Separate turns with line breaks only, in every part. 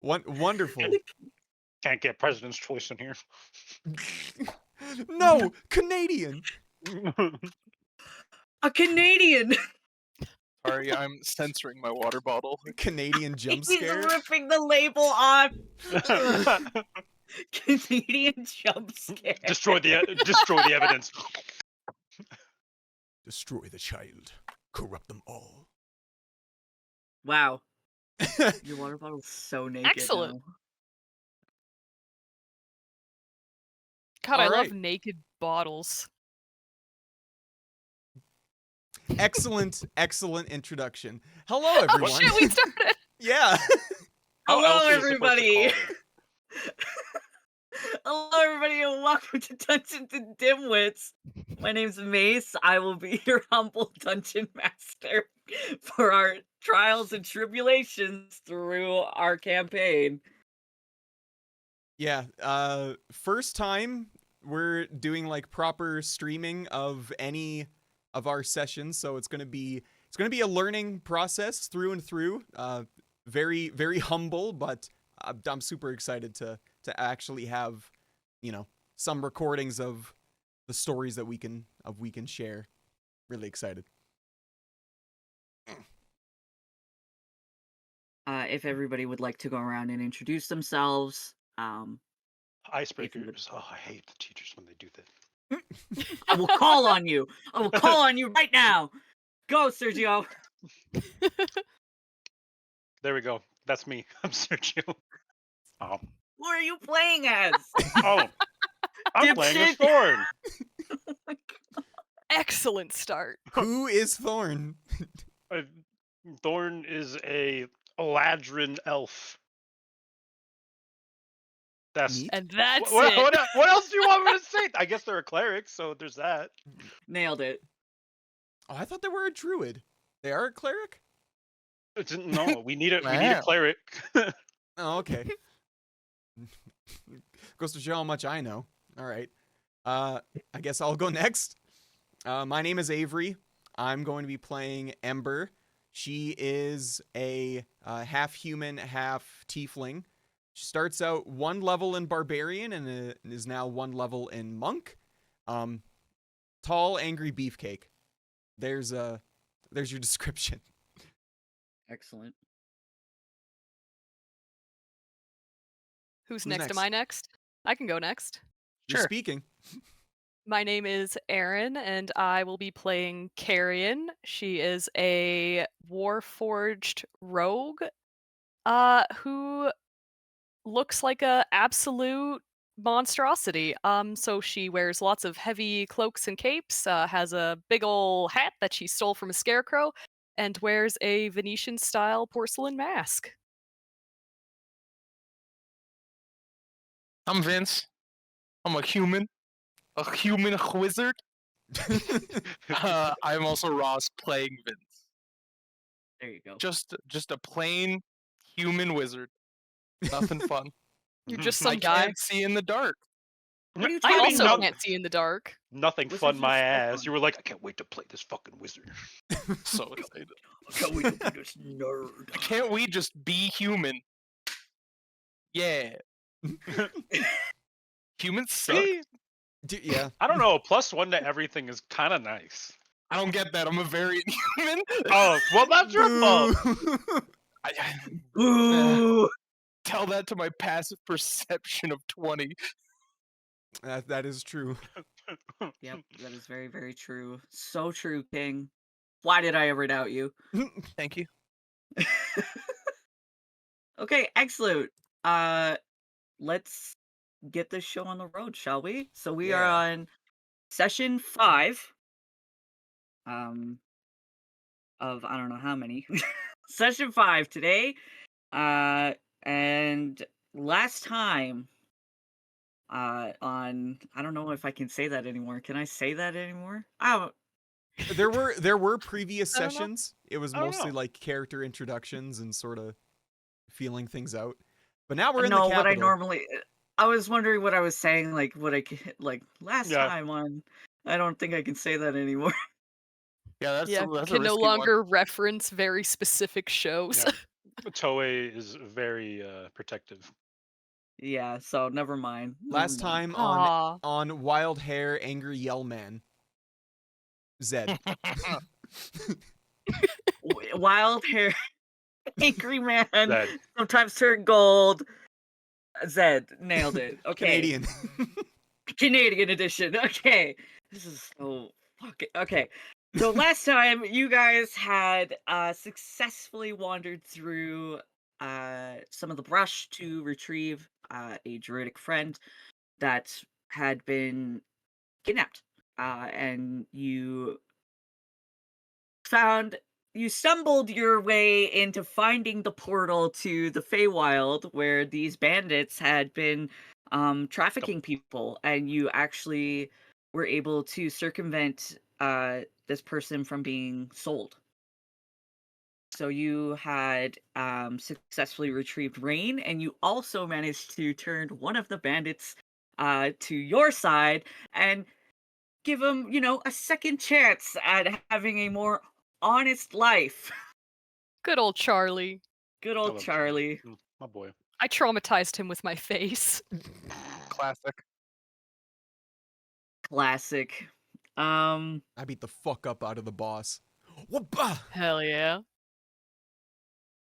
Wonderful.
Can't get President's Choice in here.
No, Canadian.
A Canadian.
Sorry, I'm censoring my water bottle.
Canadian jump
He's
scare.
ripping the label off. Canadian jump scare.
Destroy the evidence.
Destroy the child. Corrupt them all.
Wow. Your water bottle's so naked.
Excellent.
now.
God, I
All
love
right.
naked bottles.
Excellent introduction. Hello, everyone.
Oh shit, we started!
Yeah.
How
Hello,
else are you supposed to
everybody.
call it?
Hello, everybody, and welcome to Dungeons and Dimwits. My name's Mace. I will be your humble dungeon master for our trials and tribulations through our campaign.
Yeah. First time we're doing like proper streaming of any of our sessions, so it's gonna be a learning process through and through. Very humble, but I'm super excited to actually have, some recordings of the stories that we can share. Really excited.
If everybody would like to go around and introduce themselves,
Icebreakers. Oh, I hate the teachers when they do that.
I will call on you. I will call on you right now. Go, Sergio.
There we go. That's me. I'm Sergio. Oh,
Who are you playing as?
I'm playing as
Dipshit.
Thorn.
Excellent start.
Who is Thorn?
Thorn is a Eladrin elf. That's
Neat.
And that's
what,
it.
what else do you want me to say? I guess they're a cleric, so there's that.
Nailed it.
Oh, I thought they were a druid. They are a cleric?
No, we need a
Wow.
cleric.
Oh, okay. Goes to show how much I know. All right. I guess I'll go next. My name is Avery. I'm going to be playing Ember. She is a half human, half tiefling. She starts out 1 level in Barbarian and is now 1 level in Monk. Tall, angry beefcake. There's your description.
Excellent.
Who's
Who's
next?
next?
Am I next? I can go next.
You're
Sure.
speaking.
My name is Erin, and I will be playing Carrion. She is a Warforged rogue, who looks like a absolute monstrosity. So she wears lots of heavy cloaks and capes, has a big ol' hat that she stole from a scarecrow, and wears a Venetian-style porcelain mask.
I'm Vince. I'm a human wizard. I'm also Ross playing Vince.
There you go.
Just a plain human wizard. Nothing fun.
You're just
I
some guy.
can't see in the dark.
What are you
I
talking
also
about?
can't see in the dark.
Nothing
Wizards
fun
are
my
so
ass.
fun.
You were like, I can't wait to play this fucking wizard.
So excited.
Can't wait to be this nerd.
Can't we just be human? Yeah. Humans suck.
See?
Yeah.
I don't know. A +1 to everything is kind of nice.
I don't get that. I'm a variant human.
Oh, well, that's your fault.
Ooh.
Tell that to my passive perception of 20.
That is true.
Yep, that is very, very true. So true, King. Why did I ever doubt you?
Thank you.
Okay, excellent. Let's get this show on the road, shall we? So we are
Yeah.
on session 5. Of I don't know how many. Session 5 today. And last time on I don't know if I can say that anymore. Can I say that anymore? Oh,
There were previous
I don't know.
sessions. It was
I don't
mostly
know.
like character introductions and sort of feeling things out. But now we're in
no,
the
what I
capital.
normally I was wondering what I was saying, like what I like last
Yeah.
time on. I don't think I can say that anymore.
Yeah, that's
Yeah,
that's a
can no
risky one.
longer reference very specific shows.
Yeah. Toei is very protective.
Yeah, so never mind.
Last
Never mind.
time
Aw.
on Wild Hair, Angry Yell Man. Zed.
Wild hair, angry man,
That
sometimes turn gold. Zed nailed it. Okay,
Canadian.
Canadian edition. Okay, this is so fucking okay. So last time you guys had successfully wandered through some of the brush to retrieve a druidic friend that had been kidnapped, and you stumbled your way into finding the portal to the Feywild where these bandits had been trafficking people, and you actually were able to circumvent this person from being sold. So you had successfully retrieved Rain, and you also managed to turn one of the bandits to your side and give him, a second chance at having a more honest life.
Good old Charlie.
Good
I
old
love
Charlie.
my boy.
I traumatized him with my face.
Classic.
Classic.
I beat the fuck up out of the boss. Whoop-ah!
Hell yeah.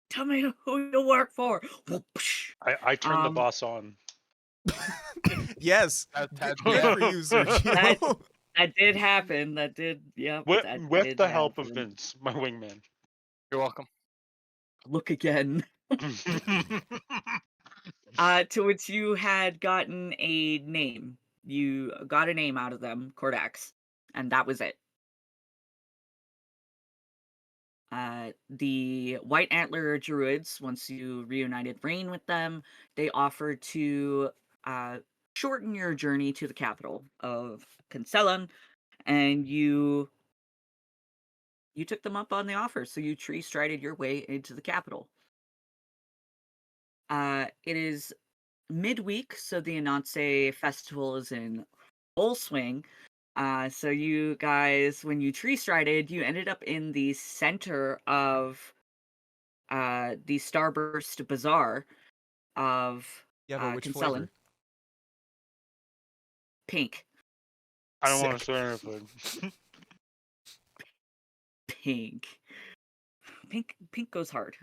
Tell me who you work for. Whoopsh.
I turned the
Um,
boss on.
Yes.
Tad
Good
bad.
for you, Sergio.
That did happen. That did, yep.
With
that
with
did
the help of
happen.
Vince, my wingman.
You're welcome.
Look again. To which you had gotten a name. You got a name out of them, Cordax, and that was it. The White Antler Druids, once you reunited Rain with them, they offered to shorten your journey to the capital of Kinsellan, and you took them up on the offer. So you tree strided your way into the capital. It is midweek, so the Ananse festival is in full swing. So you guys, when you tree strided, you ended up in the center of the Starburst Bazaar of
Yeah, but which
Kinsellan.
flavor?
Pink.
I don't want to
Sick.
say anything.
Pink. Pink goes hard.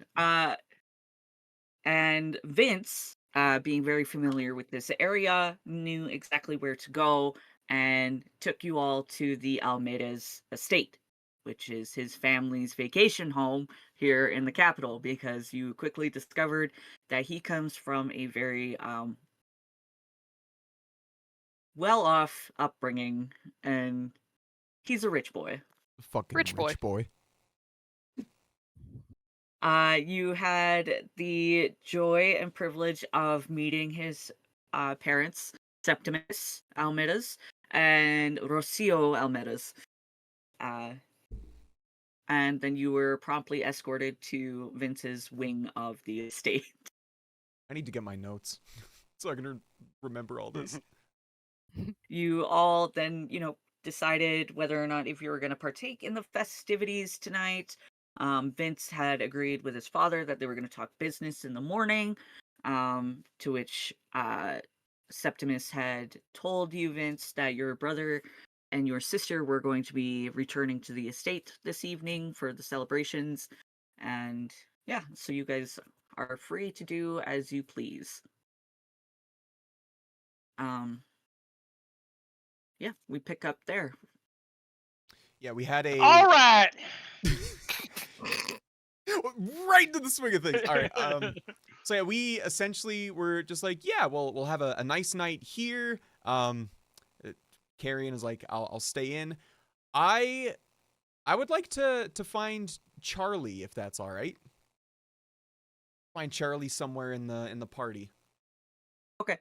And Vince, being very familiar with this area, knew exactly where to go and took you all to the Almeida's estate, which is his family's vacation home here in the capital, because you quickly discovered that he comes from a very well-off upbringing, and he's a rich boy.
Fucking
Rich boy.
You had the joy and privilege of meeting his parents, Septimus Almeidas and Rocio Almeidas. And then you were promptly escorted to Vince's wing of the estate.
I need to get my notes so I can remember all this.
You all then, decided whether or not if you were going to partake in the festivities tonight. Vince had agreed with his father that they were going to talk business in the morning, to which Septimus had told you, Vince, that your brother and your sister were going to be returning to the estate this evening for the celebrations. And yeah, so you guys are free to do as you please. Yeah, we pick up there.
Yeah, we had a
All right.
right into the swing of things. All right. So yeah, we essentially were just like, yeah, well, we'll have a nice night here. Carrion is like, I'll stay in. I would like to find Charlie, if that's all right. Find Charlie somewhere in the party.
Okay.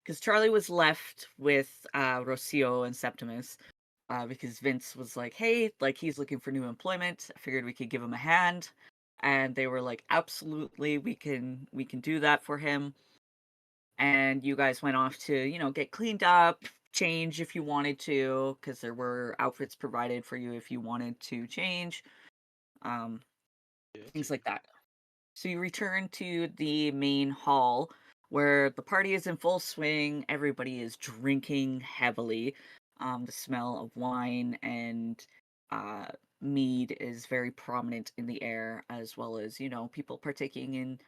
Because Charlie was left with Rocio and Septimus, because Vince was like, hey, like, he's looking for new employment. I figured we could give him a hand. And they were like, absolutely, we can do that for him. And you guys went off to, get cleaned up, change if you wanted to, because there were outfits provided for you if you wanted to change. Um, things like that. So you return to the main hall where the party is in full swing. Everybody is drinking heavily. The smell of wine and uh, mead is very prominent in the air, as well as, people partaking in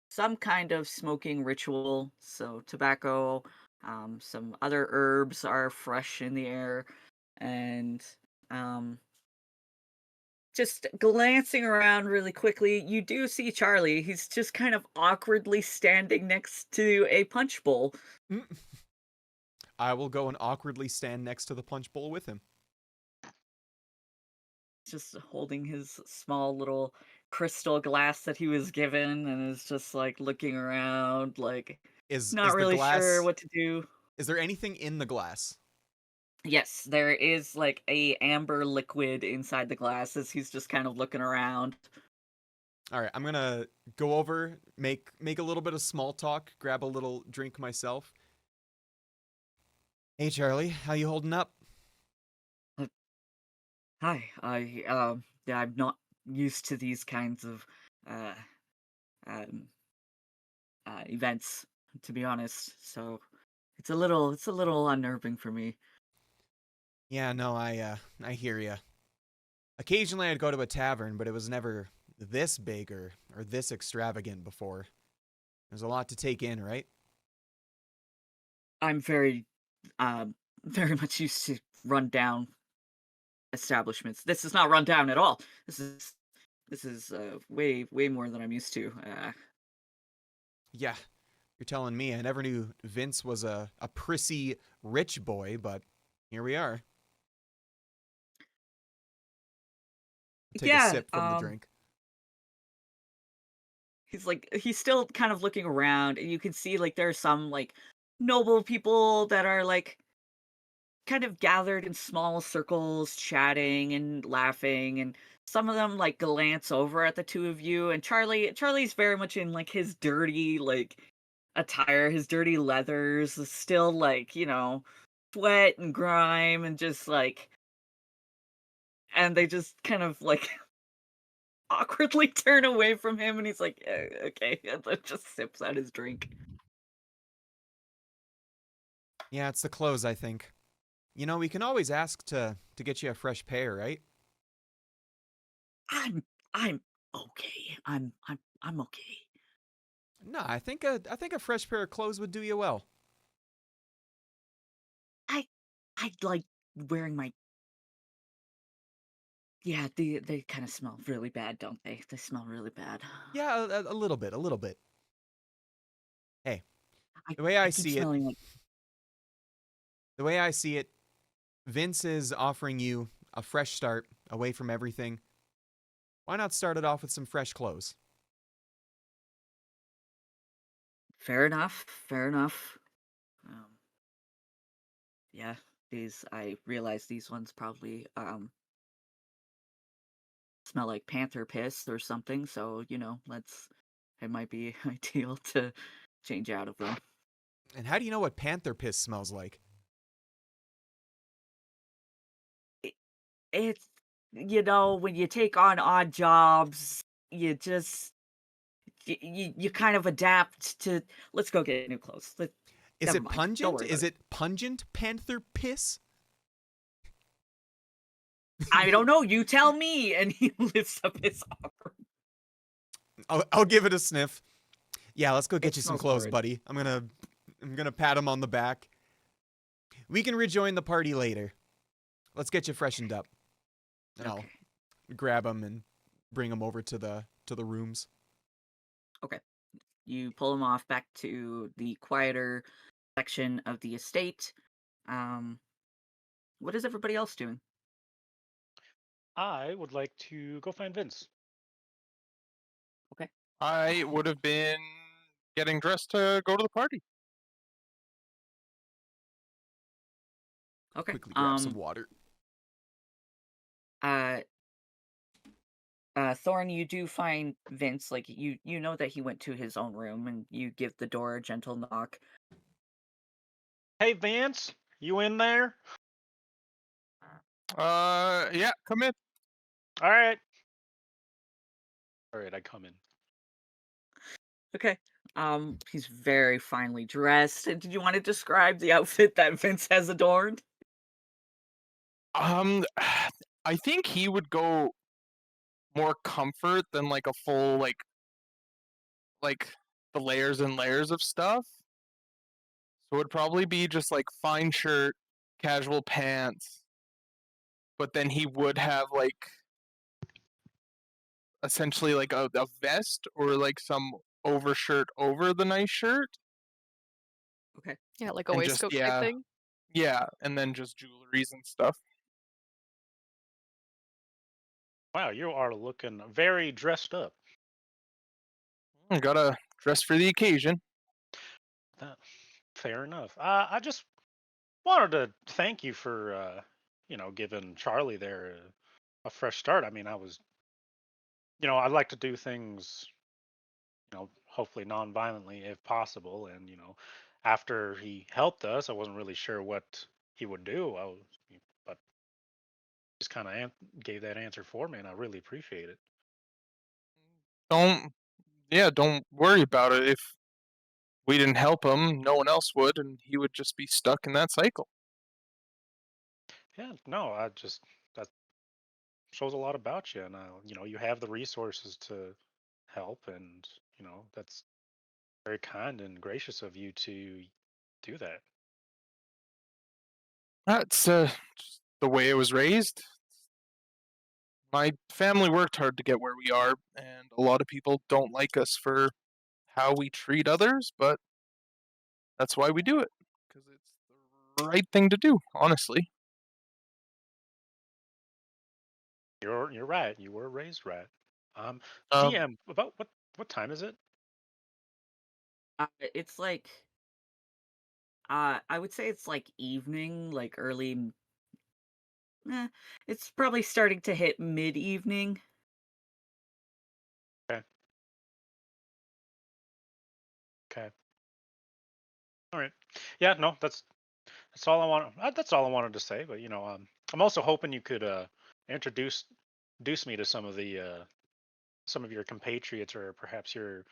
some kind of smoking ritual. So tobacco, some other herbs are fresh in the air, and um, just glancing around really quickly, you do see Charlie. He's just kind of awkwardly standing next to a punch bowl.
Mm. I will go and awkwardly stand next to the punch bowl with him.
Just holding his small little crystal glass that he was given and is just like looking around, like
Is
not
the
really sure
glass?
what to do.
Is there anything in the glass?
Yes, there is like a amber liquid inside the glass as he's just kind of looking around.
All right, I'm gonna go over, make a little bit of small talk, grab a little drink myself. Hey Charlie, how you holding up?
Hi, yeah, I'm not used to these kinds of uh um events, to be honest. So it's a little unnerving for me.
Yeah, no, I hear ya. Occasionally I'd go to a tavern, but it was never this big or this extravagant before. There's a lot to take in, right?
I'm very very much used to rundown establishments. This is not rundown at all. This is way more than I'm used to.
Yeah, you're telling me. I never knew Vince was a prissy rich boy, but here we are. Take a
Yeah,
sip from the drink.
he's still kind of looking around, and you can see like there are some like noble people that are like kind of gathered in small circles, chatting and laughing, and some of them like glance over at the two of you. And Charlie's very much in like his dirty like attire, his dirty leathers, is still like sweat and grime, and just like, and they just kind of like awkwardly turn away from him, and he's like, okay," and then just sips out his drink.
Yeah, it's the clothes, I think. You know, we can always ask to get you a fresh pair, right?
I'm okay. I'm okay.
No, I think a fresh pair of clothes would do you well.
I like wearing my, yeah, they kind of smell really bad, don't they? They smell really bad.
Yeah, a little bit, a little bit. Hey,
I
the way I
I keep
see it,
smelling like,
the way I see it, Vince is offering you a fresh start away from everything. Why not start it off with some fresh clothes?
fair enough, fair enough. Um, yeah, I realize these ones probably smell like panther piss or something, so it might be ideal to change out of them.
And how do you know what panther piss smells like?
It, it's when you take on odd jobs, you just you kind of adapt to. Let's go get new clothes.
Is
Never
it
mind. Don't
pungent?
worry about
Is
it.
it pungent panther piss?
I don't know. You tell me. And he lifts up his arm.
I'll give it a sniff. Yeah, let's go get
It
you some
smells
clothes,
horrid.
buddy. I'm gonna pat him on the back. We can rejoin the party later. Let's get you freshened up. And I'll
Okay.
grab him and bring him over to the rooms.
Okay. You pull him off back to the quieter section of the estate. Um, what is everybody else doing?
I would like to go find Vince.
Okay.
I would have been getting dressed to go to the party.
Okay.
Quickly grab some water.
Uh, Thorn, you do find Vince. Like you know that he went to his own room, and you give the door a gentle knock.
Hey, Vince, you in there?
Yeah, come in.
All right. All right, I come in.
Okay. He's very finely dressed. Did you want to describe the outfit that Vince has adorned?
Um, I think he would go more comfort than like a full like the layers and layers of stuff. So it'd probably be just like fine shirt, casual pants, but then he would have like essentially like a vest or like some overshirt over the nice shirt,
Okay.
Yeah, like a
and just
waistcoat type thing.
yeah, and then just jewelries and stuff.
Wow, you are looking very dressed up.
Gotta dress for the occasion.
That, fair enough. I just wanted to thank you for, giving Charlie there a fresh start. I mean, I'd like to do things, hopefully non-violently if possible. And, after he helped us, I wasn't really sure what he would do. But just kind of gave that answer for me, and I really appreciate it.
Don't don't worry about it. If we didn't help him, no one else would, and he would just be stuck in that cycle.
Yeah, no, that shows a lot about you, and you have the resources to help, and that's very kind and gracious of you to do that.
That's just the way I was raised. My family worked hard to get where we are, and a lot of people don't like us for how we treat others, but that's why we do it because it's the right thing to do, honestly.
You're right. You were raised right. Um,
Um,
DM, about what time is it?
It's like I would say it's like evening, like it's probably starting to hit mid-evening.
Okay. Okay. All right. Yeah. No, that's all I want. That's all I wanted to say. But I'm also hoping you could introduce me to some of your compatriots, or perhaps your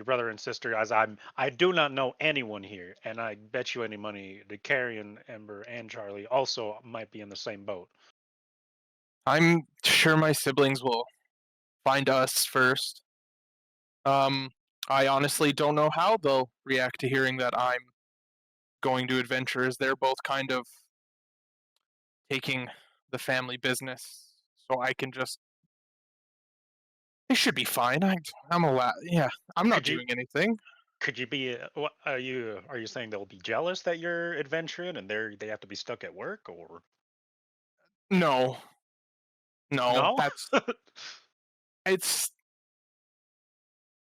brother and sister, as I do not know anyone here, and I bet you any money that Carrion, Ember, and Charlie also might be in the same boat.
I'm sure my siblings will find us first. Um, I honestly don't know how they'll react to hearing that I'm going to adventures. They're both kind of taking the family business, so I can just. They should be fine. I'm allowed. Yeah, I'm not
Could you
doing anything.
could you be what are you saying they'll be jealous that you're adventuring and they have to be stuck at work, or
No, no,
no?
that's it's.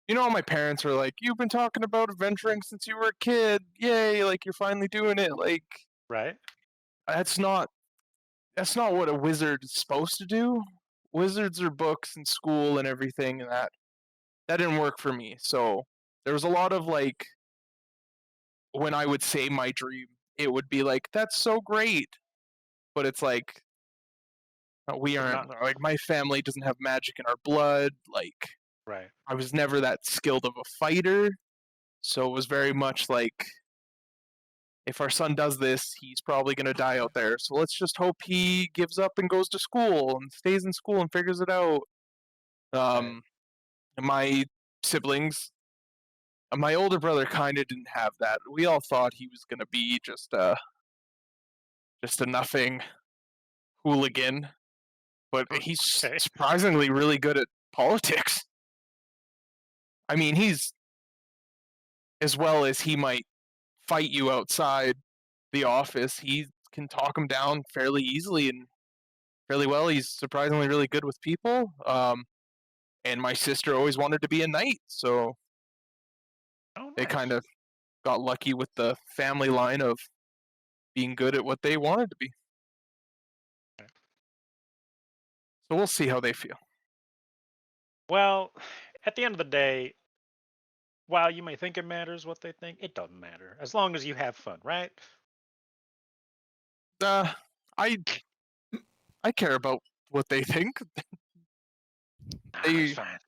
My parents are like, "You've been talking about adventuring since you were a kid. Yay! Like you're finally doing it." Like
Right?
that's not what a wizard is supposed to do. Wizards are books and school and everything, and that didn't work for me. So there was a lot of like when I would say my dream, it would be like, "That's so great," but it's like we
But
aren't
not
like my family doesn't have magic in our blood. Like
right.
I was never that skilled of a fighter, so it was very much like if our son does this, he's probably going to die out there. So let's just hope he gives up and goes to school and stays in school and figures it out.
Right.
Um, my siblings, my older brother kind of didn't have that. We all thought he was going to be just a nothing hooligan, but he's
Okay.
surprisingly really good at politics. I mean, he's as well as he might fight you outside the office. He can talk him down fairly easily and fairly well. He's surprisingly really good with people. And my sister always wanted to be a knight, so
Oh,
they kind
nice.
of got lucky with the family line of being good at what they wanted to be.
Okay.
So we'll see how they feel.
Well, at the end of the day, while you may think it matters what they think, it doesn't matter as long as you have fun, right?
I care about what they think.
That's
They
fine.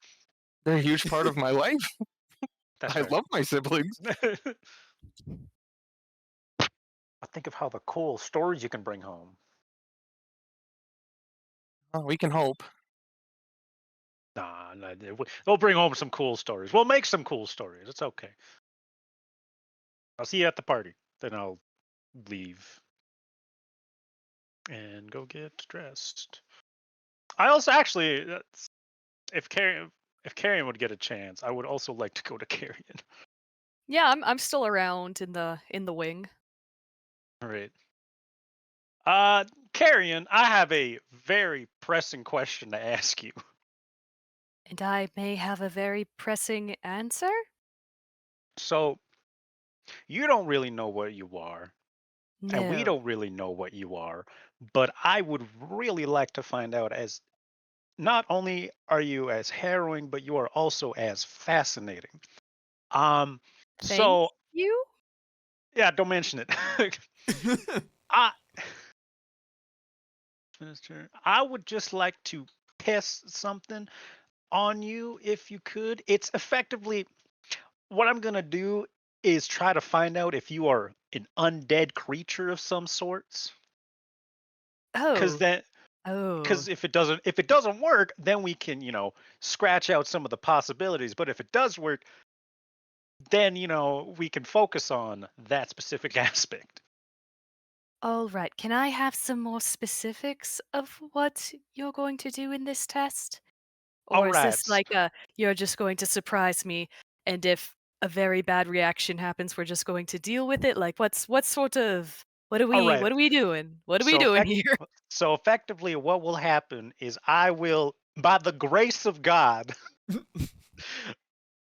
they're a huge part of my life.
That's
I
right.
love my siblings.
I think of how the cool stories you can bring home.
We can hope.
Nah, they'll bring home some cool stories. We'll make some cool stories. It's okay. I'll see you at the party. Then I'll leave and go get dressed. I also actually, if Carrion would get a chance, I would also like to go to Carrion.
Yeah, I'm still around in the wing.
All right. Carrion, I have a very pressing question to ask you.
And I may have a very pressing answer?
So, you don't really know what you are, and we
No.
don't really know what you are, but I would really like to find out, as not only are you as harrowing, but you are also as fascinating. Um,
Thank
so
you?
yeah, don't mention it. I Minister, I would just like to test something on you if you could. It's effectively what I'm gonna do is try to find out if you are an undead creature of some sorts. Because
Oh.
then,
Oh.
because if it doesn't work, then we can scratch out some of the possibilities. But if it does work, then we can focus on that specific aspect.
All right. Can I have some more specifics of what you're going to do in this test?
All
Or is
right,
this like a you're just going to surprise me, and if a very bad reaction happens, we're just going to deal with it? Like what sort of
all right.
what are we doing? What are we
So
doing
effect,
here?
so effectively, what will happen is I will, by the grace of God,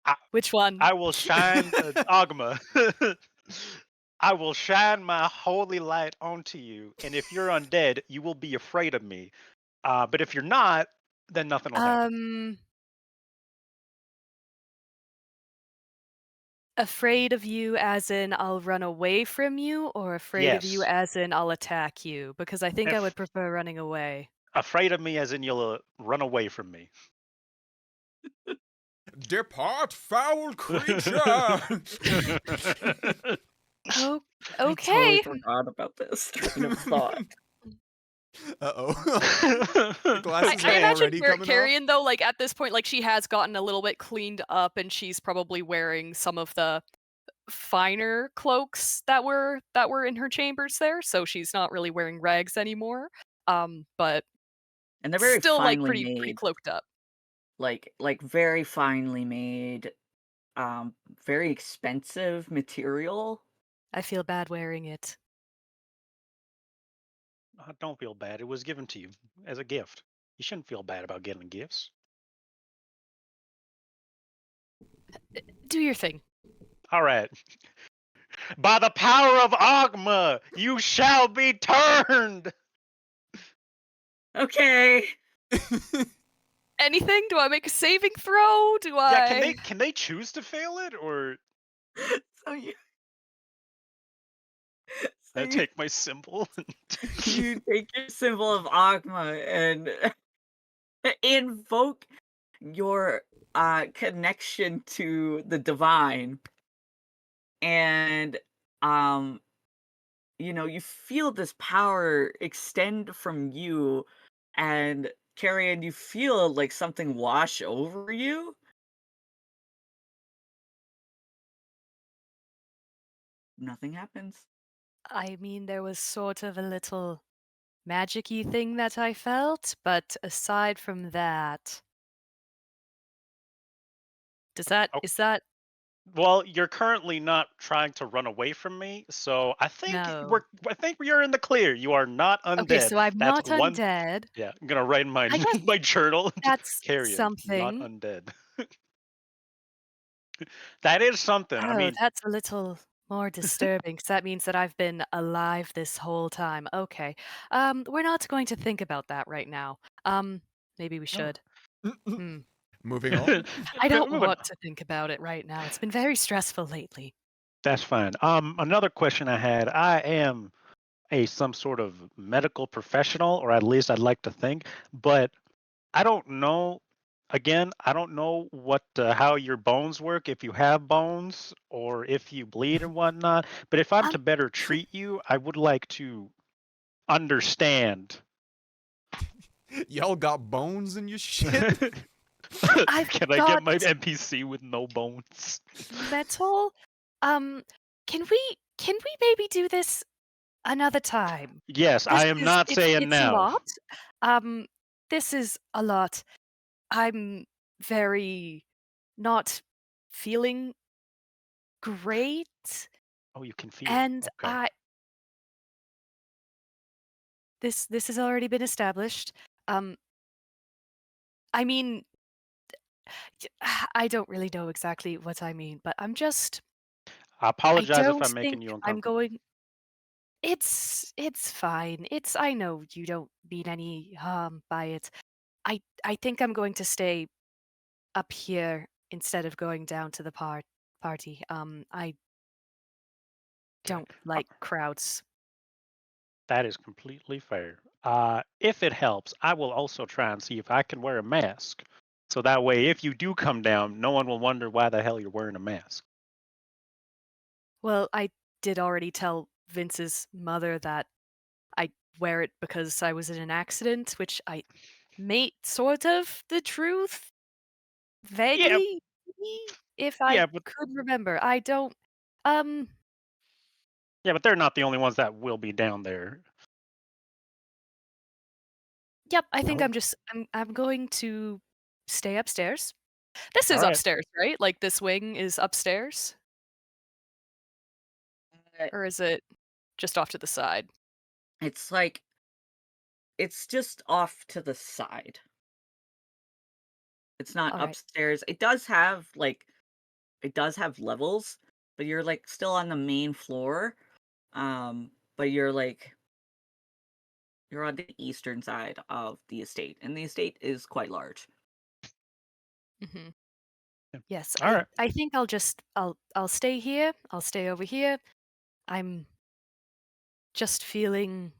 I,
Which one?
I will shine Agma. I will shine my holy light onto you, and if you're undead, you will be afraid of me. But if you're not, then nothing will happen.
Afraid of you as in I'll run away from you, or afraid of you
Yes.
as in I'll attack you? Because I think I
If
would prefer running away.
afraid of me, as in you'll run away from me.
Depart, foul creature!
Oh,
I totally
okay.
forgot about this train of thought.
Uh-oh. The
I,
glasses
I
are
imagine
already coming off.
Carrion though, like at this point, like she has gotten a little bit cleaned up, and she's probably wearing some of the finer cloaks that were in her chambers there. So she's not really wearing rags anymore. But
And they're very
still like
finely
pretty
made,
cloaked up.
like very finely made, very expensive material.
I feel bad wearing it.
Don't feel bad. It was given to you as a gift. You shouldn't feel bad about getting gifts.
Do your thing.
All right. By the power of Agma, you shall be turned.
Okay.
Anything? Do I make a saving throw? Do I?
Yeah, can they choose to fail it, or
So you so
I
you,
take my symbol?
you take your symbol of Agma and invoke your connection to the divine, and you feel this power extend from you, and Carrion, you feel like something wash over you. Nothing happens.
I mean, there was sort of a little magic-y thing that I felt, but aside from that,
Oh,
is that
well, you're currently not trying to run away from me, so
no.
I think you're in the clear. You are not
Okay,
undead.
so I'm
That's
not
one.
undead.
Yeah, I'm gonna write in my
I guess
my journal.
that's
Carrion, not
something.
undead. That is something. I
Oh,
mean,
that's a little more disturbing, 'cause that means that I've been alive this whole time. Okay. We're not going to think about that right now. Maybe we
oh.
should. Hmm.
Moving on.
I don't
Moving
want
on.
to think about it right now. It's been very stressful lately.
That's fine. Another question I had. I am some sort of medical professional, or at least I'd like to think, but I don't know. Again, I don't know what how your bones work, if you have bones or if you bleed and whatnot. But if I'm
Um,
to better treat you, I would like to understand.
Y'all got bones in your shit?
I've
Can I get
got
my NPC with no bones?
metal. Can we maybe do this another time?
Yes,
This
I am
is
not saying
it's a
now.
lot. Um, this is a lot. I'm very not feeling great,
Oh, you can feel.
and
Okay.
this has already been established. Um, I mean, I don't really know exactly what I mean, but
I
I
apologize if
don't
I'm making
think
you
I'm
uncomfortable.
going. It's fine. I know you don't mean any harm by it. I think I'm going to stay up here instead of going down to the party. I
Okay.
don't like crowds.
That is completely fair. If it helps, I will also try and see if I can wear a mask. So that way, if you do come down, no one will wonder why the hell you're wearing a mask.
Well, I did already tell Vince's mother that I wear it because I was in an accident, which I made sort of the truth
Yeah,
vaguely, if I
yeah, but
could remember. I don't. Um.
but they're not the only ones that will be down there.
Yep. I think
Oh,
I'm going to stay upstairs. This is
all right.
upstairs, right? Like this wing is upstairs,
Uh,
or is it just off to the side?
It's like it's just off to the side. It's not
All right.
upstairs. It does have levels, but you're like still on the main floor. But you're on the eastern side of the estate, and the estate is quite large.
Mm-hmm.
Yeah.
Yes,
All right.
I think I'll stay here. I'll stay over here. I'm just feeling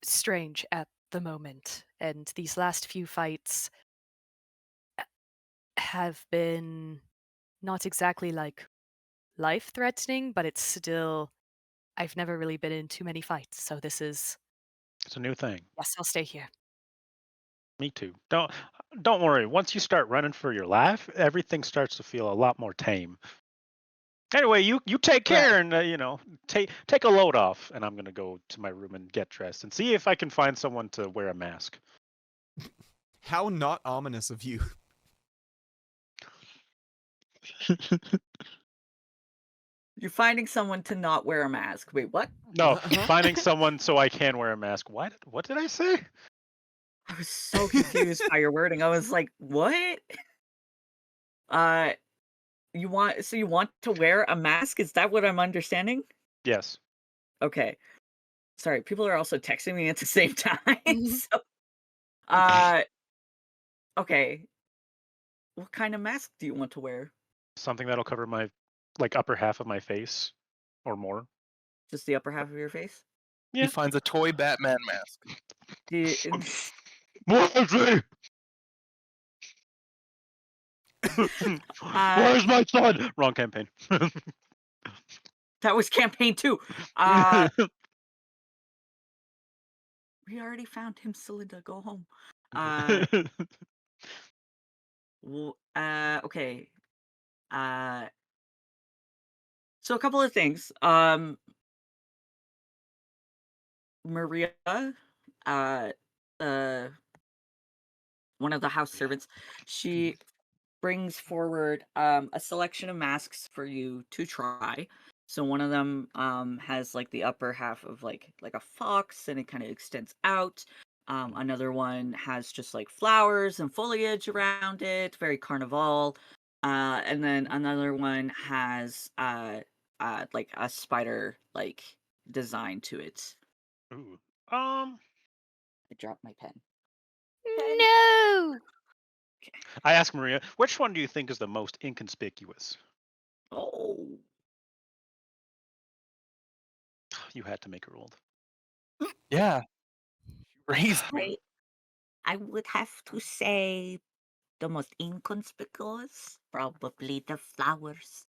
strange at the moment, and these last few fights have been not exactly like life threatening, but it's still I've never really been in too many fights, so this is
It's a new thing.
yes, I'll stay here.
Me too. Don't worry. Once you start running for your life, everything starts to feel a lot more tame. Anyway, you take
Right.
care and take a load off, and I'm gonna go to my room and get dressed and see if I can find someone to wear a mask.
How not ominous of you.
You're finding someone to not wear a mask. Wait, what?
No,
Uh-huh.
finding someone so I can wear a mask. What did I say?
I was so confused by your wording. I was like, what? Uh, you want to wear a mask? Is that what I'm understanding?
Yes.
Okay. Sorry, people are also texting me at the same time.
Mhm.
So, uh, okay. What kind of mask do you want to wear?
Something that'll cover my upper half of my face or more.
Just the upper half of your face?
He
Yeah.
finds a toy Batman mask.
Do you,
Marcy! Where's my son? Wrong campaign.
that was campaign 2. Uh, we already found him, Celinda. Go home. Okay. Uh, so a couple of things. Maria, uh, uh, one of the house servants, she brings forward a selection of masks for you to try. So one of them has like the upper half of like a fox and it kind of extends out. Another one has just like flowers and foliage around it, very carnival. And then another one has like a spider like design to it.
Ooh.
I dropped my pen.
No.
I asked Maria, which one do you think is the most inconspicuous?
Oh,
You had to make her old.
Yeah. Raised me.
I would have to say the most inconspicuous, probably the flowers.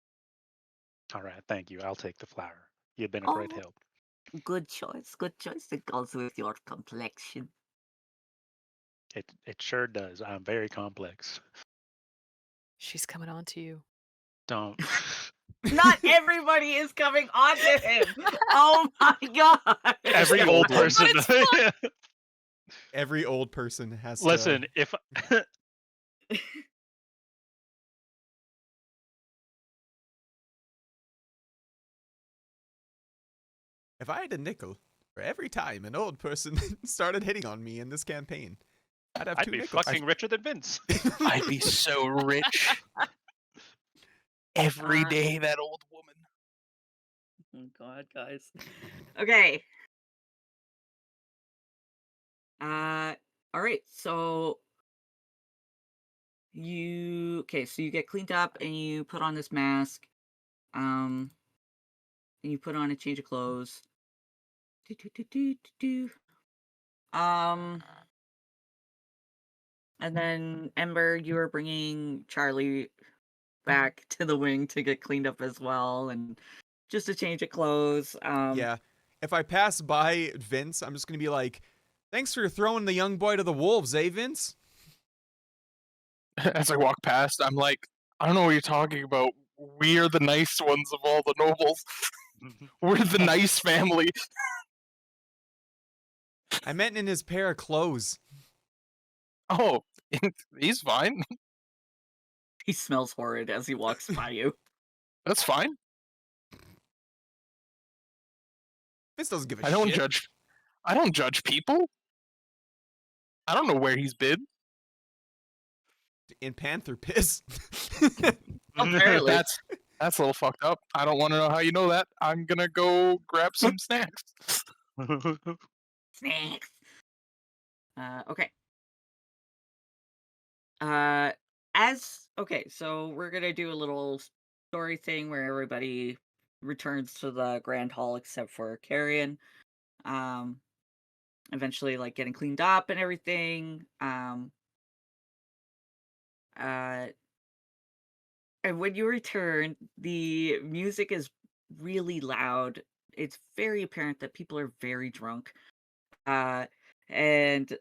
All right, thank you. I'll take the flower. You've been a great
Oh,
help.
good choice. Good choice. It goes with your complexion.
It sure does. I'm very complex.
She's coming on to you.
Don't.
Not everybody is coming on to him. Oh my god.
Every
the
old
old ones.
person.
Every old person has to.
Listen, if
If I had a nickel for every time an old person started hitting on me in this campaign, I'd have
I'd
two
be
nickels.
fucking richer than Vince.
I'd be so rich. Every
Uh,
day, that old woman.
Oh god, guys. Okay. All right. So you get cleaned up and you put on this mask. And you put on a change of clothes. Do, do, do, do, do, do. And then Ember, you are bringing Charlie back to the wing to get cleaned up as well, and just a change of clothes.
Yeah. If I pass by Vince, I'm just going to be like, thanks for throwing the young boy to the wolves, eh, Vince?
As I walk past, I'm like, I don't know what you're talking about. We are the nice ones of all the nobles. We're the nice family.
I meant in his pair of clothes.
Oh, he's fine.
He smells horrid as he walks by you.
That's fine.
Vince doesn't give a
I don't
shit.
judge. I don't judge people. I don't know where he's been.
In Panther piss.
Apparently.
That's a little fucked up. I don't want to know how you know that. I'm gonna go grab some snacks.
Snacks. Okay. So we're gonna do a little story thing where everybody returns to the Grand Hall except for Carrion. Eventually, like, getting cleaned up and everything. And when you return, the music is really loud. It's very apparent that people are very drunk. And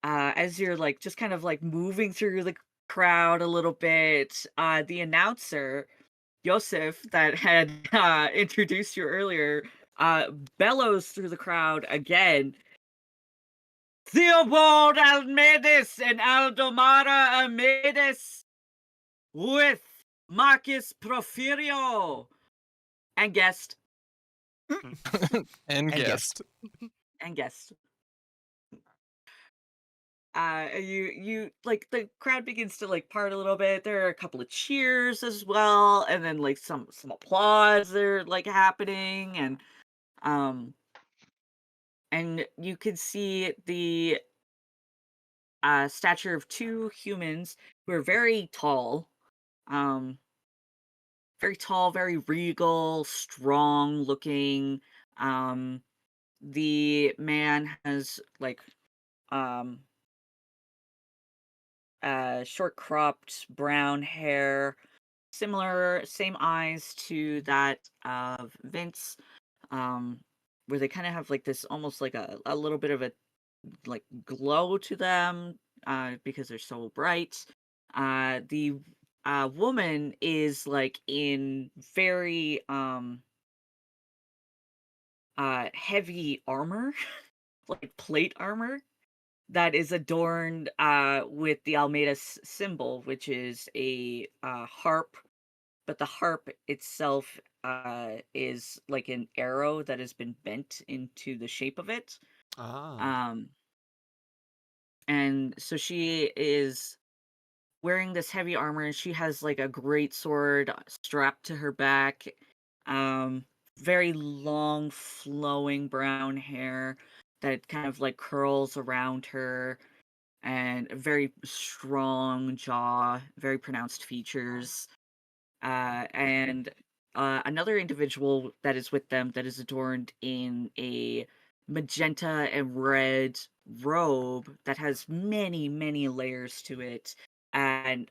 as you're like just kind of like moving through the crowd a little bit, the announcer, Yosef, that had introduced you earlier, bellows through the crowd again. Theobald Almedes and Aldomara Almedes with Marcus Porfirio and guest
And guess.
guest.
and guest. You like the crowd begins to like part a little bit. There are a couple of cheers as well, and then like some applause that are like happening, and you can see the stature of two humans who are very tall, very regal, strong looking. The man has like short cropped brown hair, same eyes to that of Vince, where they kind of have like this almost like a little bit of a like glow to them because they're so bright. The woman is like in very heavy armor, like plate armor that is adorned with the Almeida symbol, which is a harp, but the harp itself is like an arrow that has been bent into the shape of it.
Ah.
And so she is wearing this heavy armor, and she has like a great sword strapped to her back. Very long, flowing brown hair that kind of like curls around her, and a very strong jaw, very pronounced features. And another individual that is with them that is adorned in a magenta and red robe that has many, many layers to it, and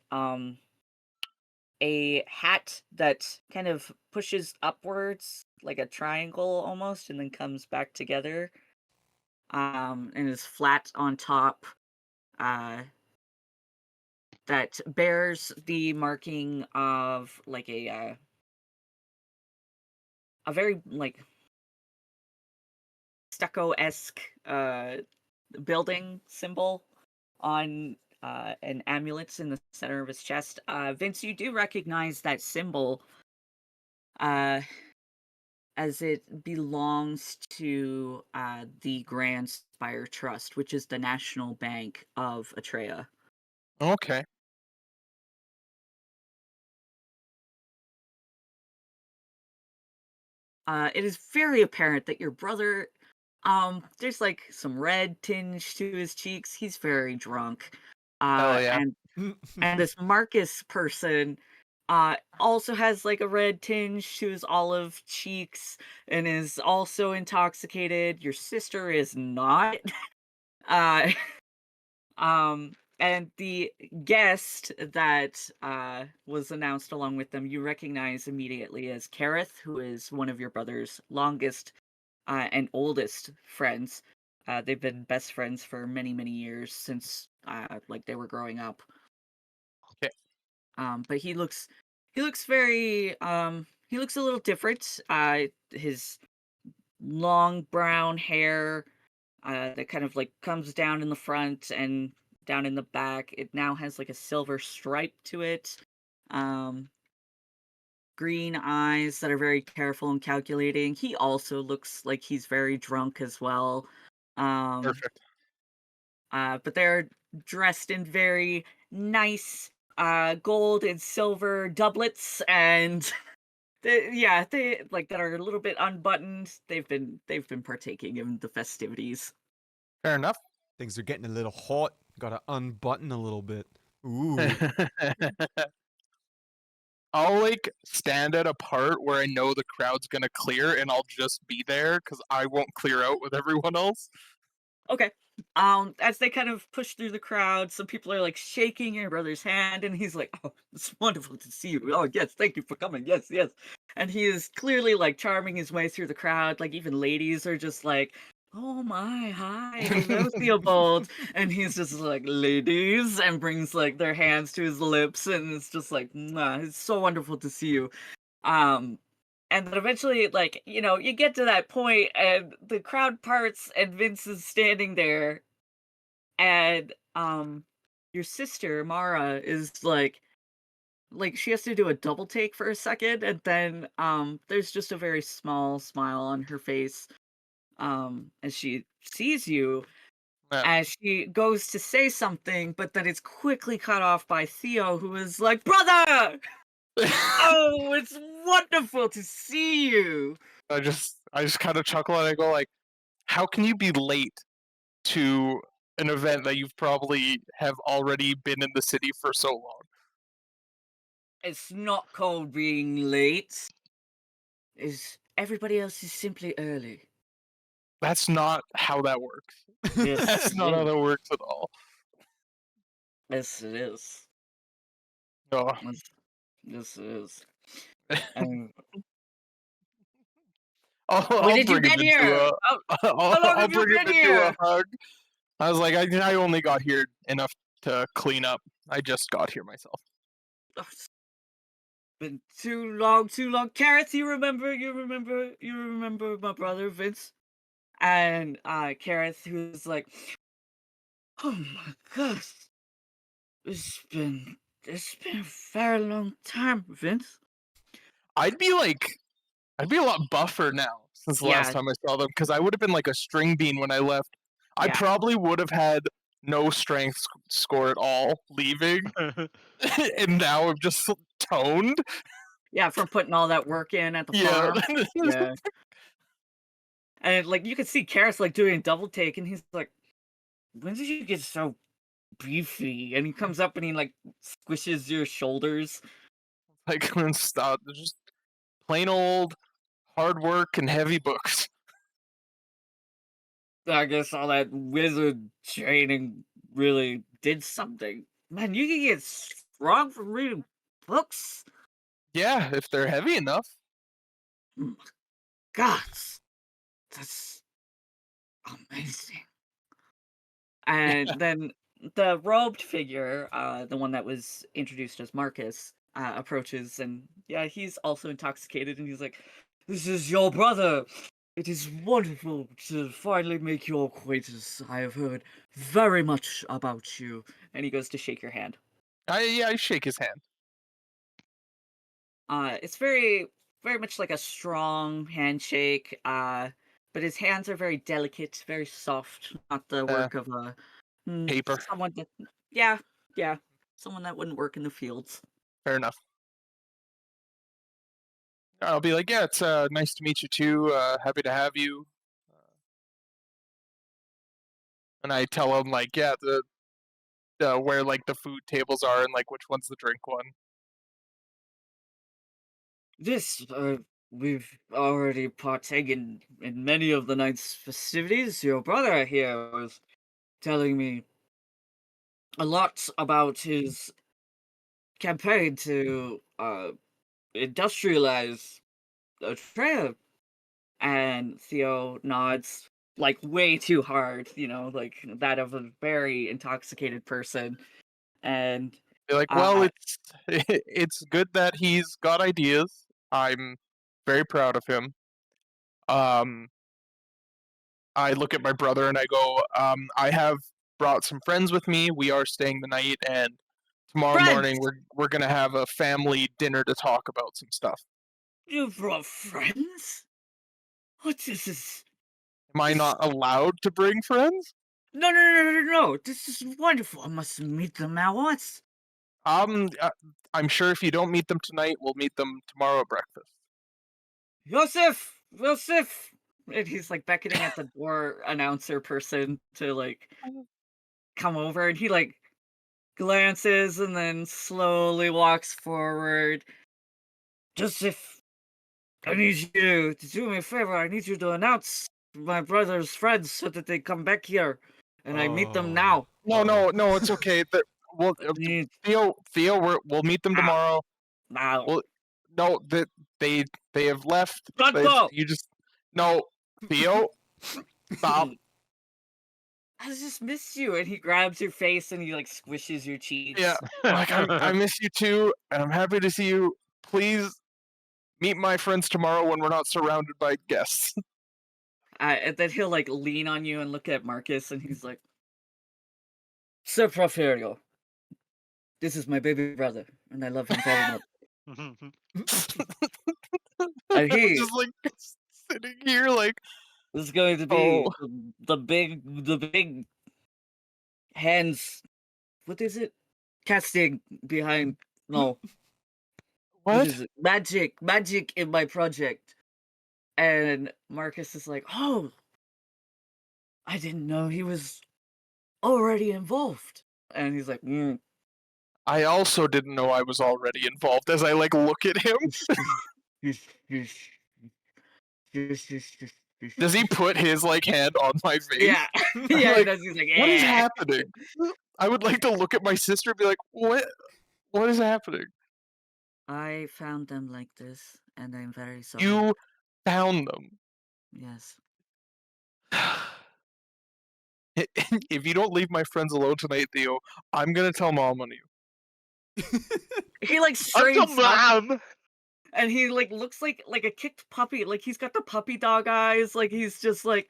a hat that kind of pushes upwards like a triangle almost and then comes back together, and is flat on top, uh, that bears the marking of like a very like stucco-esque building symbol on an amulet in the center of his chest. Vince, you do recognize that symbol, uh, as it belongs to the Grand Spire Trust, which is the national bank of Atreya.
Okay.
It is very apparent that your brother, there's like some red tinge to his cheeks. He's very drunk.
Hell yeah.
And this Marcus person also has like a red tinge to his olive cheeks and is also intoxicated. Your sister is not. uh and the guest that was announced along with them, you recognize immediately as Kareth, who is one of your brother's longest and oldest friends. They've been best friends for many, many years since like they were growing up.
Okay.
But he looks very he looks a little different. His long brown hair that kind of like comes down in the front and down in the back. It now has like a silver stripe to it. Um, Green eyes that are very careful and calculating. He also looks like he's very drunk as well.
Perfect.
But they're dressed in very nice gold and silver doublets, and they like that are a little bit unbuttoned. They've been partaking in the festivities.
Fair enough.
Things are getting a little hot. Gotta unbutton a little bit. Ooh.
I'll like stand at a part where I know the crowd's gonna clear, and I'll just be there because I won't clear out with everyone else.
Okay. As they kind of push through the crowd, some people are like shaking your brother's hand, and he's like, "Oh, it's wonderful to see you. Oh, yes, thank you for coming. Yes, yes." And he is clearly like charming his way through the crowd. Like even ladies are just like, "Oh my, hi, Theobald," and he's just like, "Ladies," and brings like their hands to his lips, and it's just like, "Mwah, it's so wonderful to see you." Um, and then eventually, like, you get to that point and the crowd parts and Vince is standing there, and your sister Mara is like she has to do a double take for a second, and then there's just a very small smile on her face as she sees you,
Yeah.
as she goes to say something, but then it's quickly cut off by Theo, who is like, "Brother! Oh, it's wonderful to see you."
I just kind of chuckle and I go like, "How can you be late to an event that you've probably have already been in the city for so long?"
It's not called being late. Is everybody else is simply early.
That's not how that works.
Yes,
That's
it
not how
is.
that works at all.
Yes, it is.
No.
Yes, yes, it is. And when
I'll
did you
bring him
get
into
here?
a
How long
I'll
have you
bring him
been
into a
here?
hug. I was like, I only got here enough to clean up. I just got here myself.
Oh, it's been too long, too long. Kareth, you remember my brother Vince? And Kareth, who's like, "Oh my gosh, it's been a very long time, Vince."
I'd be a lot buffer now since the last
Yeah,
time I saw them because I would have been like a string bean when I left. I
yeah,
probably would have had no strength score at all leaving, and now I'm just toned.
yeah, from putting all that work in at the
Yeah.
farm. Yeah. And like you can see Kareth like doing a double take, and he's like, "When did you get so beefy?" And he comes up and he like squishes your shoulders.
Like, stop. Just plain old hard work and heavy books.
I guess all that wizard training really did something. Man, you can get strong from reading books.
Yeah, if they're heavy enough.
God, that's amazing. And then the robed figure, the one that was introduced as Marcus, approaches, and yeah, he's also intoxicated, and he's like, "This is your brother. It is wonderful to finally make your acquaintance. I have heard very much about you." And he goes to shake your hand.
I shake his hand.
It's very much like a strong handshake. But his hands are very delicate, very soft, not the work of a
Paper.
someone that, yeah, yeah, someone that wouldn't work in the fields.
Fair enough. I'll be like, yeah, it's nice to meet you too. Happy to have you. And I tell him like, yeah, the where like the food tables are and like which one's the drink one.
This, we've already partaken in many of the night's festivities. Your brother here was telling me a lot about his campaign to industrialize Atreya. And Theo nods like way too hard, like that of a very intoxicated person. And
Be like, well, it's it's good that he's got ideas. I'm very proud of him. I look at my brother and I go, I have brought some friends with me. We are staying the night, and tomorrow morning
friends,
we're gonna have a family dinner to talk about some stuff.
you brought friends? What is this?
Am I not allowed to bring friends?
No. This is wonderful. I must meet them at once.
Uh, I'm sure if you don't meet them tonight, we'll meet them tomorrow at breakfast.
Yosef. And he's like beckoning at the door announcer person to like come over, and he like glances and then slowly walks forward. Joseph, I need you to do me a favor. I need you to announce my brother's friends so that they come back here, and I meet them now.
No, it's okay. We'll,
Need
Theo, we'll meet them
now.
tomorrow.
Now.
Well, no, they have left.
Drunken!
You just no, Theo, stop.
I just miss you. And he grabs your face and he like squishes your cheeks.
Yeah, like I miss you too, and I'm happy to see you. Please meet my friends tomorrow when we're not surrounded by guests.
And then he'll like lean on you and look at Marcus, and he's like, "Sir Proferio, this is my baby brother, and I love him very much." And
I'm
he
just like sitting here, like,
is going to be
oh,
the big hands. What is it? Casting behind. No, what
what?
is it? Magic in my project. And Marcus is like, "Oh, I didn't know he was already involved." And he's like,
I also didn't know I was already involved. As I like look at him, does he put his like hand on my face?
Yeah, yeah,
like,
he does. He's like,
what is
"Eh."
happening? I would like to look at my sister and be like, what is happening?
I found them like this, and I'm very sorry.
You found them.
Yes.
If you don't leave my friends alone tonight, Theo, I'm gonna tell Mom on you.
He like
Uncle
straightens up,
Mom.
and he like looks like a kicked puppy. Like he's got the puppy dog eyes. Like he's just like,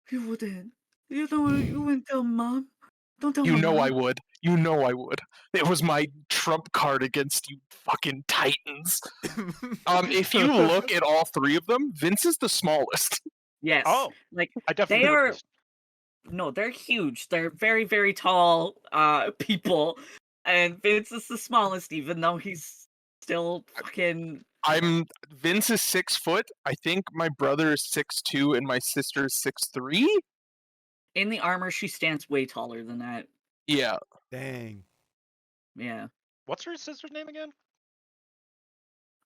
"You wouldn't. You wouldn't tell Mom. Don't tell
You
my
know
mom."
I would. You know I would. It was my trump card against you fucking titans. If you look at all three of them, Vince is the smallest.
Yes.
Oh,
Like
I definitely
they are.
noticed.
No, they're huge. They're very, very tall people. And Vince is the smallest, even though he's still fucking.
Vince is 6 foot. I think my brother is 6'2" and my sister is 6'3".
In the armor, she stands way taller than that.
Yeah.
Dang.
Yeah.
What's her sister's name again?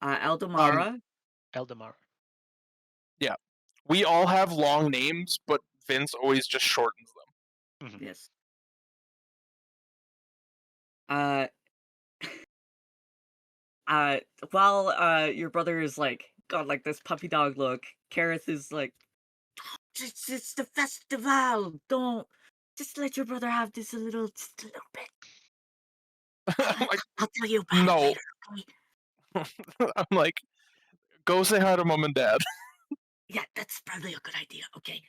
Eldamara.
Eldamar.
We all have long names, but Vince always just shortens them.
Mhm.
Yes. Uh, while your brother is like got like this puppy dog look, Kareth is like, it's the festival. Don't just let your brother have this just a little bit.
I'm like,
I'll tell you about it
no.
later. Okay?
I'm like, go say hi to mom and dad.
Yeah, that's probably a good idea. Okay,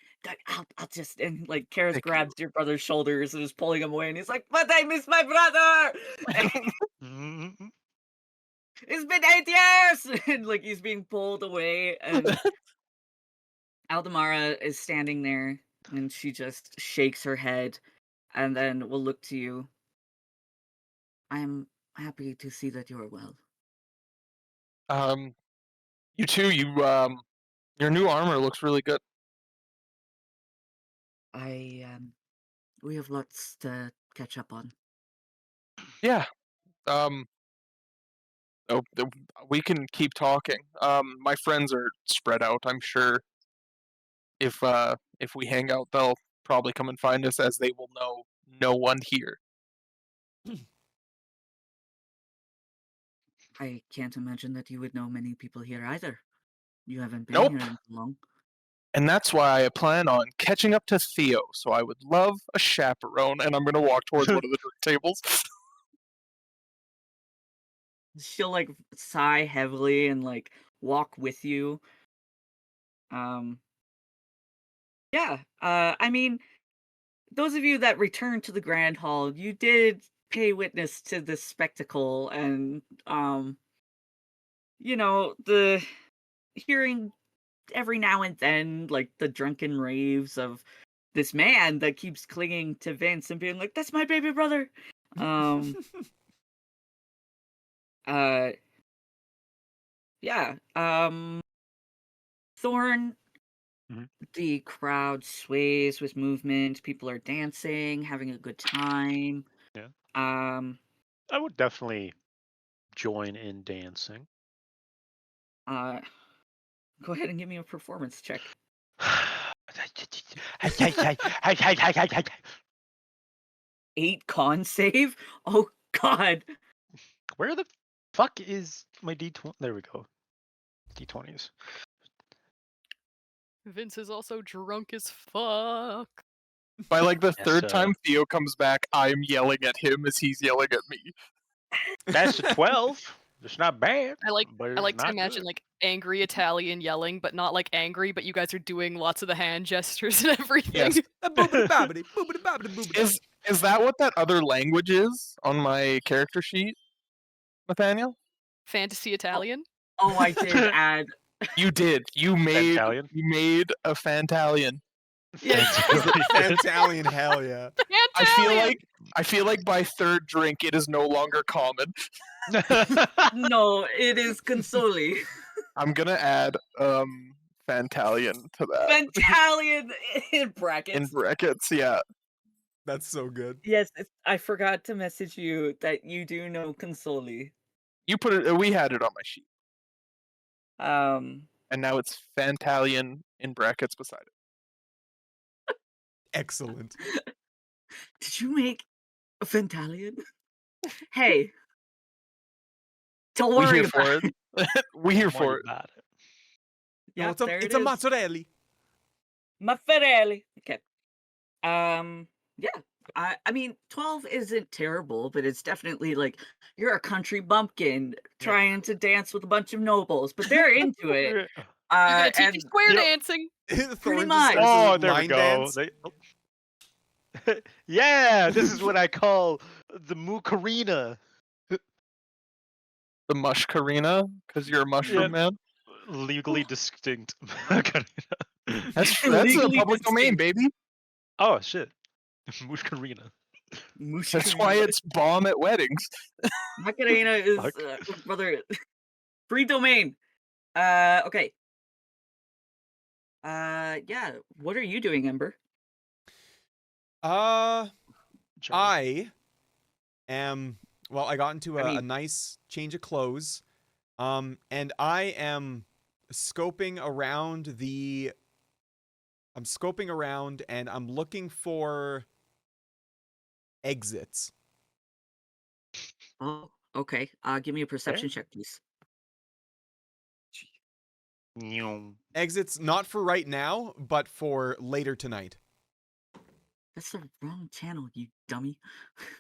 I'll just and like Kareth
Thank
grabs your brother's shoulders and is pulling him away, and he's like, "But I miss my brother.
Mhm.
It's been 8 years," and like he's being pulled away, and Aldemara is standing there, and she just shakes her head, and then will look to you. I'm happy to see that you are well.
You too. Your new armor looks really good.
We have lots to catch up on.
Yeah. Um, we can keep talking. My friends are spread out. I'm sure if we hang out, they'll probably come and find us, as they will know no one here.
I can't imagine that you would know many people here either. You haven't been
Nope.
here in long.
And that's why I plan on catching up to Theo. So I would love a chaperone, and I'm gonna walk towards one of the drink tables.
She'll like sigh heavily and like walk with you. Um yeah, I mean, those of you that returned to the Grand Hall, you did pay witness to this spectacle, and the hearing every now and then like the drunken raves of this man that keeps clinging to Vince and being like, "That's my baby brother." Um uh yeah. Thorn,
Mhm.
the crowd sways with movement, people are dancing, having a good time.
Yeah.
Um
I would definitely join in dancing.
uh Go ahead and give me a performance check. 8 con save? Oh god.
Where the fuck is my D20? There we go. D20s.
Vince is also drunk as fuck.
By like the
Yes,
third time Theo comes back, I'm yelling at him as he's yelling at me.
That's a 12. It's not bad,
I like
but
I
it's
like to
not
imagine
good.
like angry Italian yelling, but not like angry, but you guys are doing lots of the hand gestures and everything.
Yes. Boobity bobbity, boobity bobbity, boobity.
Is that what that other language is on my character sheet, Nathaniel?
Fantasy Italian.
Oh, I did add.
You did. You made
Fantalian?
a Fantalian.
Yes.
Fantalian, hell yeah.
I feel like by third drink it is no longer common.
No, it is Consoli.
I'm gonna add Fantalian to that
Fantalian in brackets.
in brackets. Yeah.
That's so good.
Yes, I forgot to message you that you do know Consoli.
You put it. We had it on my sheet,
Um,
and now it's Fantalian in brackets beside it.
Excellent.
did you make a Fantalian? Hey, don't
We
worry
here
about
for
it.
it. We here
Don't worry
for it.
about it.
Yeah,
No,
there
it's
it
a
is.
mozzarella.
Maffarelli. Okay. Yeah. I mean, 12 isn't terrible, but it's definitely like you're a country bumpkin trying to dance with a bunch of nobles, but they're into it.
You're gonna teach me
And
square
Yep.
dancing.
Thorn
much.
just starts a
Oh, there we
line
go.
dance.
Yeah, this is what I call the Mukarina.
The mush Karina, because you're a mushroom
Yeah.
man.
Legally distinct Mukarina.
That's a
Legally
public domain,
distinct.
baby.
Oh shit. Mushkarina.
That's why it's bomb at weddings.
Macarena is
Fuck.
brother free domain. Okay. Yeah. What are you doing, Ember?
I am. Well, I got into
I
a
mean-
nice change of clothes. And I am scoping around I'm scoping around and I'm looking for exits.
Oh, okay. Give me a perception check, please.
Exits not for right now, but for later tonight.
That's the wrong channel, you dummy.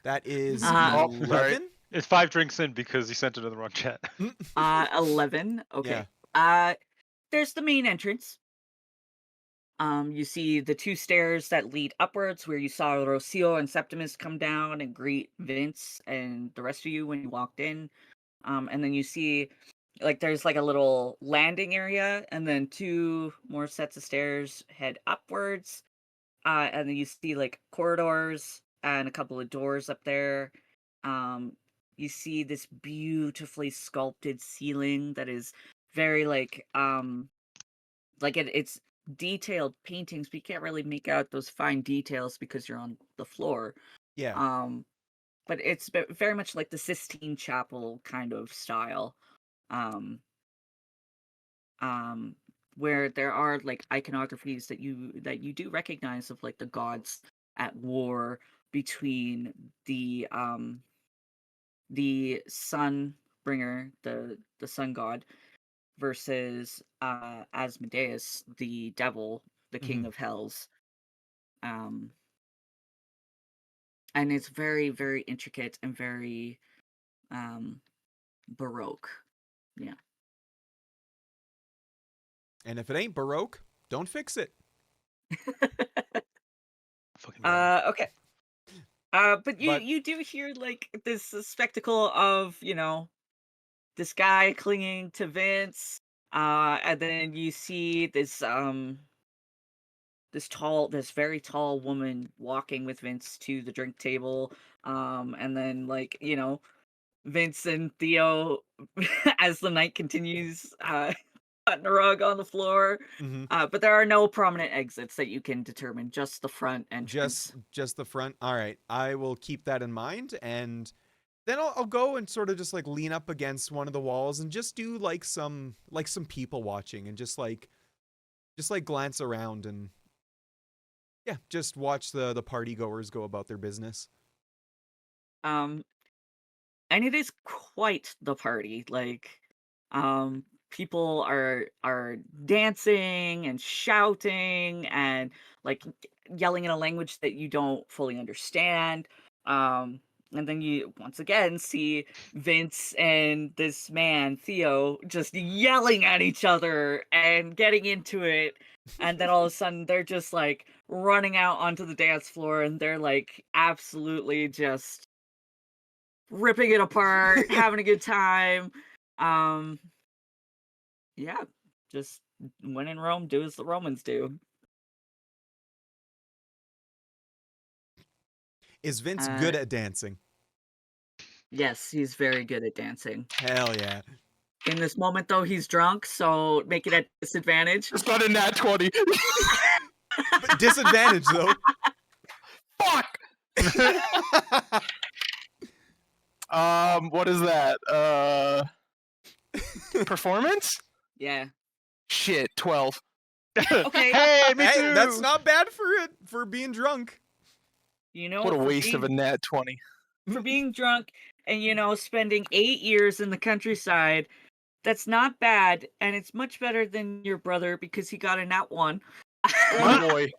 That is
Oh,
sorry.
11.
It's 5 drinks in because he sent it in the wrong chat.
11. Okay. There's the main entrance. You see the 2 stairs that lead upwards where you saw Rocio and Septimus come down and greet Vince and the rest of you when you walked in. And then you see there's a little landing area and then 2 more sets of stairs head upwards. And then you see corridors and a couple of doors up there. You see this beautifully sculpted ceiling that is very it's detailed paintings, but you can't really make out those fine details because you're on the floor.
Yeah.
But it's very much like the Sistine Chapel kind of style. Where there are iconographies that you do recognize of the gods at war between the sun bringer, the sun god, versus Asmodeus, the devil, the king of hells. And it's very, very intricate and very Baroque. Yeah.
And if it ain't Baroque, don't fix it.
Okay. But you do hear this spectacle of, this guy clinging to Vince, and then you see this very tall woman walking with Vince to the drink table, and then Vince and Theo, as the night continues, putting a rug on the floor. But there are no prominent exits that you can determine, just the front entrance.
Just the front. All right, I will keep that in mind, and then I'll go and sort of just lean up against one of the walls and just do some people watching and just glance around and just watch the party goers go about their business.
And it is quite the party. People are dancing and shouting and yelling in a language that you don't fully understand. And then you once again see Vince and this man Theo just yelling at each other and getting into it. And then all of a sudden they're just running out onto the dance floor and they're absolutely just ripping it apart, having a good time. Yeah, just when in Rome, do as the Romans do.
Is Vince good at dancing?
Yes, he's very good at dancing.
Hell yeah.
In this moment, though, he's drunk, so make it at disadvantage.
It's not a nat 20.
But disadvantage, though.
Fuck! What is that? Performance?
Yeah.
Shit, 12.
Okay.
Hey, me too.
Hey, that's not bad for being drunk.
What a waste of a nat 20.
For being drunk and, spending 8 years in the countryside, that's not bad, and it's much better than your brother because he got a nat 1.
Oh boy.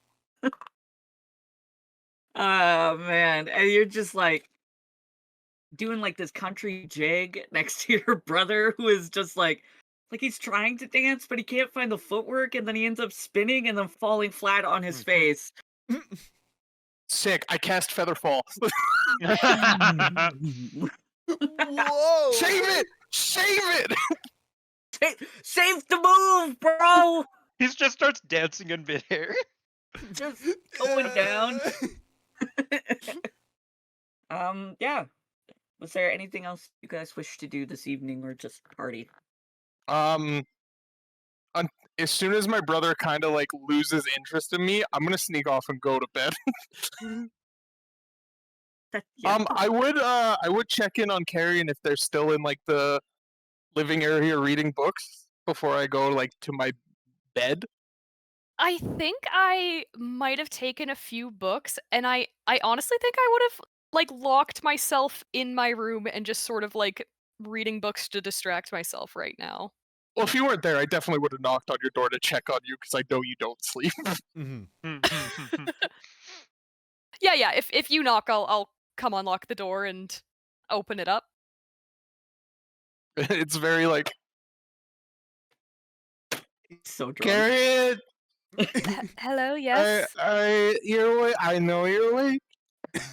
Oh, man. And you're just doing this country jig next to your brother who is just he's trying to dance, but he can't find the footwork, and then he ends up spinning and then falling flat on his face.
Sick. I cast Featherfall.
Whoa!
Save it! Save it!
Save the move, bro!
He just starts dancing in midair.
Just going down. Yeah. Was there anything else you guys wish to do this evening or just party?
As soon as my brother kind of loses interest in me, I'm gonna sneak off and go to bed.
Yeah.
I would check in on Carrie and if they're still in the living area reading books before I go like to my bed.
I think I might have taken a few books, and I honestly think I would have like locked myself in my room and just sort of like reading books to distract myself right now.
Well, if you weren't there, I definitely would have knocked on your door to check on you because I know you don't sleep.
Mm-hmm.
Yeah. If you knock, I'll come unlock the door and open it up.
It's very like
He's so drunk.
Garrett,
Hello, yes.
you're awake. I know you're awake.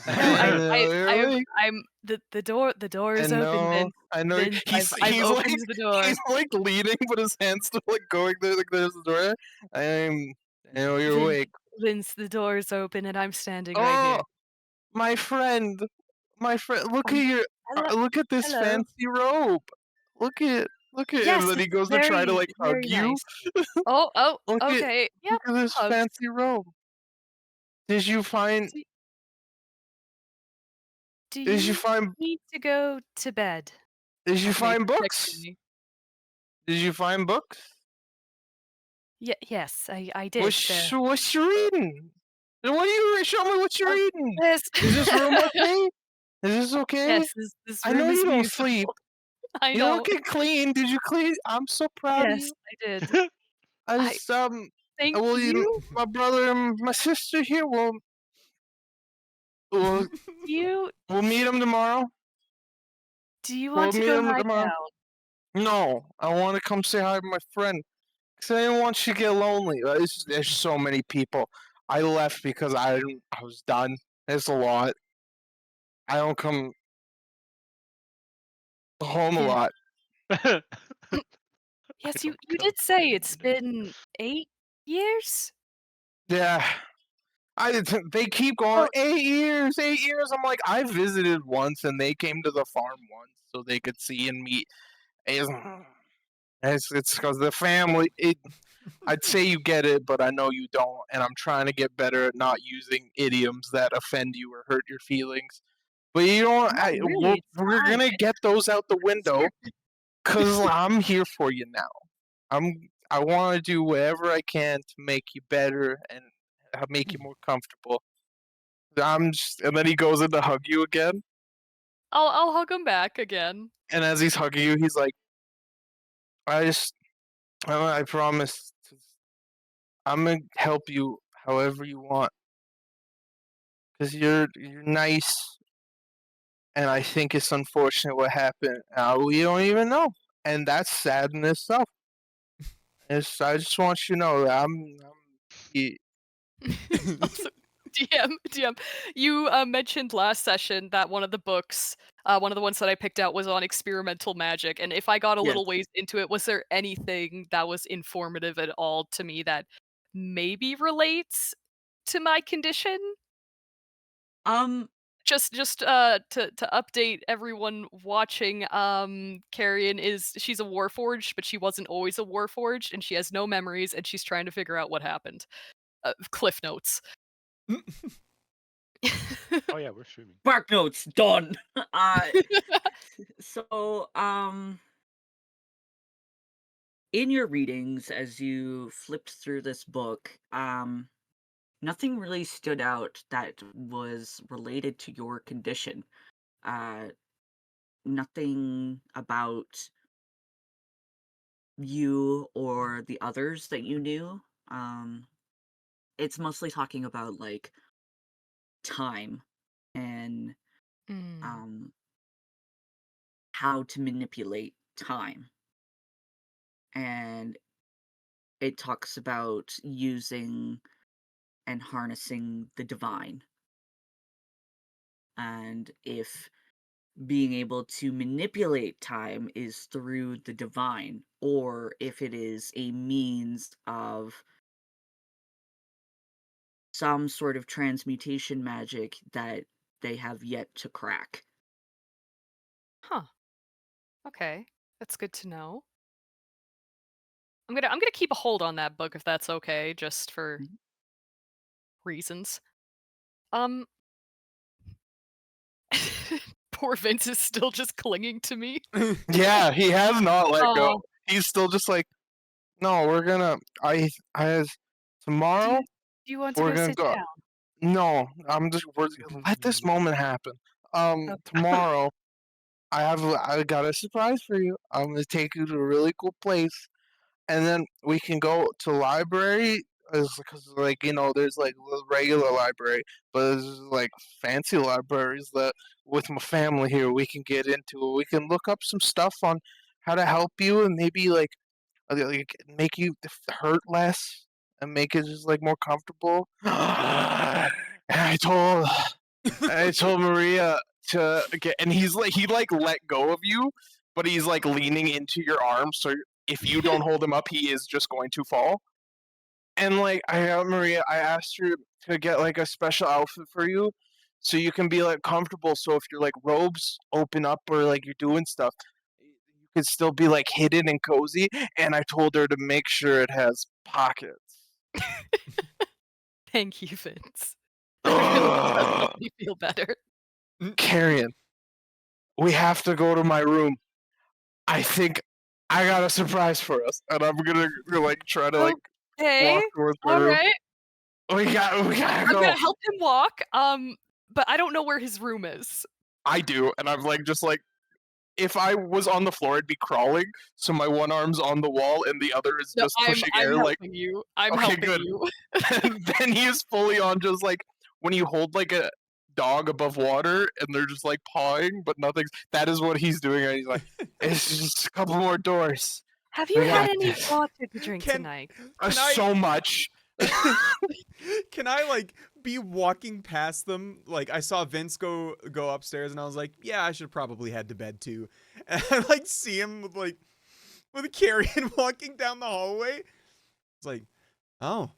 No,
I know you're awake.
I'm the door is
I
open,
know,
Vince.
I know.
Vince, I've
He's like
opened the door.
he's like leaning, but his hand's still like going there. Like there's the door. I know you're
Vince,
awake.
Vince, the door's open and I'm standing right
Oh,
here.
my friend, look
Um,
at your
hello,
look at this
hello.
fancy robe. Look at, and
Yes,
then he
it's
goes to try to
very,
like hug
very
you.
nice. Oh, okay. Yep,
Look at this
hugs.
fancy robe. Did you find
Do, do
did you
you
find
need to go to bed?
did you
Mace
find
texted
books?
me.
Did you find books?
Yes, I did.
What's you reading? What are you show me what you're
Oh,
reading?
this.
Is this room okay? Is this okay?
Yes, this
I know
room is
you don't
beautiful.
sleep.
I
You
know.
don't get clean. Did you clean? I'm so proud of
Yes,
you.
I did.
I
I
just
thank
well,
you.
my brother and my sister here. We'll
You
we'll meet them tomorrow.
do you
We'll
want to
meet
go
them
lie
tomorrow.
down?
No, I want to come say hi to my friend. Cause I didn't want you to get lonely. There's so many people. I left because I was done. There's a lot. I don't come home a
Yeah.
lot.
Yes,
don't
you
come
did say
home
it's
to this.
been 8 years?
Yeah. They keep going
Oh,
8 years, 8 years. I'm like, I visited once and they came to the farm once so they could see and meet. It's it's because the family. I'd say you get it, but I know you don't, and I'm trying to get better at not using idioms that offend you or hurt your feelings. But you know,
not really, it's
we're
fine.
gonna get those out the window because I'm here for you now. I want to do whatever I can to make you better and make you more comfortable. And then he goes in to hug you again.
I'll hug him back again.
And as he's hugging you, he's like, I just, I promise, I'm gonna help you however you want, cause you're nice, and I think it's unfortunate what happened. We don't even know, and that's sad in itself. I just want you to know that he-
Also, DM, you mentioned last session that one of the books, one of the ones that I picked out was on experimental magic, and if I got a
Yes.
little ways into it, was there anything that was informative at all to me that maybe relates to my condition?
Um,
Just to update everyone watching, Carrion she's a warforged, but she wasn't always a warforged, and she has no memories, and she's trying to figure out what happened. Cliff notes.
Oh yeah, we're streaming.
Bark notes done. So in your readings as you flipped through this book, nothing really stood out that was related to your condition. Uh, nothing about you or the others that you knew. It's mostly talking about like time and
Mm.
how to manipulate time. And it talks about using and harnessing the divine. And if being able to manipulate time is through the divine, or if it is a means of some sort of transmutation magic that they have yet to crack.
Huh. Okay. That's good to know. I'm gonna keep a hold on that book if that's okay, just for
Mhm.
reasons. Um poor Vince is still just clinging to me.
Yeah, he has not let go.
Oh.
He's still just like, no, we're gonna. Tomorrow
Do you want to
we're
go
gonna
sit
go.
down?
No, let this moment happen.
Okay.
Tomorrow I got a surprise for you. I'm gonna take you to a really cool place, and then we can go to library. Because like there's like the regular library, but there's like fancy libraries that with my family here we can get into. We can look up some stuff on how to help you and maybe like make you hurt less and make it just like more comfortable. And I told Maria to get, and he like let go of you, but he's like leaning into your arms, so if you don't hold him up, he is just going to fall. And like Maria, I asked her to get like a special outfit for you, so you can be like comfortable. So if your like robes open up or like you're doing stuff, you could still be like hidden and cozy. And I told her to make sure it has pockets.
Thank you, Vince. That really does help me feel better.
Carrion, we have to go to my room. I think I got a surprise for us, and I'm gonna like try to like
Okay.
walk towards my
All
room.
right.
We gotta
I'm
go.
gonna help him walk. But I don't know where his room is.
I do, and I'm like just like if I was on the floor, I'd be crawling. So my one arm's on the wall, and the other is
No,
just
I'm
pushing
I'm
air. Like
helping you. I'm
okay,
helping
good.
you.
Then he is fully on, just like when you hold like a dog above water, and they're just like pawing, but nothing's. That is what he's doing, and he's like, "It's just a couple more doors."
Have
We
you
got
had any
this.
water to drink
Can-
tonight?
Can I-
So much.
Can I like be walking past them? Like I saw Vince go upstairs, and I was like, yeah, I should probably head to bed too. And I like see him with a carrion walking down the hallway. It's like, oh,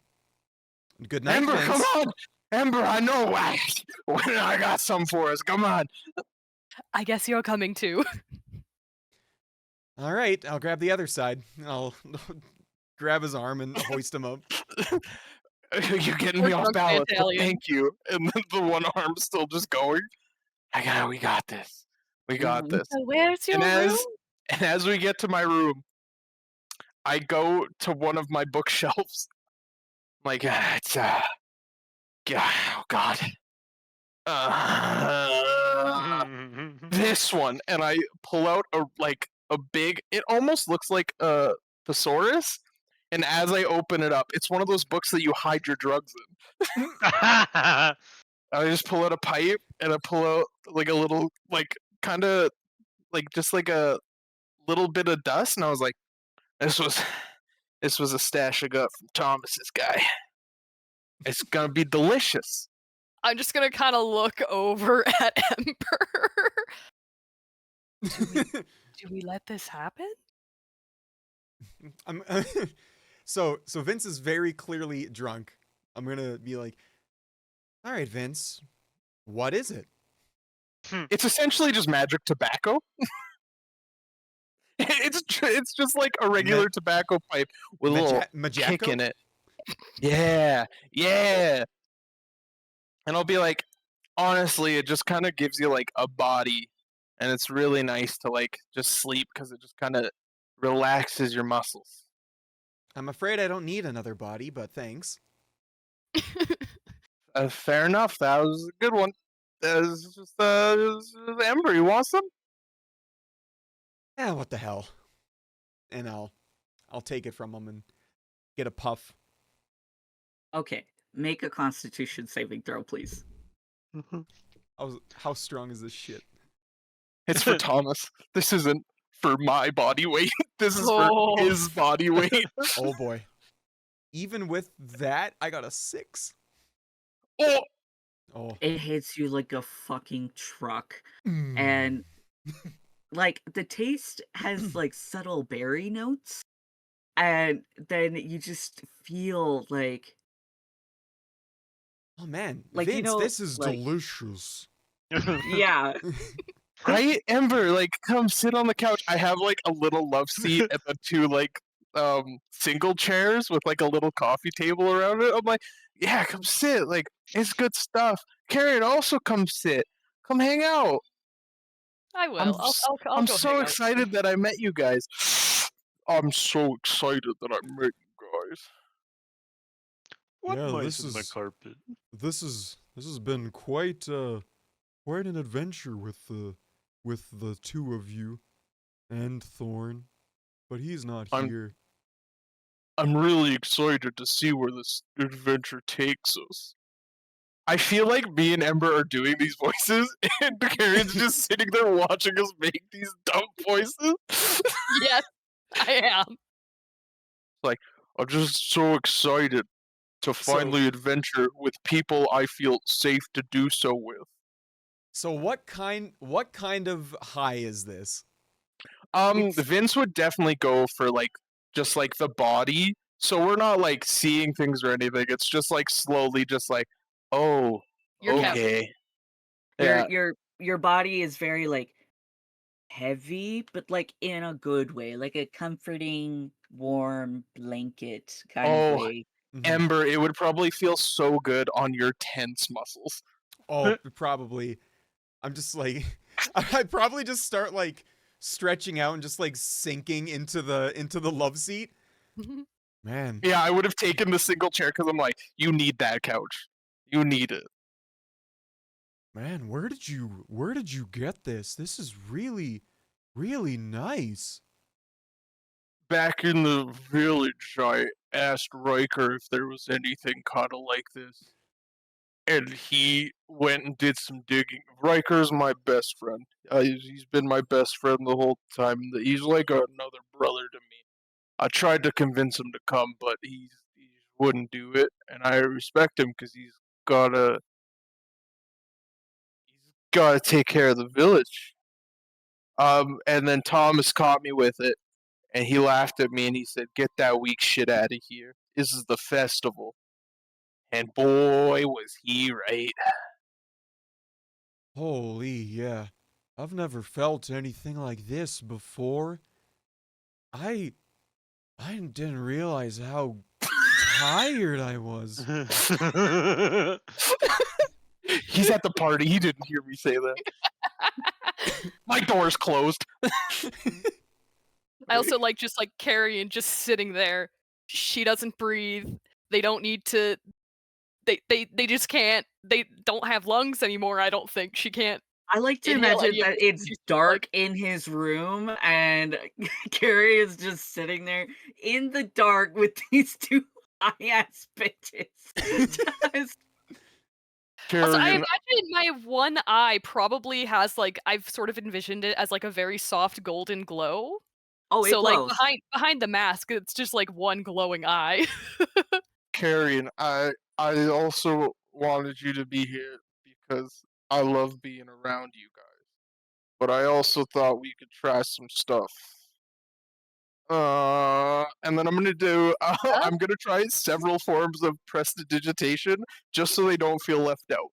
good night,
Ember,
Vince.
come on. Ember, I know why. I got some for us. Come on.
I guess you're coming too.
All right, I'll grab the other side. I'll grab his arm and hoist him up.
You're getting
Poor
me off
drunken
balance. But
Italian.
thank you. And then the one arm's still just going. We got this. We got this.
So where's your
And
room?
as we get to my room, I go to one of my bookshelves. Like it's oh God. This one, and I pull out a big. It almost looks like a thesaurus. And as I open it up, it's one of those books that you hide your drugs in. I just pull out a pipe and I pull out like a little kind of just like a little bit of dust, and I was like, this was a stash I got from Thomas's guy. It's gonna be delicious.
I'm just gonna kind of look over at Ember. Do we let this happen?
I'm so Vince is very clearly drunk. I'm gonna be like, all right, Vince, what is it?
It's essentially just magic tobacco. It's just like a regular tobacco pipe with a little kick in it. Yeah. And I'll be like, honestly, it just kind of gives you like a body, and it's really nice to like just sleep because it just kind of relaxes your muscles.
I'm afraid I don't need another body, but thanks.
Fair enough. That was a good one. This just Ember. You want some?
Yeah, what the hell? And I'll take it from him and get a puff.
Okay, make a Constitution saving throw, please.
How strong is this shit?
It's for Thomas. This isn't for my body weight. This is for his body weight.
Oh boy. Even with that, I got a 6. Oh.
It hits you like a fucking truck. And like the taste has like subtle berry notes. And then you just feel like,
oh man,
like,
Vince,
you know,
this is
like-
delicious.
yeah.
Right, Ember, like come sit on the couch. I have like a little love seat and the 2 like single chairs with like a little coffee table around it. I'm like, yeah, come sit. Like it's good stuff. Carrion, also come sit. Come hang out.
I will.
I'm
I'll go
so
hang out.
excited that I met you guys. I'm so excited that I met you guys.
What
Yeah,
mice in the carpet?
this has been quite quite an adventure with the two of you and Thorn, but he's not
I'm
here.
I'm really excited to see where this adventure takes us. I feel like me and Ember are doing these voices, and Karen's just sitting there watching us make these dumb voices.
Yes, I am.
Like, I'm just so excited to finally adventure with people I feel safe to do so with.
So what kind of high is this?
It's
Vince would definitely go for like just like the body. So we're not like seeing things or anything. It's just like slowly just like, oh,
You're kept.
okay.
your
Yeah.
your body is very like heavy, but like in a good way, like a comforting, warm blanket kind of
Oh,
way.
Mhm.
Ember, it would probably feel so good on your tense muscles.
Oh, probably. I'm just like I'd probably just start like stretching out and just like sinking into the love seat. Man,
Yeah, I would have taken the single chair because I'm like, you need that couch. You need it.
man, where did you get this? This is really nice.
Back in the village, I asked Riker if there was anything kind of like this. And he went and did some digging. Riker's my best friend. He's been my best friend the whole time. He's like another brother to me. I tried to convince him to come, but he wouldn't do it, and I respect him because he's gotta take care of the village. And then Thomas caught me with it, and he laughed at me and he said, "Get that weak shit out of here. This is the festival." And boy, was he right.
Holy, yeah. I've never felt anything like this before. I didn't realize how tired I was.
He's at the party. He didn't hear me say that. My door's closed.
I also like just like Carrion just sitting there. She doesn't breathe. They don't need to. They just can't. They don't have lungs anymore. I don't think she can't.
I like to
Inhale
imagine
any of
that
it.
it's
She's
dark
like,
in his room and Carrie is just sitting there in the dark with these two high ass bitches. Just-
also, I
Carrion,
imagine my one eye probably has like I've sort of envisioned it as like a very soft golden glow.
oh, it
So like
glows.
behind the mask, it's just like one glowing eye.
Carrion, I also wanted you to be here because I love being around you guys. But I also thought we could try some stuff. And then I'm gonna do.
Huh?
I'm gonna try several forms of prestidigitation just so they don't feel left out.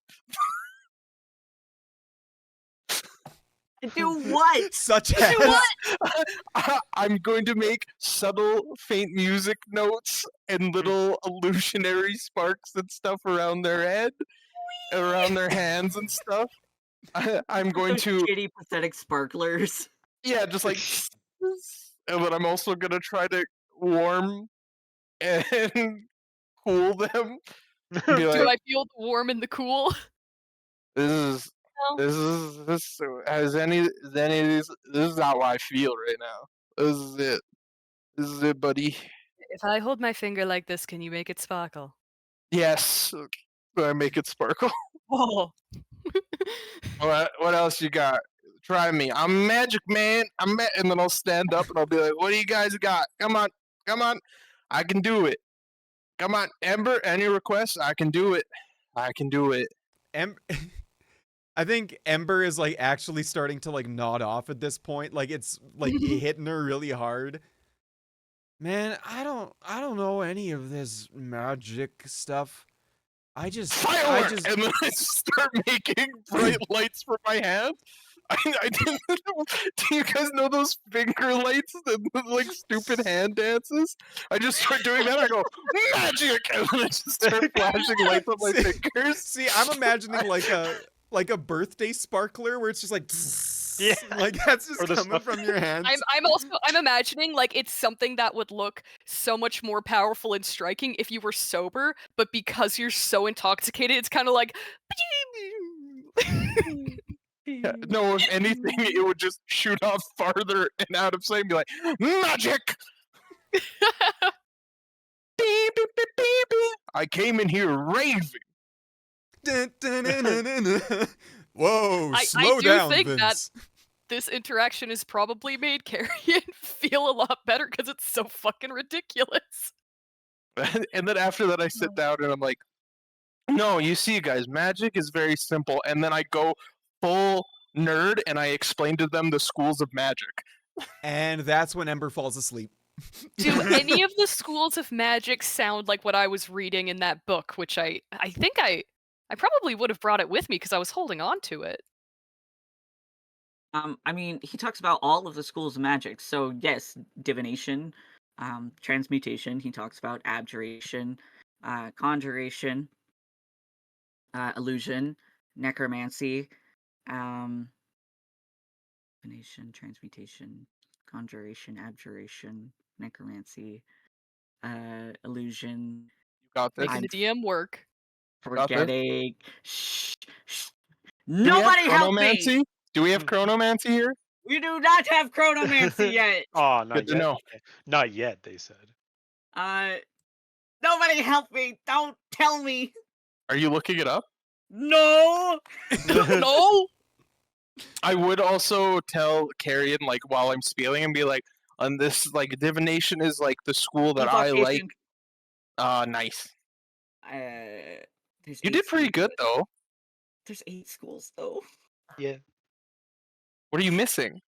Do what?
Such
Do
as
I'm going to make subtle, faint music notes and little illusionary sparks and stuff around their head, around their hands and stuff. I'm going
Those
to,
shitty pathetic sparklers.
yeah, just like, and then I'm also gonna try to warm and cool them. Be
Do
like,
I feel the warm and the cool?
this is
No.
this has any of these. This is how I feel right now. This is it. This is it, buddy.
If I hold my finger like this, can you make it sparkle?
Yes. I make it sparkle.
Oh.
What else you got? Try me. I'm Magic Man. And then I'll stand up and I'll be like, "What do you guys got? Come on, come on, I can do it. Come on, Ember. Any requests? I can do it. I can do it."
I think Ember is like actually starting to like nod off at this point. Like it's like hitting her really hard. Man, I don't know any of this magic stuff. I
Firework!
just
And then I start making bright lights for my hand. I didn't. Do you guys know those finger lights, the like stupid hand dances? I just start doing that. I go magic, and then I just start flashing lights on my fingers.
See, I'm imagining like a birthday sparkler where it's just like
Yeah.
Like that's
Or
just
the
coming
stuff.
from your hands.
I'm imagining like it's something that would look so much more powerful and striking if you were sober, but because you're so intoxicated, it's kind of like.
Yeah, no, if anything, it would just shoot off farther and out of sight and be like, magic! Beep, beep, beep, beep, beep. I came in here raving.
Dun, dun, dun, dun, dun, dun. Whoa,
I
slow
do
down,
think that-
Vince.
This interaction has probably made Carrion feel a lot better because it's so fucking ridiculous.
And then after that, I sit down and I'm like, no, you see, guys, magic is very simple. And then I go full nerd and I explain to them the schools of magic.
And that's when Ember falls asleep.
Do any of the schools of magic sound like what I was reading in that book, which I think I probably would have brought it with me because I was holding on to it.
I mean, he talks about all of the schools of magic. So yes, divination, transmutation. He talks about abjuration, conjuration, illusion, necromancy, divination, transmutation, conjuration, abjuration, necromancy, illusion.
You got this?
Making the DM work.
Got this?
Forgetting. Shh.
Do we have
Nobody help me!
chronomancy? Do we have chronomancy here?
We do not have chronomancy yet.
Oh, not
Good to
yet.
know.
Not yet, they said.
Nobody help me! Don't tell me!
Are you looking it up?
No!
No.
I would also tell Carrion, like, while I'm spieling and be like, on this, like, divination is, like, the school that I like.
Evocation.
Nice.
There's
You
8
did pretty
schools.
good, though.
There's 8 schools, though.
Yeah.
What are you missing?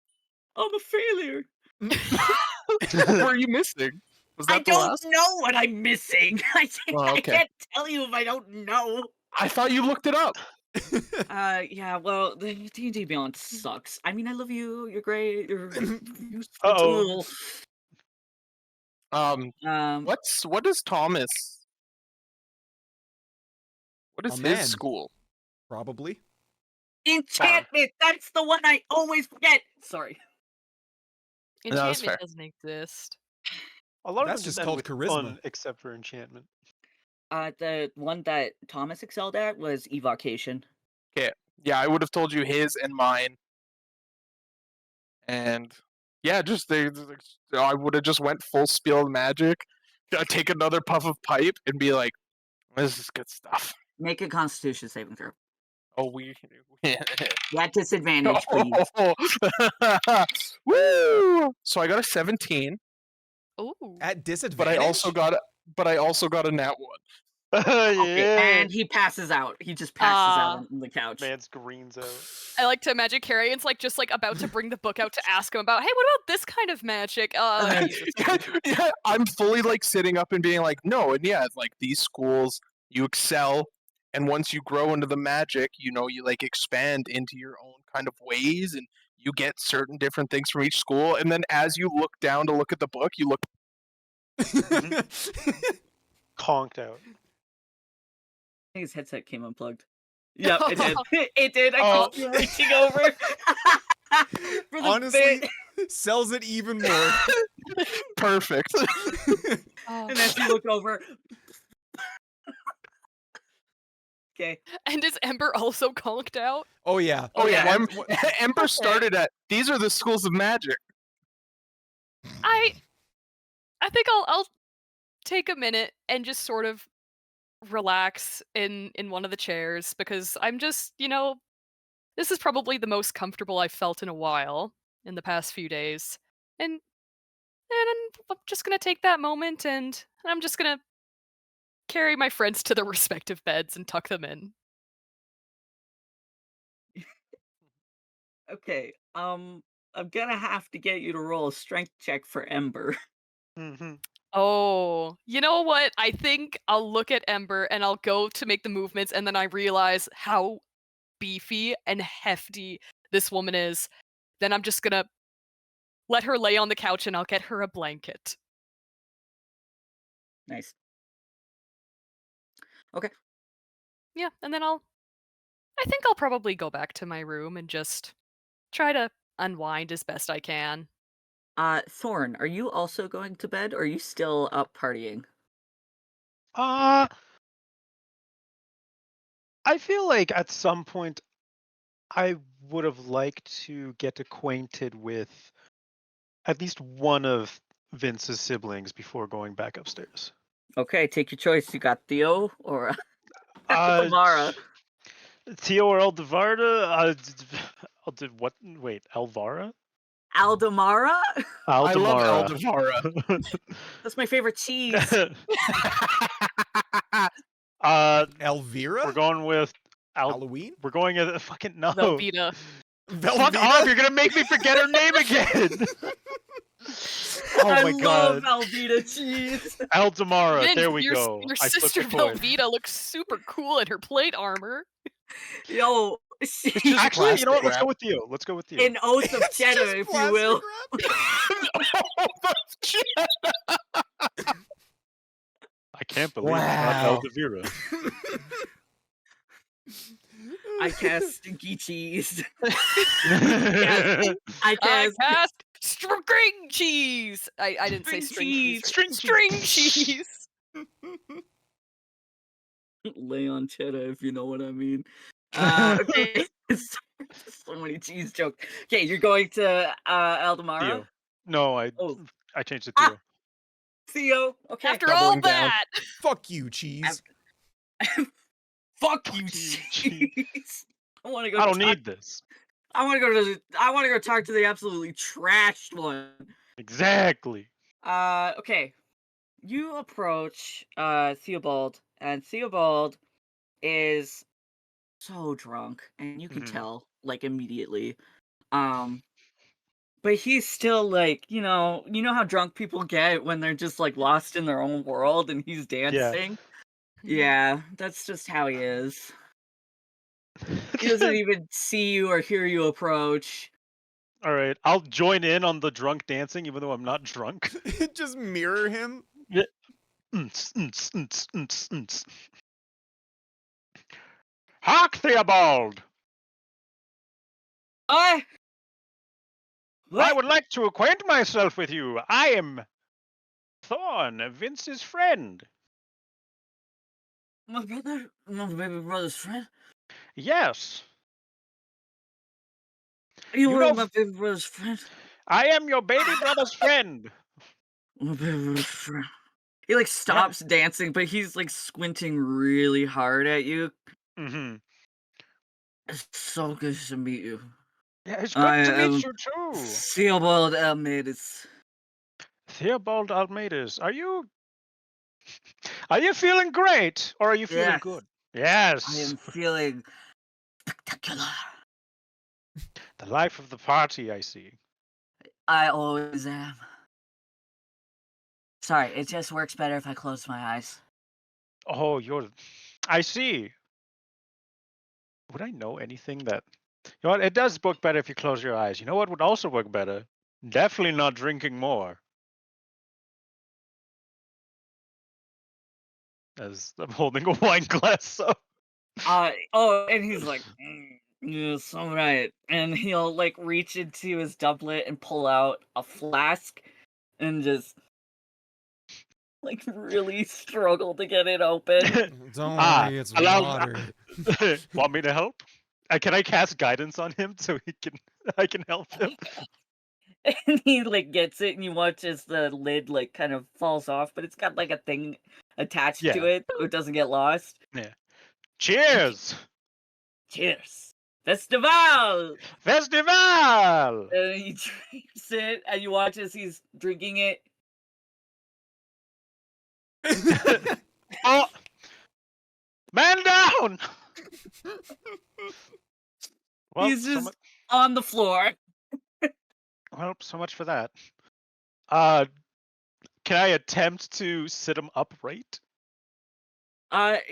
I'm a failure.
What were you missing? Was that
I
the
don't
last?
know what I'm missing. I
Well, okay.
can't tell you if I don't know.
I thought you looked it up.
Yeah, well, the D&D Beyond sucks. I mean, I love you. You're great. You're a useful
Uh-oh.
tool.
What is Thomas? What is
A
his
man.
school?
Probably.
Enchantment. That's the one I always forget. Sorry.
No, that's
Enchantment
fair.
doesn't exist.
A lot
That's
of them
just
end
called
with
charisma.
un, except for enchantment.
The one that Thomas excelled at was evocation.
Yeah, I would have told you his and mine. And yeah, I would have just went full spiel of magic. I'd take another puff of pipe and be like, "This is good stuff."
Make a Constitution saving throw.
Oh, we.
At disadvantage, please.
Woo! So I got a 17,
Ooh.
At
but
disadvantage.
I also got a nat 1.
Okay,
Yeah.
and he passes out. He just passes out on the couch.
Man's greens out.
I like to imagine Carrion's like just like about to bring the book out to ask him about, hey, what about this kind of magic?
Yeah, I'm fully like sitting up and being like, no, and yeah, like these schools, you excel, and once you grow into the magic, you like expand into your own kind of ways, and you get certain different things from each school, and then as you look down to look at the book, you look.
Conked out.
I think his headset came unplugged. Yep, it did. It did. I
Oh.
caught you reaching over. For the
Honestly,
bit.
sells it even more.
Perfect.
Oh.
And then you look over. Okay.
And is Ember also conked out?
Oh yeah.
Oh yeah,
One-
Ember started at these are the schools of magic.
I think I'll take a minute and just sort of relax in one of the chairs because I'm just, this is probably the most comfortable I've felt in a while in the past few days. And I'm just going to take that moment and I'm just going to carry my friends to their respective beds and tuck them in.
Okay. I'm gonna have to get you to roll a strength check for Ember.
Mm-hmm.
Oh, you know what? I think I'll look at Ember and I'll go to make the movements and then I realize how beefy and hefty this woman is. Then I'm just gonna let her lay on the couch and I'll get her a blanket.
Nice.
Yeah, and then I think I'll probably go back to my room and just try to unwind as best I can.
Thorn, are you also going to bed, or are you still up partying?
Uh, I feel like at some point I would have liked to get acquainted with at least one of Vince's siblings before going back upstairs.
Okay, take your choice. You got Theo or
Uh,
Tamara?
Theo or Aldevarda? I'll do what? Wait, Alvara?
Aldemara?
I love
Aldemara.
Eldavara.
That's my favorite cheese.
Elvira?
We're going with
Halloween?
We're going at fucking no.
Velveeta.
Fuck
Velveeta?
off! You're gonna make me forget her name again. Oh
I
my
love
god.
Velveeta cheese.
Aldemara.
Vince,
There we
your,
go.
Your
I flipped
sister
the coin.
Velveeta looks super cool in her plate armor.
Yo,
It's
she,
just, actually, you know what?
plastic
Let's go
wrap.
with Theo. Let's go with Theo.
an oath of
It's
cheddar,
just
if you
plastic
will.
I can't believe
Wow.
it's not Eldavira.
I cast stinky cheese.
String
I
I
cast
cast string cheese. I didn't say
String
string
cheese.
cheese. String cheese.
lay on cheddar, if you know what I mean. Okay. So many cheese jokes. Okay, you're going to Aldemara?
Theo. No,
Oh,
I changed it to
Ah,
Theo.
Theo. Okay.
After all
Doubling down.
that,
Fuck you, cheese.
Fuck you,
you,
cheese. I want to go.
I don't need this.
I want to go to. I want to go talk to the absolutely trashed one.
Exactly.
Okay. You approach Theobald, and Theobald is so drunk, and you can
Mhm.
tell like immediately. But he's still like, you know how drunk people get when they're just like lost in their own world, and he's dancing. Yeah, that's just how he is. He doesn't even see you or hear you approach.
All right, I'll join in on the drunk dancing, even though I'm not drunk.
Just mirror him.
Hark, Theobald!
I
I would like to acquaint myself with you. I am Thorn, Vince's friend.
my baby brother's friend.
Yes,
You
You
were
know-
my baby brother's friend.
I am your baby brother's friend.
My baby brother's friend. He like stops dancing, but he's like squinting really hard at you.
Mm-hmm.
It's so good to meet you.
Yeah, it's good
I
to
am
meet you too.
Theobald Almeidas.
Theobald Almeidas, are you feeling great, or are you feeling
Yes.
good? Yes.
I am feeling spectacular.
The life of the party, I see.
I always am. Sorry, it just works better if I close my eyes.
Oh, I see. Would I know anything that... You know what? It does work better if you close your eyes. You know what would also work better? Definitely not drinking more. As I'm holding a wine glass up.
And he's like, yes, all right. And he'll like reach into his doublet and pull out a flask and just like really struggle to get it open.
Don't
Ah,
worry, it's
allow-
water.
Want me to help? Can I cast guidance on him so I can help him?
And he like gets it, and you watch as the lid like kind of falls off, but it's got like a thing attached to
Yeah.
it so it doesn't get lost.
Cheers!
Cheers. Festival!
Festival!
And he drinks it, and you watch as he's drinking it.
Oh! Man down! Well,
He's
so
just
mu-
on the floor.
well, so much for that. Can I attempt to sit him upright?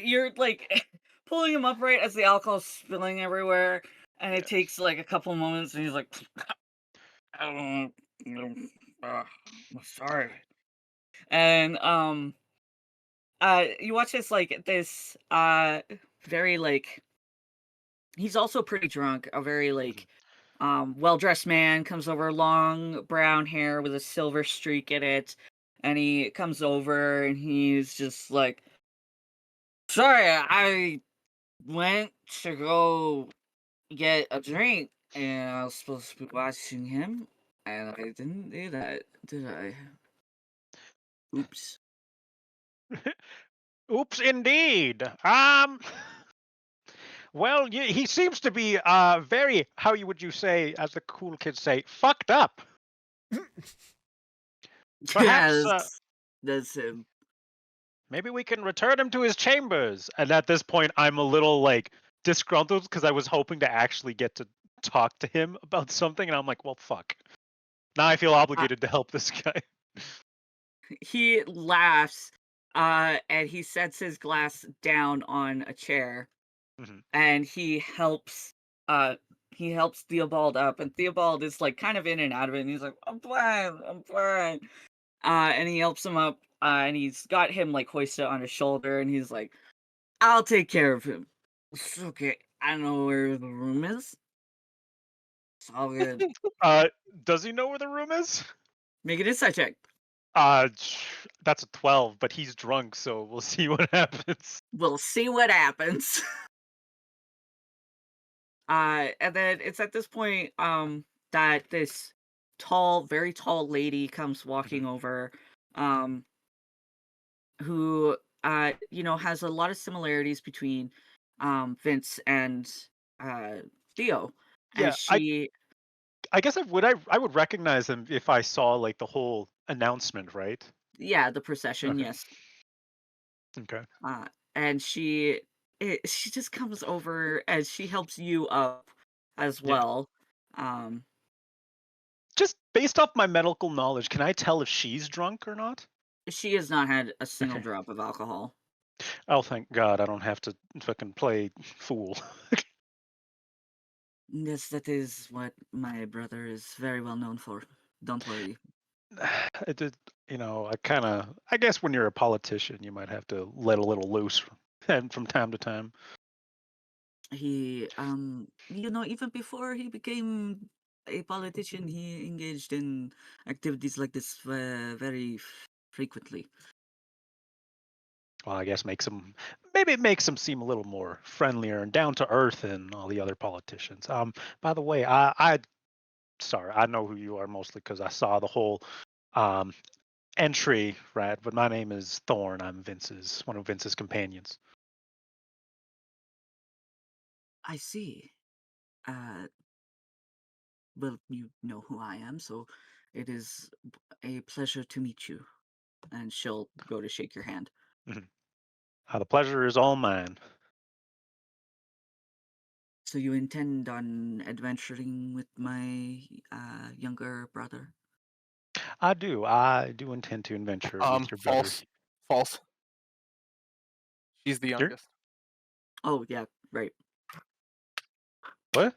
You're like pulling him upright as the alcohol's spilling everywhere, and it takes like a couple moments, and he's like, I'm sorry. And you watch this very like he's also pretty drunk, a very like well-dressed man comes over, long brown hair with a silver streak in it, and he comes over and he's just like, "Sorry, I went to go get a drink, and I was supposed to be watching him, and I didn't do that, did I? Oops."
Oops, indeed. Well, he seems to be very, how would you say, as the cool kids say, fucked up. Perhaps
Yes, that's him.
maybe we can return him to his chambers. And at this point, I'm a little like disgruntled because I was hoping to actually get to talk to him about something, and I'm like, well, fuck. Now I feel obligated to help this guy.
He laughs, and he sets his glass down on a chair,
Mhm.
and he helps Theobald up, and Theobald is like kind of in and out of it, and he's like, I'm fine. And he helps him up, and he's got him like hoisted on his shoulder, and he's like, I'll take care of him. It's okay. I know where the room is. It's all good.
Does he know where the room is?
Make an insight check.
That's a 12, but he's drunk, so we'll see what happens.
We'll see what happens. And then it's at this point that this very tall lady comes walking over, who has a lot of similarities between Vince and Theo.
Yeah,
And she
I guess I would recognize him if I saw like the whole announcement, right?
the procession,
Okay.
yes.
Okay.
And she just comes over and she helps you up as
Yeah.
well.
Just based off my medical knowledge, can I tell if she's drunk or not?
She has not had a single
Okay.
drop of alcohol.
Oh, thank God, I don't have to fucking play fool.
Yes, that is what my brother is very well known for. Don't worry.
It did, I guess when you're a politician, you might have to let a little loose and from time to time.
He, even before he became a politician, he engaged in activities like this very frequently.
Well, I guess maybe it makes him seem a little more friendlier and down to earth than all the other politicians. By the way, sorry, I know who you are mostly because I saw the whole um entry, right? But my name is Thorn. I'm one of Vince's companions.
I see. Well, you know who I am, so it is a pleasure to meet you. And she'll go to shake your hand.
Mhm. The pleasure is all mine.
So you intend on adventuring with my younger brother?
I do. I do intend to adventure with your brother.
False. She's the
You're-
youngest.
Oh, yeah, right.
What?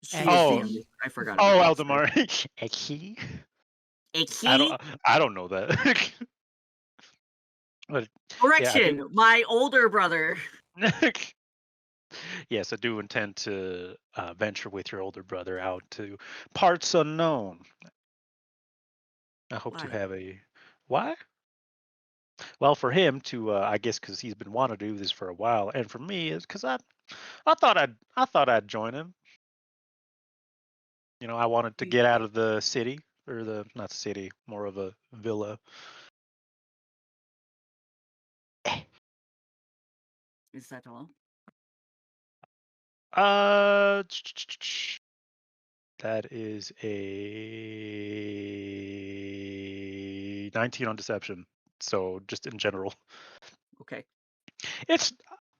She is the
Oh,
youngest. I forgot about that.
Aldemar. He?
He?
I don't know that. But yeah, I do.
Correction, my older brother.
Yes, I do intend to venture with your older brother out to parts unknown. I hope to
Why?
have a why? Well, for him to, I guess, because he's been wanting to do this for a while, and for me, is because I thought I'd join him. I wanted to
You-
get out of the city, or not city, more of a villa.
Is that all?
That is a 19 on deception. So just in general,
Okay.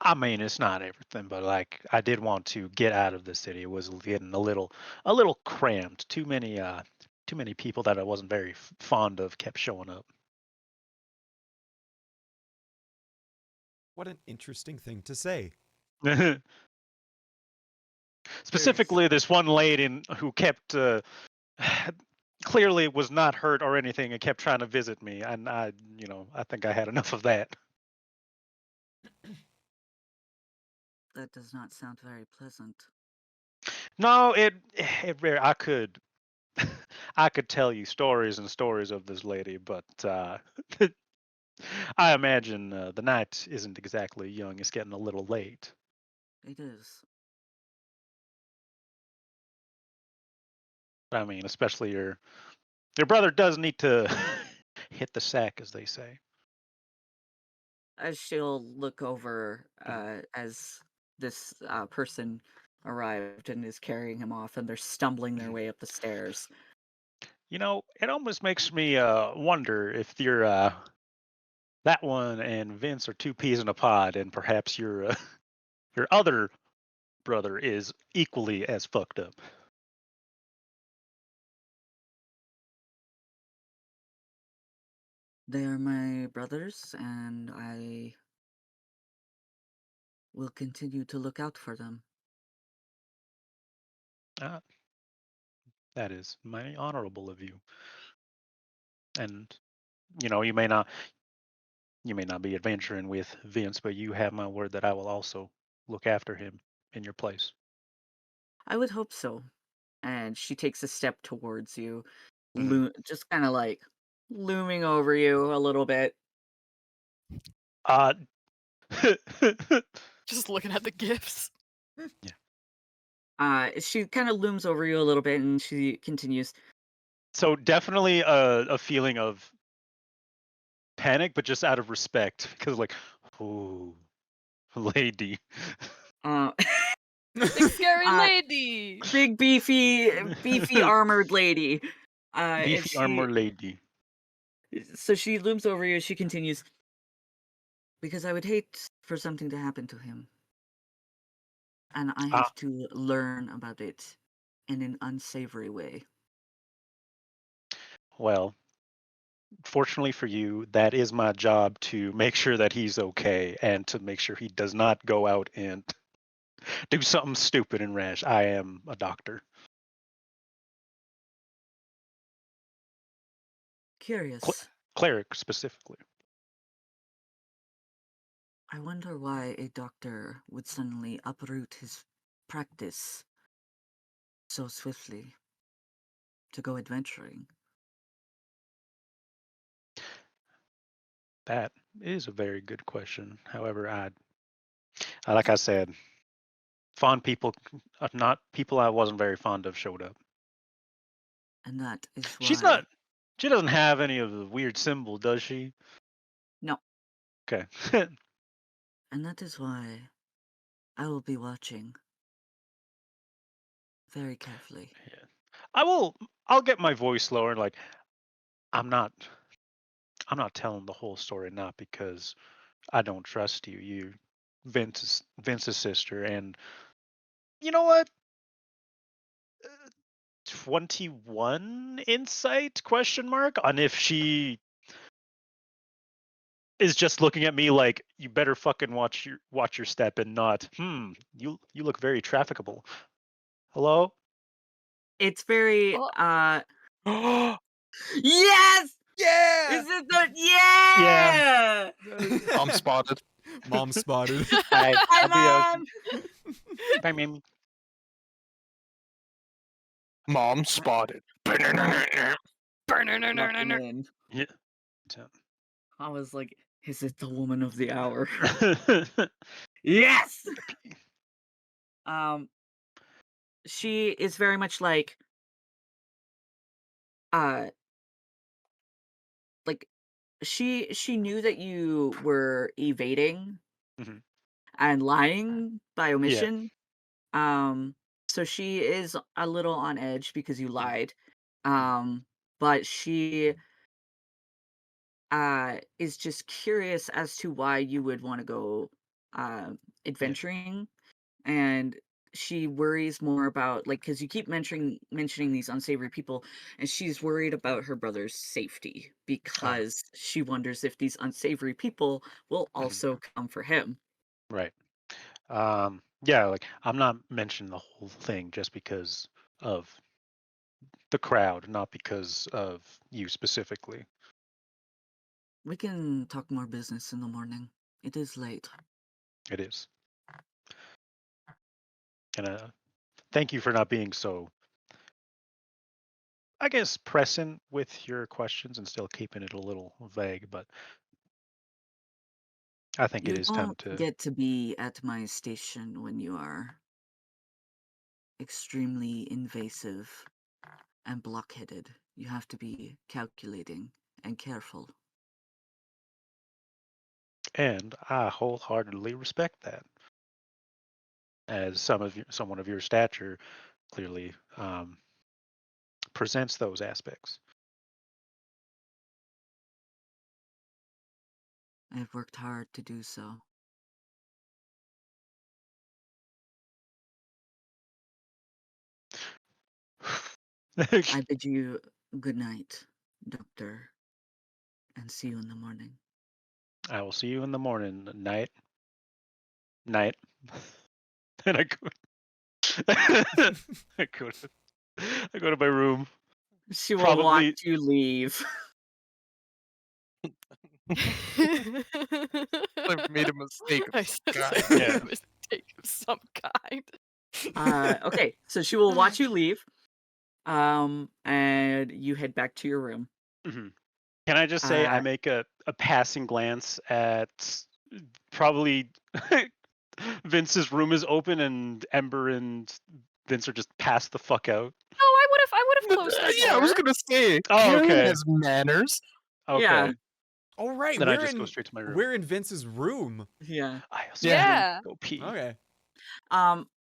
I mean, it's not everything, but like I did want to get out of the city. It was getting a little cramped. Too many people that I wasn't very fond of kept showing up.
What an interesting thing to say.
Specifically, this one lady who kept clearly was not hurt or anything and kept trying to visit me, and I think I had enough of that.
That does not sound very pleasant.
No, I could I could tell you stories and stories of this lady, but I imagine the night isn't exactly young. It's getting a little late.
It is.
I mean, especially your brother does need to hit the sack, as they say.
As she'll look over as this person arrived and is carrying him off, and they're stumbling their way up the stairs.
You know, it almost makes me wonder if you're that one and Vince are two peas in a pod, and perhaps your your other brother is equally as fucked up.
They are my brothers, and I will continue to look out for them.
Uh, that is mighty honorable of you. And you may not be adventuring with Vince, but you have my word that I will also look after him in your place.
I would hope so. And she takes a step towards you,
Mhm.
just kind of like looming over you a little bit.
Uh,
Just looking at the gifts.
She kind of looms over you a little bit, and she continues.
so definitely a feeling of panic, but just out of respect, because like, oh, lady.
Uh,
Big scary
uh,
lady.
big beefy armored lady. And
Beefy armor lady.
so she looms over you. She continues, because I would hate for something to happen to him, and I
Ah,
have to learn about it in an unsavory way.
well, fortunately for you, that is my job to make sure that he's okay and to make sure he does not go out and do something stupid and rash. I am a doctor.
Curious.
Cleric specifically.
I wonder why a doctor would suddenly uproot his practice so swiftly to go adventuring.
That is a very good question. However, like I said, fond people, not people I wasn't very fond of, showed up.
And that is
She's
why.
not. She doesn't have any of the weird symbol, does she?
No.
Okay.
And that is why I will be watching very carefully.
Yeah. I'll get my voice lower and like I'm not I'm not telling the whole story, not because I don't trust you. You Vince's sister, and you know what? 21 insight question mark on if she is just looking at me like you better fucking watch your step and not you look very trafficable. Hello?
It's very
Oh,
yes!
Yeah.
Is it the
Yeah.
yeah?
I'm spotted.
Mom spotted.
Hi,
Hi,
I'll be
Mom.
bye, Mimi.
Mom spotted.
Walking in.
Yeah.
I was like, is it the woman of the hour? Yes. Um, she is very much uh like she knew that you were evading
Mhm.
and lying by
Yeah.
omission. Um, so she is a little on edge because you
Mhm.
lied.
Mhm.
But she is just curious as to why you would want to go uh,
Yeah.
adventuring, and she worries more about because you keep mentioning these unsavory people, and she's worried about her brother's safety
Ah.
because she wonders if these unsavory people will
Mhm.
also come for him.
Right. Yeah, like I'm not mentioning the whole thing just because of the crowd, not because of you specifically.
We can talk more business in the morning. It is late.
It is. And thank you for not being so, I guess, pressing with your questions and still keeping it a little vague. But I think
You
it is time
don't
to.
get to be at my station when you are extremely invasive and blockheaded. You have to be calculating and careful.
And I wholeheartedly respect that. As someone of your stature clearly presents those aspects.
I've worked hard to do so. I bid you good night, Doctor, and see you in the morning.
I will see you in the morning. Night. Night. And I go. I go to. I go to my room.
She will
Probably.
watch you leave.
I've made a mistake
I
of some kind.
Yeah.
a mistake of some kind.
Okay, so she will watch you leave. And you head back to your room.
Mhm. Can I just say I make a passing glance at probably Vince's room is open and Ember and Vince are just passed the fuck out.
Oh, I would have closed the door.
Yeah, I was gonna say.
Oh,
Karen
okay.
has manners.
Okay.
Yeah.
All right,
Then I
we're
just
in
go straight to my room.
we're in Vince's room.
Yeah.
I also
Yeah.
go pee.
Okay.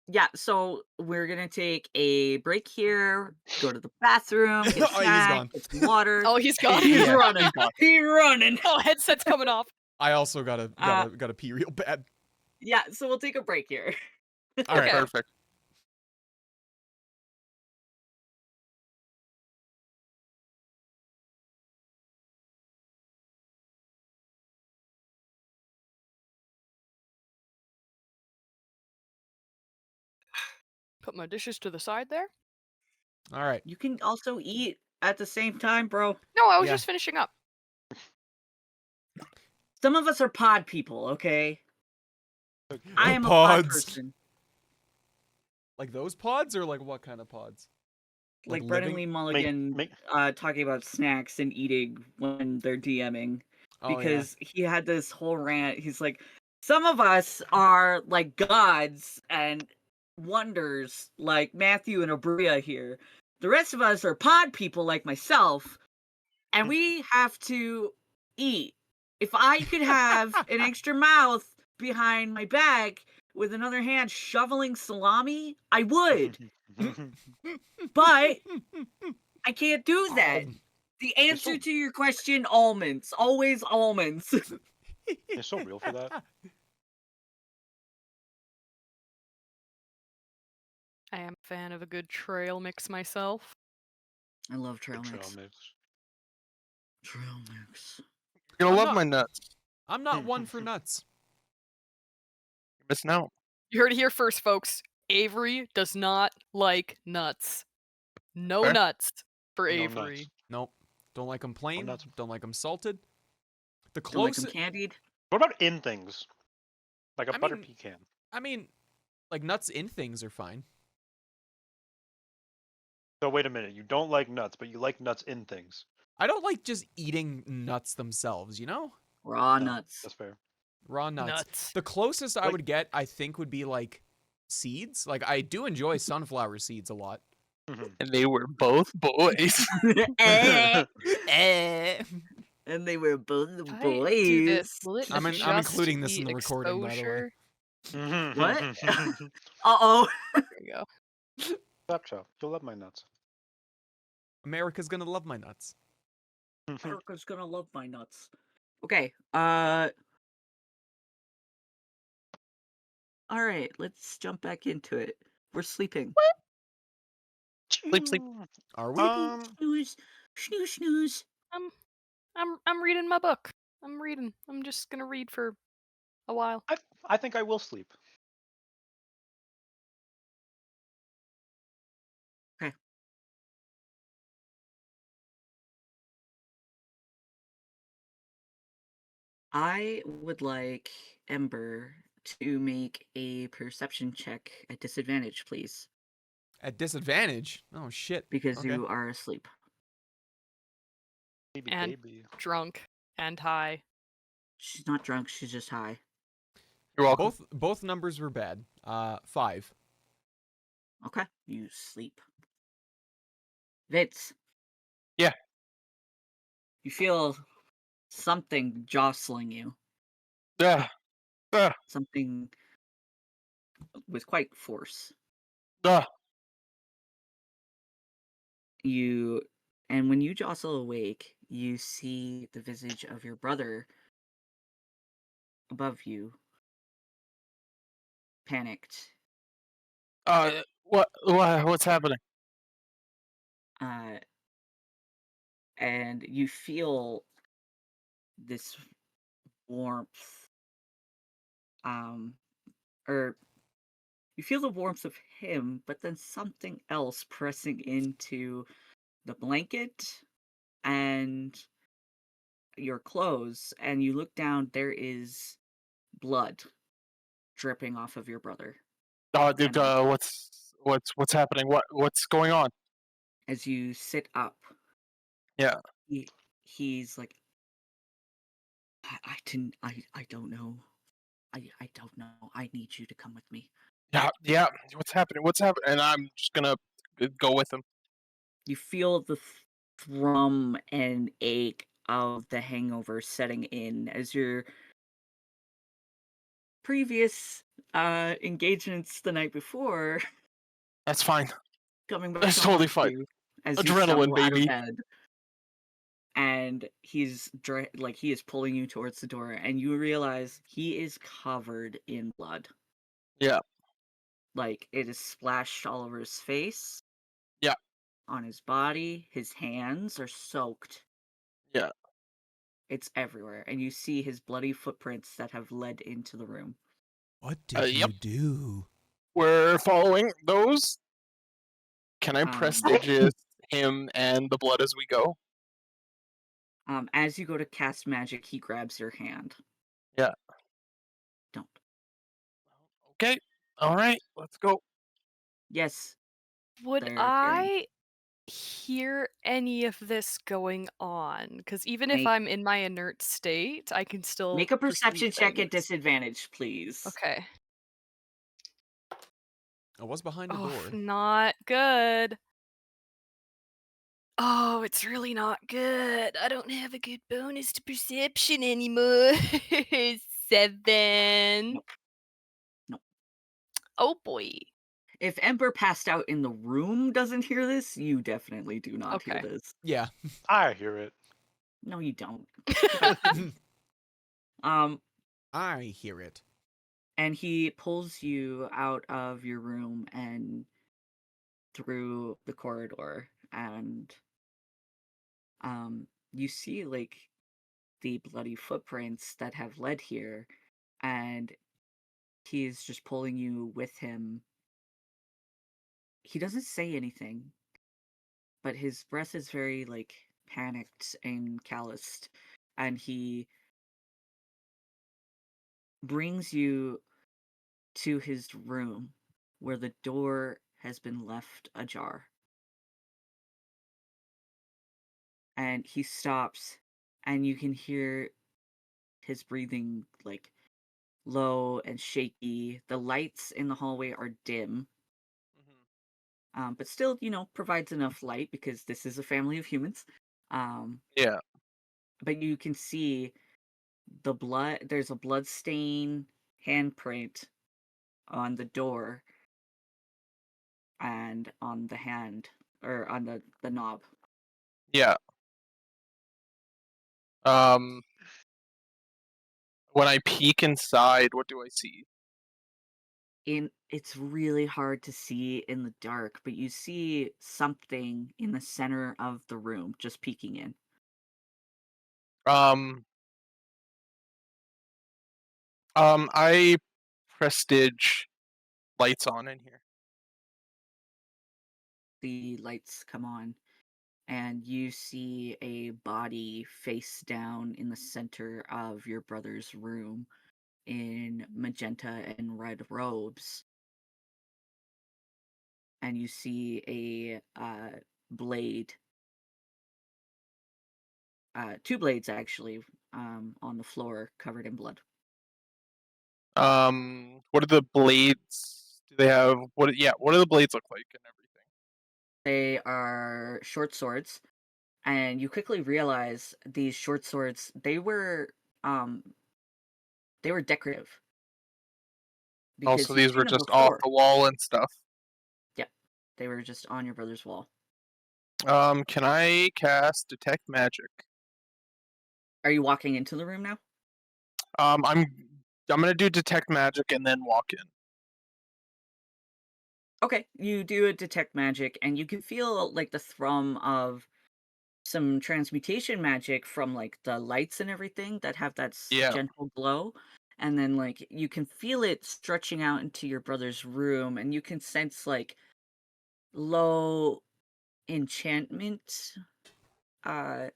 Yeah, so we're gonna take a break here, go to the bathroom, get a
Oh, he's
snack,
gone.
get some water.
Oh, he's gone.
He's
Yeah,
running.
he's gone.
He's running.
Oh, headset's coming off.
I also gotta pee real bad.
Yeah, so we'll take a break here.
All right.
Okay.
Perfect.
Put my dishes to the side there.
All right.
You can also eat at the same time, bro.
No, I was
Yeah.
just finishing up.
Some of us are pod people, okay? I am a
Pods.
pod person.
Like those pods, or like what kind of pods?
Like Brennan
living-
Lee Mulligan
make-
talking about snacks and eating when they're DMing.
Oh,
Because he had this whole rant. He's like, some of us are like gods and wonders, like Matthew and Abria here. The rest of us are pod people like myself, and we have to eat. If I could have an extra mouth behind my back with another hand shoveling salami, I would. But I can't do that. The answer to your question, almonds. Always almonds.
They're so real for that.
I am a fan of a good trail mix myself.
I love trail
Trail
mix.
mix.
Trail mix.
You're gonna
I'm
love
not-
my nuts.
I'm not one for nuts.
You're missing out.
You heard it here first, folks. Avery does not like nuts. No
Fair.
nuts for
No
Avery.
nuts.
Nope. Don't like them plain.
nuts.
Don't like them salted. The
Don't like
closest.
them candied.
What about in things? Like a
I
butter
mean-
pecan.
I mean, like nuts in things are fine.
So wait a minute. You don't like nuts, but you like nuts in things.
I don't like just eating nuts themselves. You know,
Raw
No,
nuts.
That's fair.
raw nuts.
Nuts.
The closest I
Like-
would get, I think, would be like seeds. Like I do enjoy sunflower seeds a lot.
Mhm.
And they were both boys.
Eh.
Eh.
And they were both
If I
boys.
do this, will it
I'm
just
including this in
be
the recording, by the way.
exposure?
What? Uh-oh.
There we go.
Stop, Chow. You'll love my nuts.
America's gonna love my nuts.
Erica's gonna love my nuts. Okay. All right, let's jump back into it. We're sleeping.
Sleep, sleep.
Are we?
Snooze, snooze, snooze.
I'm reading my book. I'm reading. I'm just gonna read for a while.
I think I will sleep.
I would like Ember to make a perception check at disadvantage, please.
At disadvantage? Oh, shit.
because
Okay.
you are asleep.
Baby,
And-
baby.
Drunk and high.
She's not drunk, she's just high.
You're welcome.
Both numbers were bad. 5.
Okay, you sleep. Vince.
Yeah.
You feel something jostling you.
Yeah.
Something with quite force.
Uh,
And when you jostle awake, you see the visage of your brother above you, panicked.
what's happening?
And you feel this warmth, or you feel the warmth of him, but then something else pressing into the blanket and your clothes, and you look down, there is blood dripping off of your brother.
Dude, what's happening? What's going on?
As you sit up,
Yeah.
he's like, I don't know. I don't know. I need you to come with me.
Yeah. What's happening? What's happening? And I'm just gonna go with him.
You feel the thrum and ache of the hangover setting in as your previous engagements the night before
That's fine.
coming back
That's
to
totally
haunt
fine.
you as you
Adrenaline,
stumble out of
baby.
bed. And he's he is pulling you towards the door, and you realize he is covered in blood.
Yeah.
Like, it is splashed all over his face.
Yeah.
On his body, his hands are soaked.
Yeah.
It's everywhere, and you see his bloody footprints that have led into the room.
What did
Yep.
you do?
We're following those. Can I
Um,
prestigious him and the blood as we go?
As you go to cast magic, he grabs your hand.
Yeah.
Don't.
Okay. All right. Let's go.
Yes.
Would
They're
I hear any of this going on? Because even if
Make-
I'm in my inert state, I can still
Make a
perceive
perception check at
things.
disadvantage, please.
Okay.
I was behind a
Oh,
door.
not good. Oh, it's really not good. I don't have a good bonus to perception anymore. 7.
Nope.
Oh boy.
If Ember passed out in the room doesn't hear this, you definitely do not hear
Okay.
this.
Yeah.
I hear it.
No, you don't.
I hear it.
And he pulls you out of your room and through the corridor, and you see like the bloody footprints that have led here, and he's just pulling you with him. He doesn't say anything, but his breath is very like panicked and calloused, and he brings you to his room where the door has been left ajar. And he stops, and you can hear his breathing like low and shaky. The lights in the hallway are dim, but still, provides enough light because this is a family of humans.
Yeah.
But you can see the blood. There's a blood stain handprint on the door and on the hand, or on the knob.
Yeah. When I peek inside, what do I see?
It's really hard to see in the dark, but you see something in the center of the room just peeking in.
I prestige lights on in here.
The lights come on, and you see a body face down in the center of your brother's room in magenta and red robes. and you see a blade, 2 blades actually, on the floor covered in blood.
What are the blades? Do they have what? Yeah, what do the blades look like and everything?
They are short swords, and you quickly realize these short swords, um they were decorative because
Also,
you've
these
seen
were
them
just off
before.
the wall and stuff.
Yeah, they were just on your brother's wall.
Can I cast detect magic?
Are you walking into the room now?
I'm gonna do detect magic and then walk in.
Okay, you do a detect magic, and you can feel like the thrum of some transmutation magic from like the lights and everything that have that
Yeah,
gentle glow. And then like you can feel it stretching out into your brother's room, and you can sense like low enchantment uh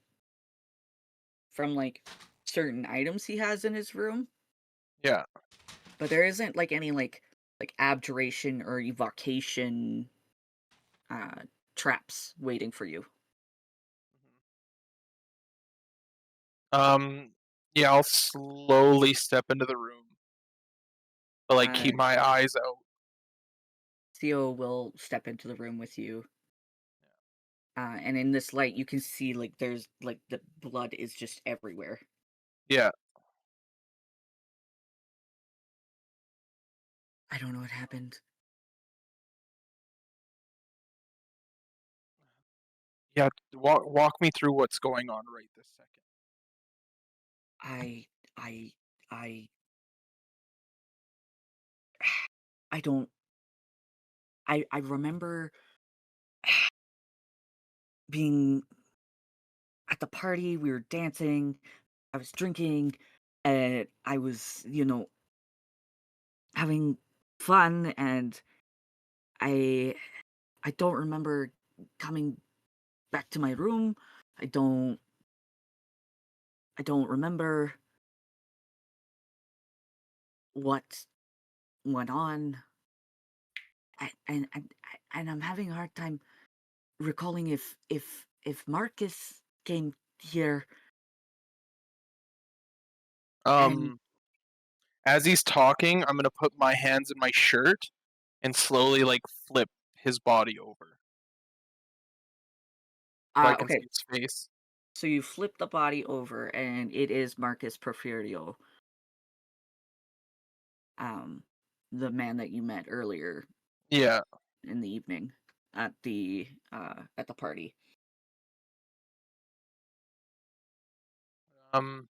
from like certain items he has in his room,
yeah.
but there isn't like any like abjuration or evocation uh traps waiting for you.
Um, yeah. I'll slowly step into the room, but like
uh
keep my eyes out.
Theo will step into the room with you. And in this light, you can see like there's like the blood is just everywhere.
Yeah.
I don't know what happened.
Yeah. Walk me through what's going on right this second.
I, I, I, I don't. I remember being at the party. We were dancing. I was drinking, and I was, having fun. And I, I don't remember coming back to my room. I don't. I don't remember what went on. And I'm having a hard time recalling if Marcus came here and
Um, as he's talking, I'm gonna put my hands in my shirt and slowly like flip his body over so I can
okay,
see his face.
so you flip the body over and it is Marcus Porfirio, um the man that you met earlier
Yeah.
in the evening at the party.
Um,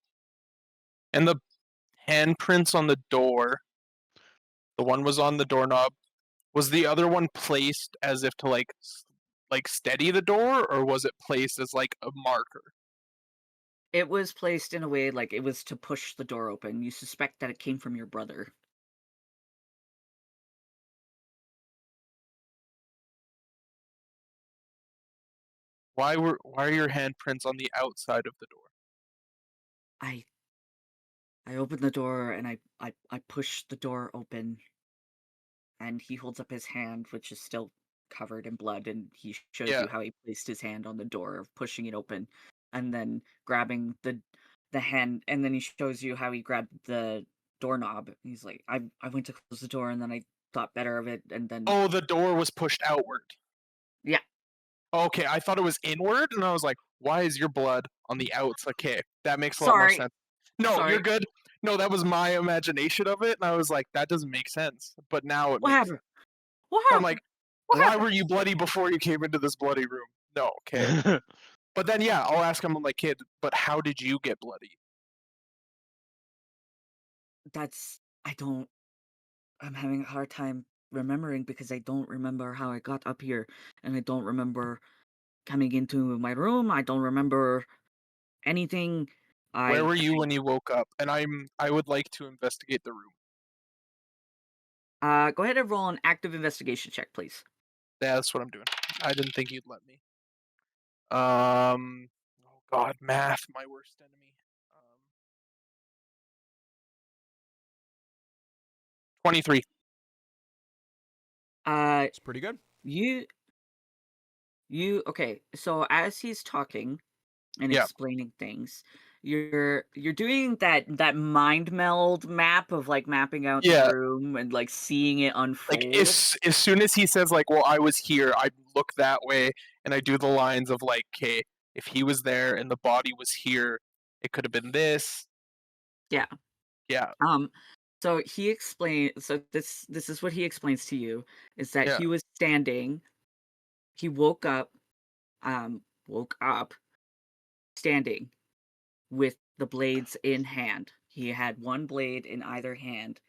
and the handprints on the door. The one was on the doorknob. Was the other one placed as if to like steady the door, or was it placed as like a marker?
It was placed in a way like it was to push the door open. You suspect that it came from your brother.
Why are your handprints on the outside of the door?
I I open the door and I push the door open, and he holds up his hand, which is still covered in blood, and he shows
Yeah.
you how he placed his hand on the door, pushing it open, and then grabbing the hand, and then he shows you how he grabbed the doorknob. He's like, I went to close the door, and then I thought better of it, and then
Oh, the door was pushed outward.
yeah,
Okay, I thought it was inward, and I was like, why is your blood on the outside? Okay, that makes a lot more
sorry,
sense. No, you're
sorry,
good. No, that was my imagination of it, and I was like, that doesn't make sense. But now it
what
makes
happened?
sense.
What
I'm
happened?
like,
What
why
happened?
were you bloody before you came into this bloody room? No, okay. But then yeah, I'll ask him. I'm like, kid, but how did you get bloody?
That's I don't. I'm having a hard time remembering because I don't remember how I got up here, and I don't remember coming into my room. I don't remember anything.
Where
I
were you when you woke up? And I would like to investigate the room.
go ahead and roll an active investigation check, please.
Yeah, that's what I'm doing. I didn't think you'd let me. Oh God, math, my worst enemy. 23.
Uh,
It's pretty good.
You okay, so as he's talking and
Yeah.
explaining things, you're doing that mind meld map of, like, mapping out the
Yeah.
room and, like, seeing it
Like
unfold.
as soon as he says like, "Well, I was here," I look that way and I do the lines of like, "Okay, if he was there and the body was here, it could have been this."
Yeah.
Yeah.
Um, so he explained so this is what he explains to you, is that
Yeah.
he was standing, he woke up standing with the blades in hand. He had one blade in either hand,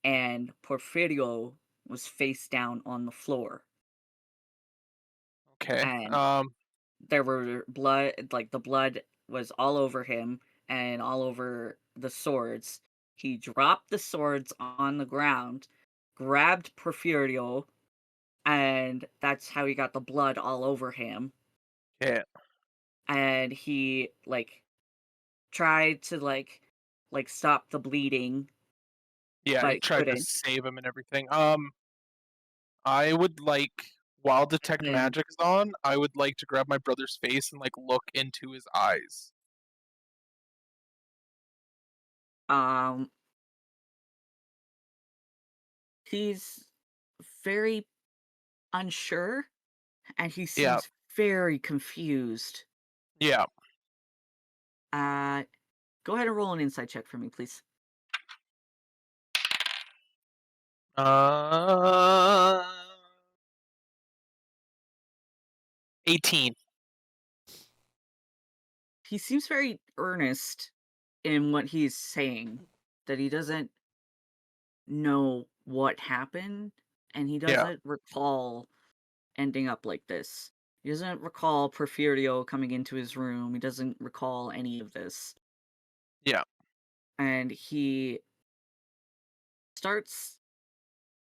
and Porfirio was face down on the floor,
Okay.
and there were like the blood was all over him and all over the swords. He dropped the swords on the ground, grabbed Porfirio, and that's how he got the blood all over him.
Yeah.
And he like tried to like stop the bleeding,
Yeah, he
but
tried to
couldn't.
save him and everything. I would like while detect
And
magic is on, I would like to grab my brother's face and like look into his eyes.
um he's very unsure and he
Yeah.
seems very confused.
Yeah.
Uh Go ahead and roll an insight check for me, please.
Uh 18.
He seems very earnest in what he's saying, that he doesn't know what happened and he
Yeah.
doesn't recall ending up like this. He doesn't recall Porfirio coming into his room. He doesn't recall any of this.
Yeah.
And he starts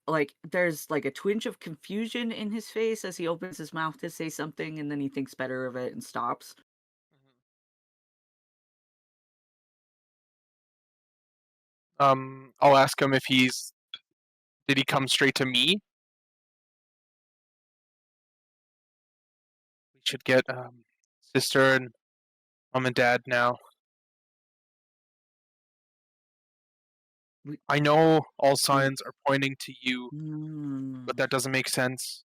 like there's like a twinge of confusion in his face as he opens his mouth to say something and then he thinks better of it and stops.
I'll ask him if did he come straight to me? We should get sister and mom and dad now.
We,
I know all
we,
signs are pointing to you, but
mm,
that doesn't make sense.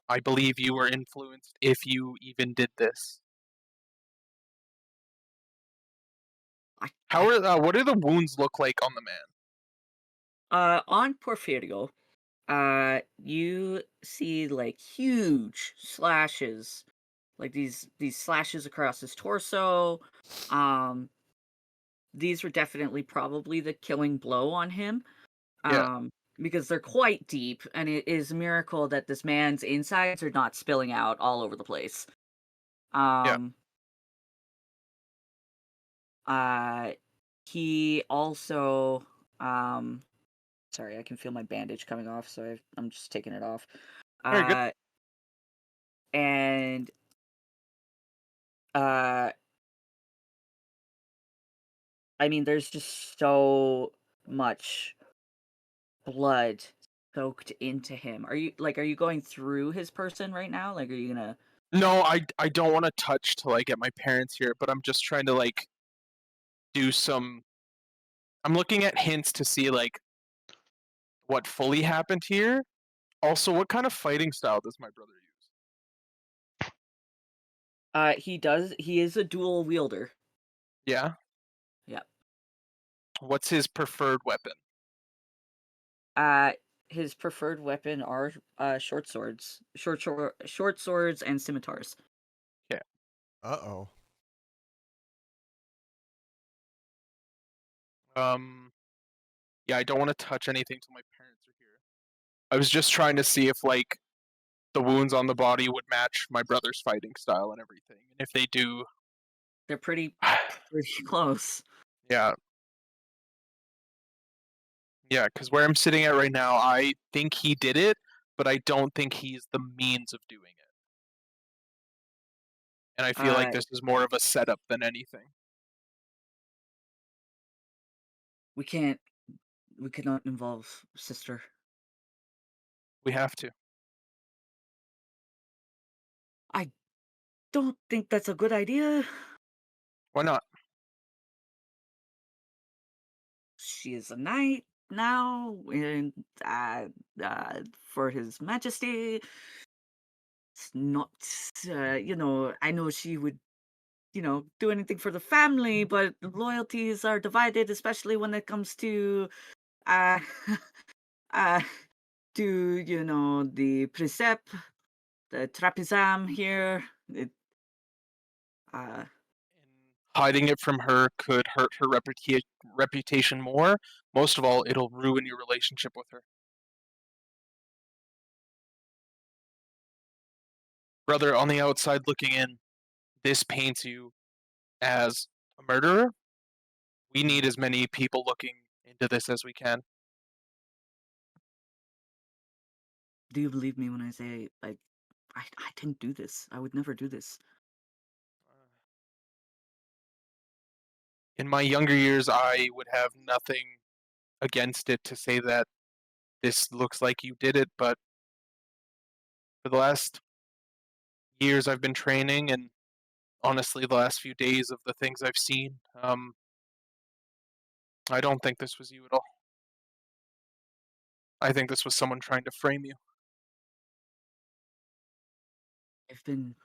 I believe you were influenced if you even did this.
I,
How
I,
are what do the wounds look like on the man?
on Porfirio, you see like huge slashes, like these slashes across his torso. Um, these were definitely probably the killing blow on him.
Yeah.
Um, because they're quite deep, and it is a miracle that this man's insides are not spilling out all over the place.
Yeah.
Um, uh, he also, um, sorry, I can feel my bandage coming off, so I'm just taking it off.
Very good.
Uh, and uh, I mean, there's just so much blood soaked into him. Are you going through his person right now? Like, are you gonna?
No, I don't want to touch till I get my parents here, but I'm just trying to like do some. I'm looking at hints to see like what fully happened here. Also, what kind of fighting style does my brother use?
He does. He is a dual wielder.
Yeah.
Yep.
What's his preferred weapon?
Uh, his preferred weapon are short swords, short swords, and scimitars.
Yeah.
Uh-oh.
Yeah, I don't want to touch anything till my parents are here. I was just trying to see if like the wounds on the body would match my brother's fighting style and everything. And if they do,
They're pretty close.
yeah, yeah, because where I'm sitting at right now, I think he did it, but I don't think he's the means of doing it. And I feel like
Uh,
this is more of a setup than anything.
we can't. We cannot involve sister.
We have to.
I don't think that's a good idea.
Why not?
She is a knight now, and for His Majesty. It's not, I know she would, do anything for the family, but loyalties are divided, especially when it comes to, uh, uh, the precept, the trapezium here. Uh,
Hiding it from her could hurt her reputation more. Most of all, it'll ruin your relationship with her. Brother, on the outside looking in, this paints you as a murderer. We need as many people looking into this as we can.
do you believe me when I say, like, I didn't do this? I would never do this.
In my younger years, I would have nothing against it to say that this looks like you did it, but for the last years I've been training, and honestly, the last few days of the things I've seen, I don't think this was you at all. I think this was someone trying to frame you.
I've been.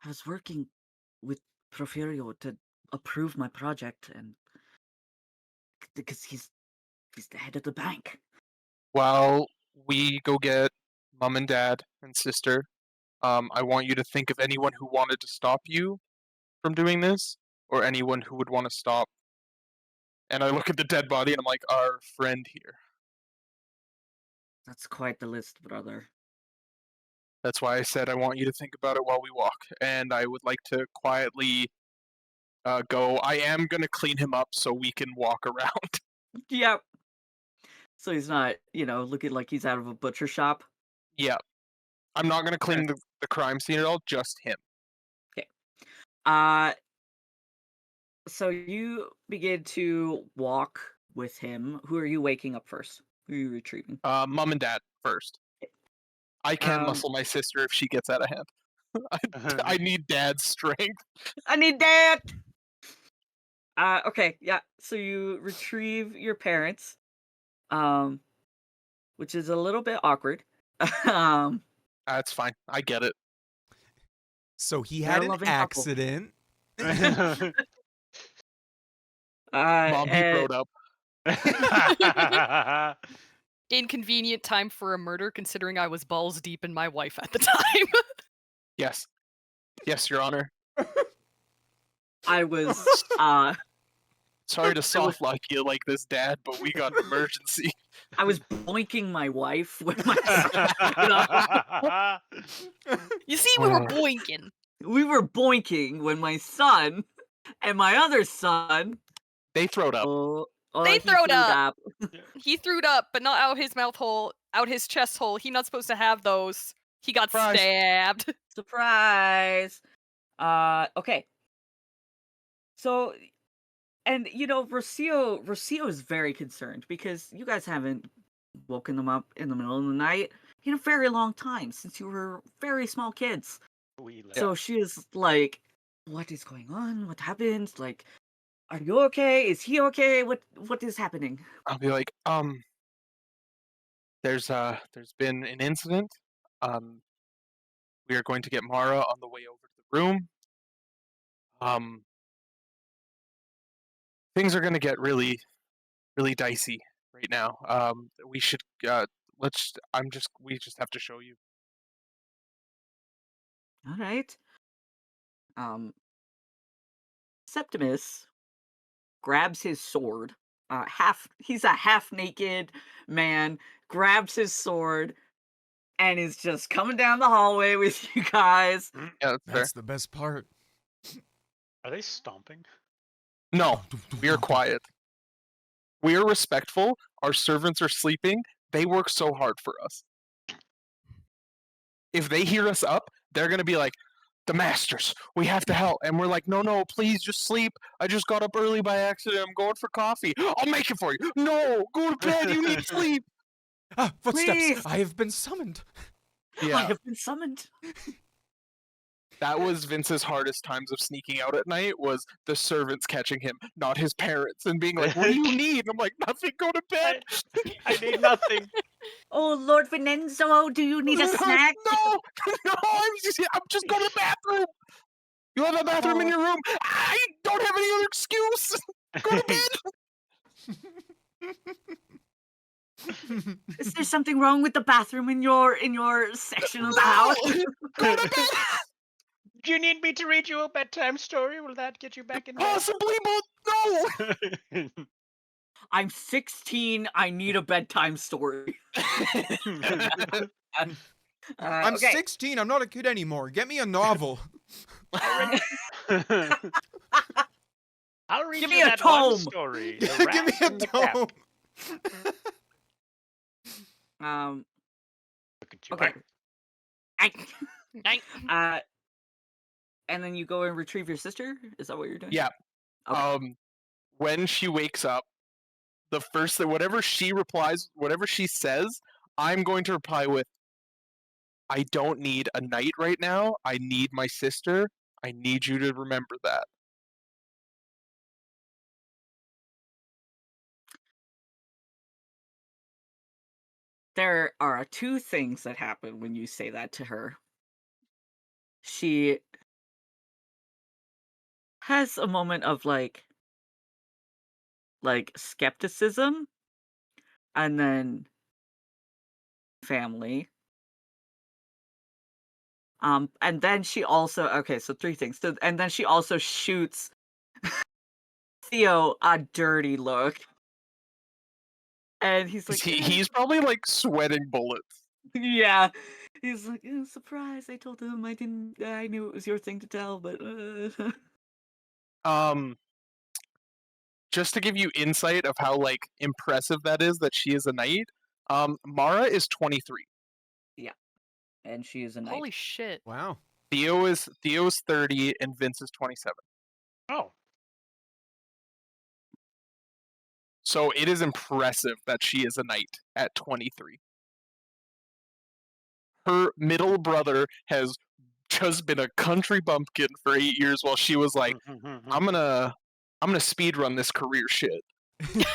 I was working with Porfirio to approve my project, and because he's the head of the bank.
While we go get mom and dad and sister, I want you to think of anyone who wanted to stop you from doing this, or anyone who would want to stop. And I look at the dead body and I'm like, our friend here.
That's quite the list, brother.
That's why I said I want you to think about it while we walk. And I would like to quietly go. I am going to clean him up so we can walk around.
Yep. So he's not, looking like he's out of a butcher shop.
Yeah. I'm not going to clean the crime scene at all, just him.
Okay. So you begin to walk with him. Who are you waking up first? Who are you retrieving?
Mom and dad first. I can muscle my sister if she gets out of hand. I need dad's strength.
I need dad! Okay, yeah. So you retrieve your parents, which is a little bit awkward.
That's fine. I get it.
So he
They're
had
a
an
loving couple.
accident.
Mom, he
and-
throwed up.
Inconvenient time for a murder, considering I was balls deep in my wife at the time.
Yes. Yes, Your Honor.
I was,
Sorry to soft lock you like this, Dad, but we got an emergency.
I was boinking my wife with my son.
You see, we were boinking.
We were boinking when my son and my other son.
They throwed up.
They
he
throwed
threw
up. He threw it up, but not out his mouth hole, out his chest hole. He not supposed to have those. He got
Surprise.
stabbed.
Surprise. Okay. So, and Rocio is very concerned because you guys haven't woken them up in the middle of the night in a very long time since you were very small kids. So she is like, what is going on? What happened? Like, are you okay? Is he okay? What is happening?
I'll be like, there's been an incident. We are going to get Mara on the way over to the room. Things are going to get really, really dicey right now. We should we just have to show you.
All right. Septimus grabs his sword. He's a half-naked man, grabs his sword, and is just coming down the hallway with you guys.
Yeah,
That's the best part.
Are they stomping?
No, we are quiet. We are respectful. Our servants are sleeping. They work so hard for us. If they hear us up, they're going to be like, the masters, we have to help. And we're like, no, please just sleep. I just got up early by accident. I'm going for coffee. I'll make it for you. No, go to bed. You need sleep.
Ah, footsteps!
Please.
I have been summoned.
I
Yeah,
have been summoned.
that was Vince's hardest times of sneaking out at night, was the servants catching him, not his parents, and being like, what do you need? I'm like, nothing, go to bed.
I need nothing.
Oh, Lord Vincenzo, do you need a snack?
No, I'm just going to the bathroom. You have a bathroom in
Oh.
your room. I don't have any other excuse. Go to bed.
Is there something wrong with the bathroom in your section of the house?
Go to bed.
Do you need me to read you a bedtime story? Will that get you back in bed?
Possibly, but no.
I'm 16. I need a bedtime story.
I'm
Okay.
16. I'm not a kid anymore. Get me a novel.
I'll read
Give
you
me a
that one
tome.
story. The
Give me
Rat
a
and the Cat.
tome.
Look at you.
Okay.
Night.
And then you go and retrieve your sister? Is that what you're doing?
Yeah.
Okay.
When she wakes up, the first thing, whatever she replies, whatever she says, I'm going to reply with, I don't need a knight right now. I need my sister. I need you to remember that.
There are two things that happen when you say that to her. She has a moment of like skepticism, and then family. And then she also, okay, so three things. So, and then she also shoots Theo a dirty look. And he's like,
He's probably like sweating bullets.
yeah. He's like, surprise. I told him I knew it was your thing to tell, but
Just to give you insight of how like impressive that is that she is a knight. Mara is 23.
and she is a knight.
Holy shit.
Wow.
Theo is 30 and Vince is 27.
Oh.
So it is impressive that she is a knight at 23. Her middle brother has just been a country bumpkin for 8 years while she was like, I'm gonna speed run this career shit.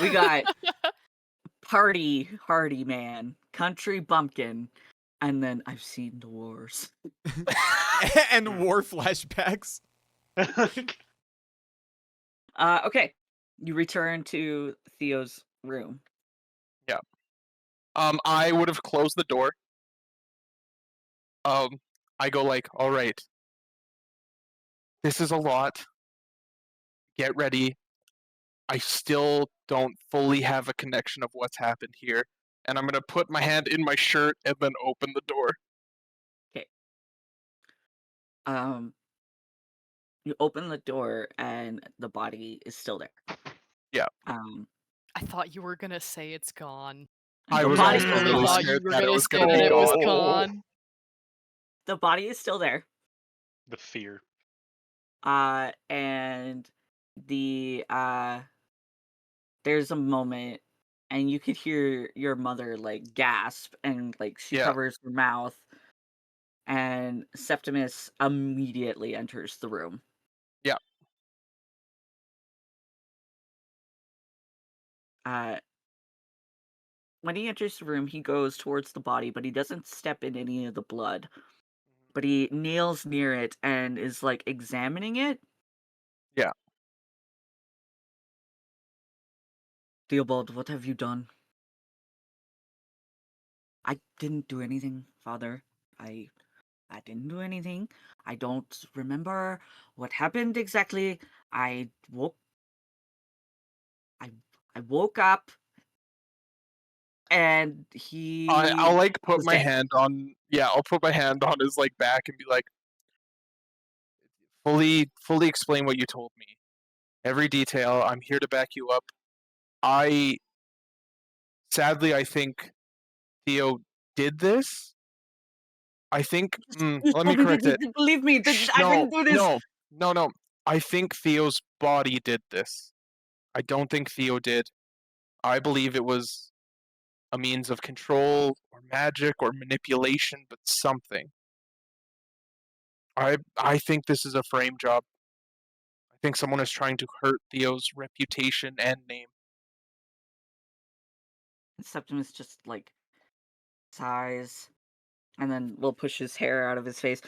We got party hardy man, country bumpkin, and then I've seen the wars.
And war flashbacks.
Okay. You return to Theo's room.
Yeah. I would have closed the door. I go like, all right. This is a lot. Get ready. I still don't fully have a connection of what's happened here. And I'm gonna put my hand in my shirt and then open the door.
You open the door and the body is still there.
Yeah.
I thought you were gonna say it's gone.
I
The
was
body-
also
Totally
really
thought you
scared
were
that it
gonna
was
say
gonna
that
be
it was
gone.
gone.
The body is still there.
The fear.
And the there's a moment and you could hear your mother like gasp and like she
Yeah.
covers her mouth, and Septimus immediately enters the room.
Yeah.
When he enters the room, he goes towards the body, but he doesn't step in any of the blood. But he kneels near it and is like examining it.
Yeah.
Theobald, what have you done? I didn't do anything, Father. I didn't do anything. I don't remember what happened exactly. I woke up and he
I'll like put
was
my
dead.
hand on I'll put my hand on his like back and be like, fully explain what you told me. Every detail. I'm here to back you up. Sadly I think Theo did this. I think.
Just
Let me
tell me
correct it.
believe me,
Shh,
I
no,
didn't do this.
no. I think Theo's body did this. I don't think Theo did. I believe it was a means of control or magic or manipulation, but something. I think this is a frame job. I think someone is trying to hurt Theo's reputation and name.
Septimus just like sighs and then will push his hair out of his face.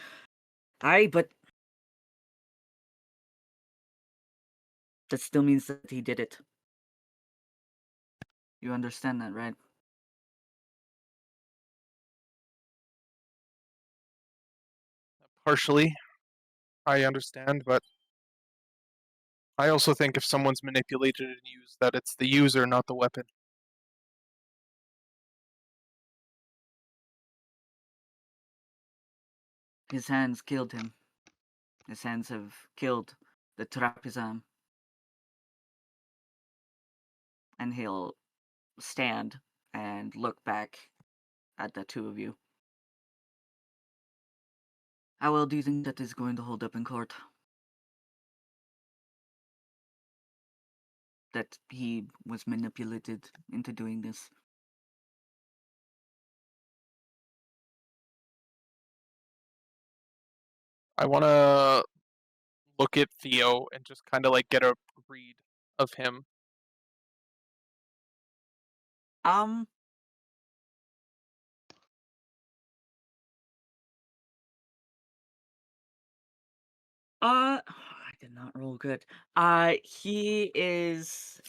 But that still means that he did it. You understand that, right?
Partially, I understand, but I also think if someone's manipulated and used, that it's the user, not the weapon.
His hands killed him. His hands have killed the trapezium. And he'll stand and look back at the two of you. How well do you think that is going to hold up in court? That he was manipulated into doing this?
I want to look at Theo and just kind of like get a read of him.
Um. I did not roll good. He's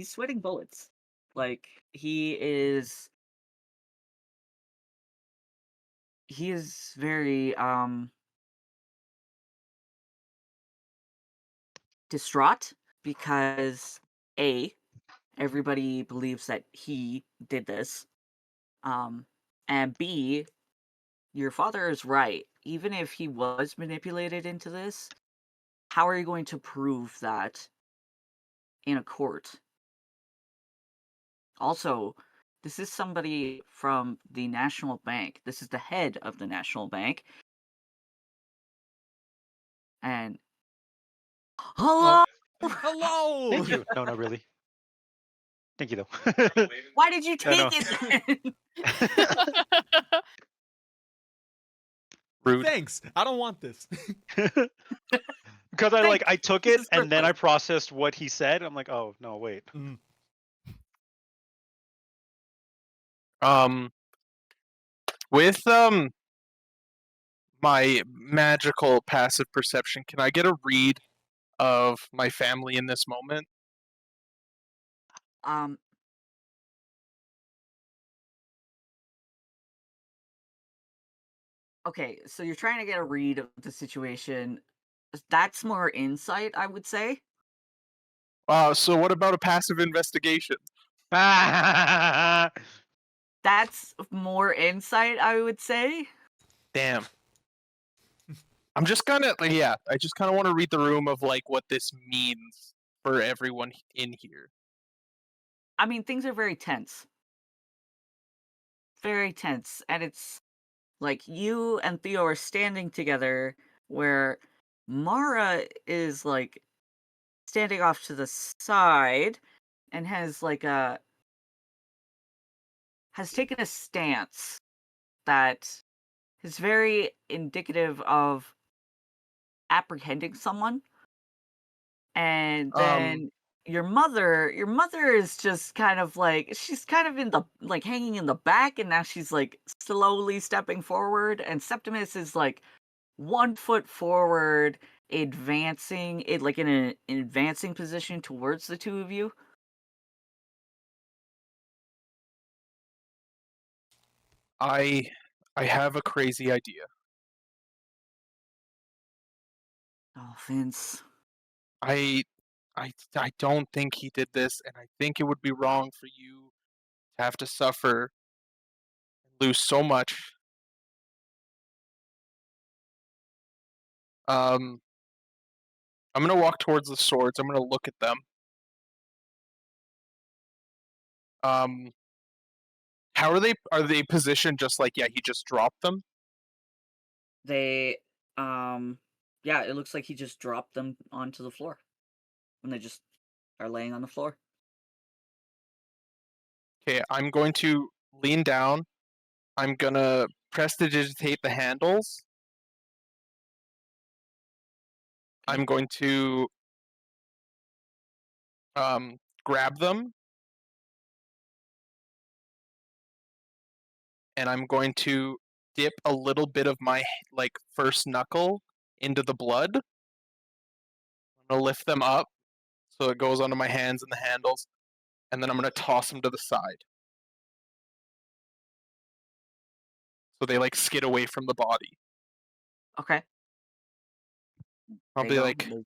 sweating bullets. Like he is very distraught because everybody believes that he did this. And B, your father is right. Even if he was manipulated into this, how are you going to prove that in a court? Also, this is somebody from the National Bank. This is the head of the National Bank. And hello.
Hello.
Thank you. No, not really. Thank you though.
Why did you
No, no.
take it then?
Rude.
Thanks. I don't want this.
Because I took
This
it
is
and then I
worthless.
processed what he said. I'm like, oh no, wait.
Mm.
With my magical passive perception, can I get a read of my family in this moment?
Um. Okay, so you're trying to get a read of the situation. That's more insight, I would say.
So what about a passive investigation?
Ah!
That's more insight, I would say.
Damn. I'm just kind of like, yeah. I just kind of want to read the room of like what this means for everyone in here.
I mean, things are very tense. Very tense. And it's like you and Theo are standing together where Mara is like standing off to the side and has taken a stance that is very indicative of apprehending someone. And then your mother is just kind of like she's kind of in the like hanging in the back, and now she's like slowly stepping forward, and Septimus is like 1 foot forward, advancing it like in an advancing position towards the two of you.
I have a crazy idea.
Oh, Vince.
I I don't think he did this, and I think it would be wrong for you to have to suffer and lose so much. I'm gonna walk towards the swords. I'm gonna look at them. How are they? Are they positioned just like, yeah, he just dropped them?
they, yeah, it looks like he just dropped them onto the floor. And they just are laying on the floor.
Okay, I'm going to lean down. I'm gonna prestidigitate the handles.
Okay.
I'm going to grab them, and I'm going to dip a little bit of my like first knuckle into the blood. I'm gonna lift them up so it goes onto my hands and the handles, and then I'm gonna toss them to the side so they like skid away from the body.
Okay.
I'll
There you
be
go.
like,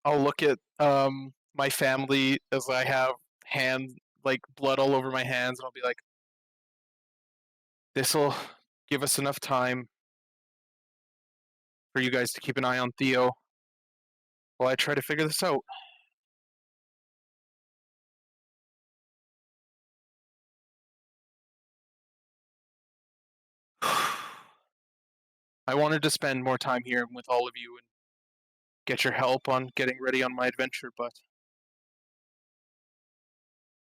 I'll look at my family as I have hand like blood all over my hands, and I'll be like, this'll give us enough time for you guys to keep an eye on Theo while I try to figure this out. I wanted to spend more time here with all of you and get your help on getting ready on my adventure, but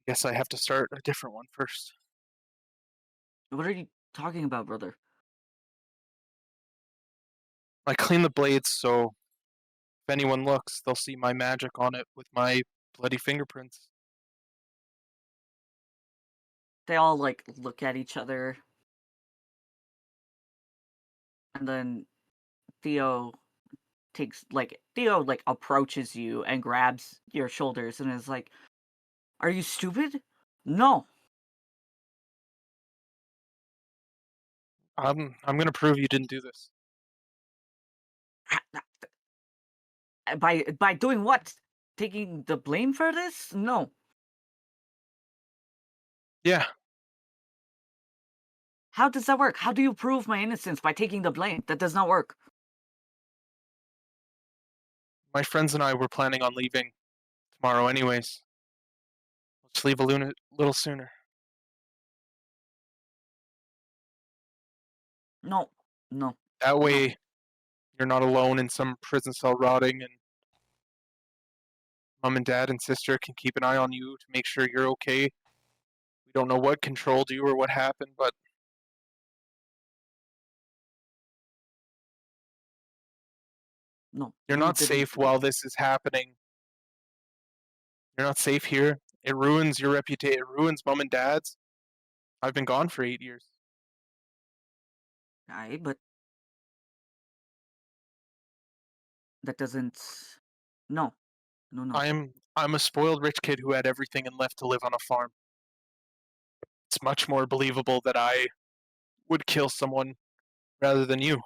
I guess I have to start a different one first.
What are you talking about, brother?
I clean the blades so if anyone looks, they'll see my magic on it with my bloody fingerprints.
They all like look at each other. And then Theo Theo like approaches you and grabs your shoulders and is like, "Are you stupid? No."
I'm gonna prove you didn't do this.
By doing what? Taking the blame for this? No.
Yeah,
How does that work? How do you prove my innocence by taking the blame? That does not work.
my friends and I were planning on leaving tomorrow anyways. Let's leave a little sooner.
No. No.
That
No.
way, you're not alone in some prison cell rotting, and mom and dad and sister can keep an eye on you to make sure you're okay. We don't know what controlled you or what happened, but
No.
you're
You
not
didn't
safe
do it.
while this is happening. You're not safe here. It ruins your reputation. It ruins mom and dad's. I've been gone for 8 years.
Aye, but that doesn't. No. No. No.
I'm a spoiled rich kid who had everything and left to live on a farm. It's much more believable that I would kill someone rather than you.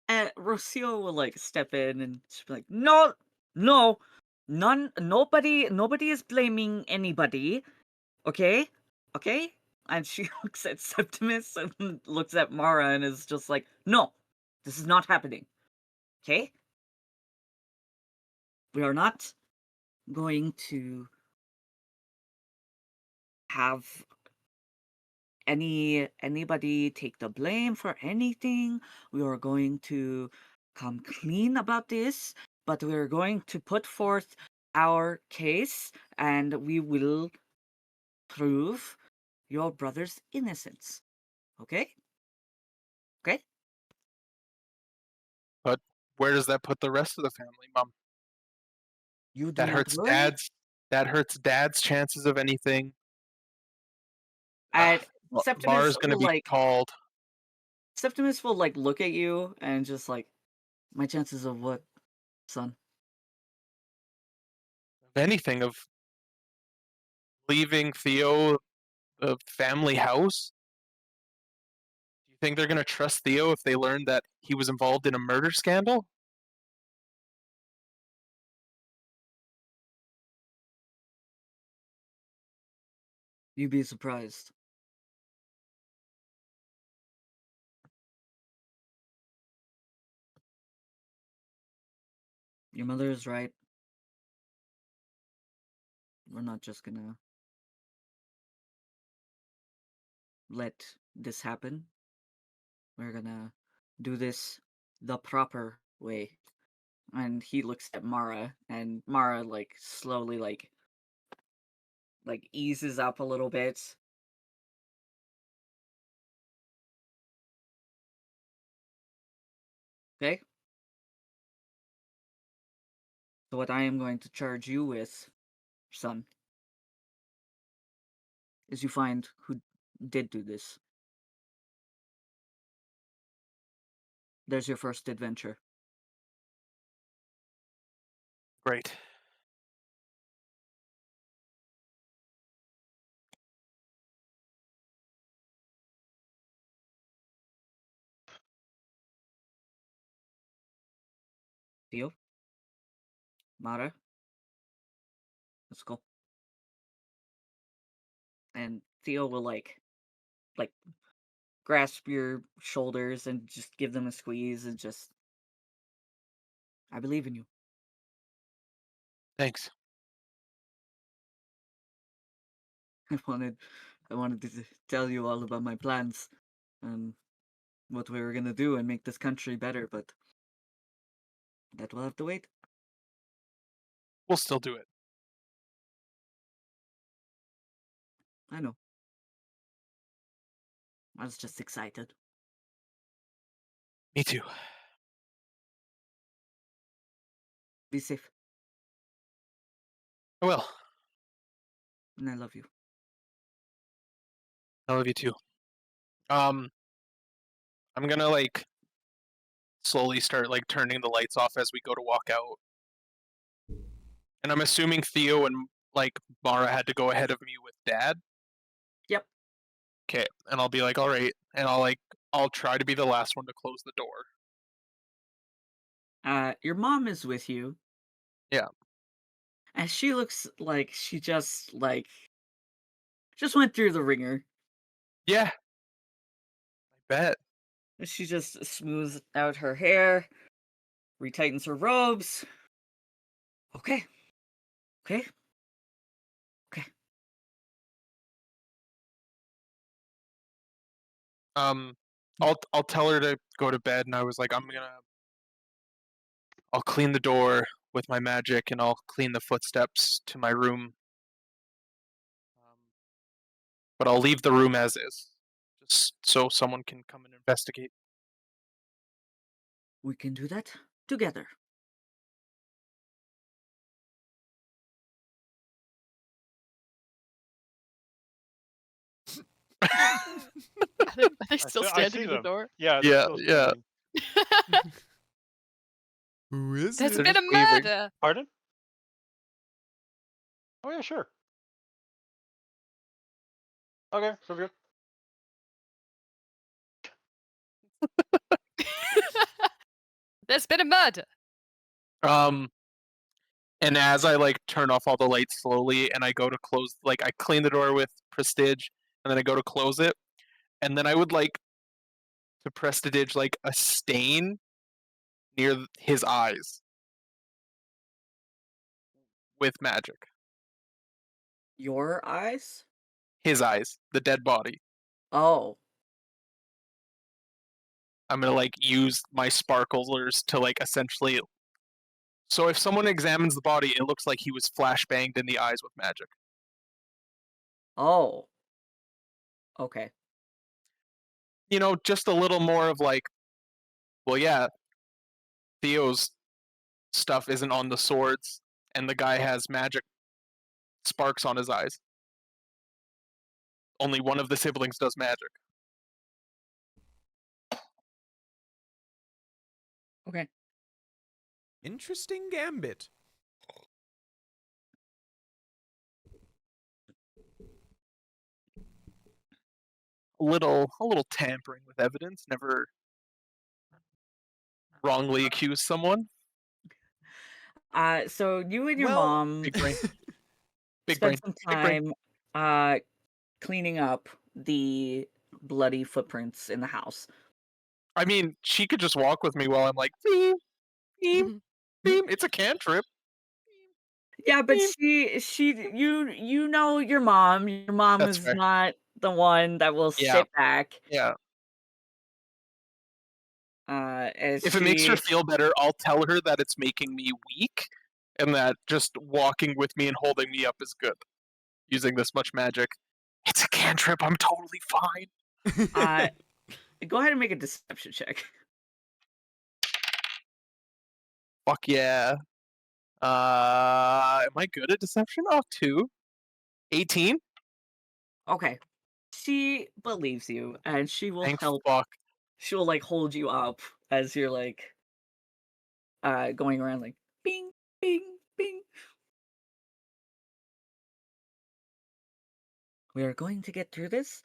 And Rocio will like step in and she'll be like, "No, no, nobody is blaming anybody. Okay, okay." And she looks at Septimus and looks at Mara and is just like, "No, this is not happening. Okay, we are not going to have anybody take the blame for anything. We are going to come clean about this, but we're going to put forth our case and we will prove your brother's innocence. Okay? Okay?
But where does that put the rest of the family, Mom?
You do
That
not
hurts
worry.
dad's that hurts dad's chances of anything.
And
Mara's gonna be called.
Septimus will like look at you and just like, "My chances of what, son?"
Of anything, of leaving Theo the family house. Do you think they're gonna trust Theo if they learn that he was involved in a murder scandal?
You'd be surprised. Your mother is right. We're not just gonna let this happen. We're gonna do this the proper way. And he looks at Mara, and Mara like slowly like eases up a little bit. Okay? So what I am going to charge you with, son, is you find who did do this. There's your first adventure.
Great.
Theo? Mara? Let's go. And Theo will like grasp your shoulders and just give them a squeeze and just I believe in you.
Thanks.
I wanted to tell you all about my plans and what we were gonna do and make this country better, but that will have to wait.
We'll still do it.
I know. I was just excited.
Me too.
Be safe,
I will.
and I love you.
I love you too. I'm gonna like slowly start like turning the lights off as we go to walk out. And I'm assuming Theo and like Mara had to go ahead of me with Dad.
Yep.
Okay, and I'll be like, all right, and I'll try to be the last one to close the door.
Your mom is with you.
Yeah.
And she looks like she just went through the ringer.
Yeah. I bet.
She just smooths out her hair, retightens her robes. Okay. Okay. Okay.
I'll tell her to go to bed, and I was like, I'll clean the door with my magic, and I'll clean the footsteps to my room. But I'll leave the room as is, just so someone can come and investigate.
We can do that together.
Are they still
I
standing
see
in the
them.
door?
Yeah, they're
Yeah,
still
yeah.
standing.
Who is
There's
it?
been a
Just waving.
murder.
Pardon? Oh yeah, sure. Okay, so good.
There's been a murder.
Um, and as I like turn off all the lights slowly, and I go to close, like I clean the door with Prestige, and then I go to close it, and then I would like to Prestige like a stain near his eyes with magic.
Your eyes?
His eyes, the dead body.
Oh.
I'm gonna like use my sparklers to like essentially. So if someone examines the body, it looks like he was flashbanged in the eyes with magic.
Oh. Okay.
You know, just a little more of like, well, yeah, Theo's stuff isn't on the swords, and the guy has magic sparks on his eyes. Only one of the siblings does magic.
Okay.
Interesting gambit.
A little tampering with evidence. Never wrongly accuse someone.
So you and your
Well,
mom
Big brain. Big
spent
brain.
some
Big brain.
time cleaning up the bloody footprints in the house.
I mean, she could just walk with me while I'm like, beep, beep, beep. It's a cantrip.
Yeah, but
Beep.
you know your mom. Your mom
That's
is
fair.
not the one that will
Yeah.
sit back.
Yeah.
As
If it makes her
she
feel better, I'll tell her that it's making me weak, and that just walking with me and holding me up is good. Using this much magic, it's a cantrip. I'm totally fine.
go ahead and make a deception check.
Fuck yeah. Am I good at deception? Oh, 2. 18?
Okay. She believes you, and she will
Thank
help.
fuck.
She will like hold you up as you're like going around like bing, bing, bing. We are going to get through this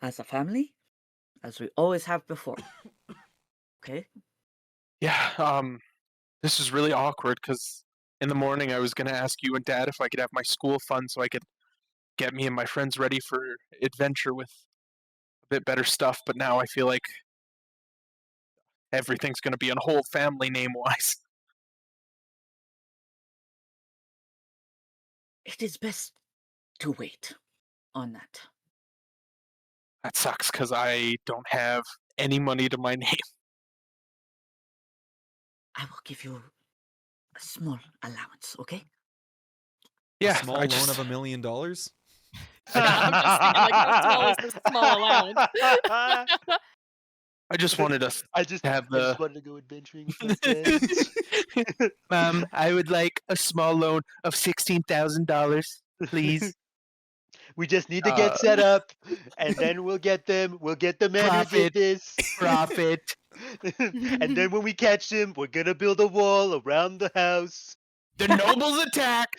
as a family, as we always have before. Okay?
Yeah, this is really awkward because in the morning I was gonna ask you and Dad if I could have my school fund so I could get me and my friends ready for adventure with a bit better stuff, but now I feel like everything's gonna be on hold family name-wise.
It is best to wait on that.
That sucks because I don't have any money to my name.
I will give you a small allowance, okay?
Yeah,
A small
I
loan
just
of $1 million.
I'm just thinking, like, how small is this small allowance?
I just wanted us
I just
to have the.
wanted to go adventuring with my friends.
I would like a small loan of $16,000, please.
We just need to get set up, and then we'll get them. We'll get the man who did
Profit.
this.
Profit.
And then when we catch him, we're gonna build a wall around the house.
The nobles attack.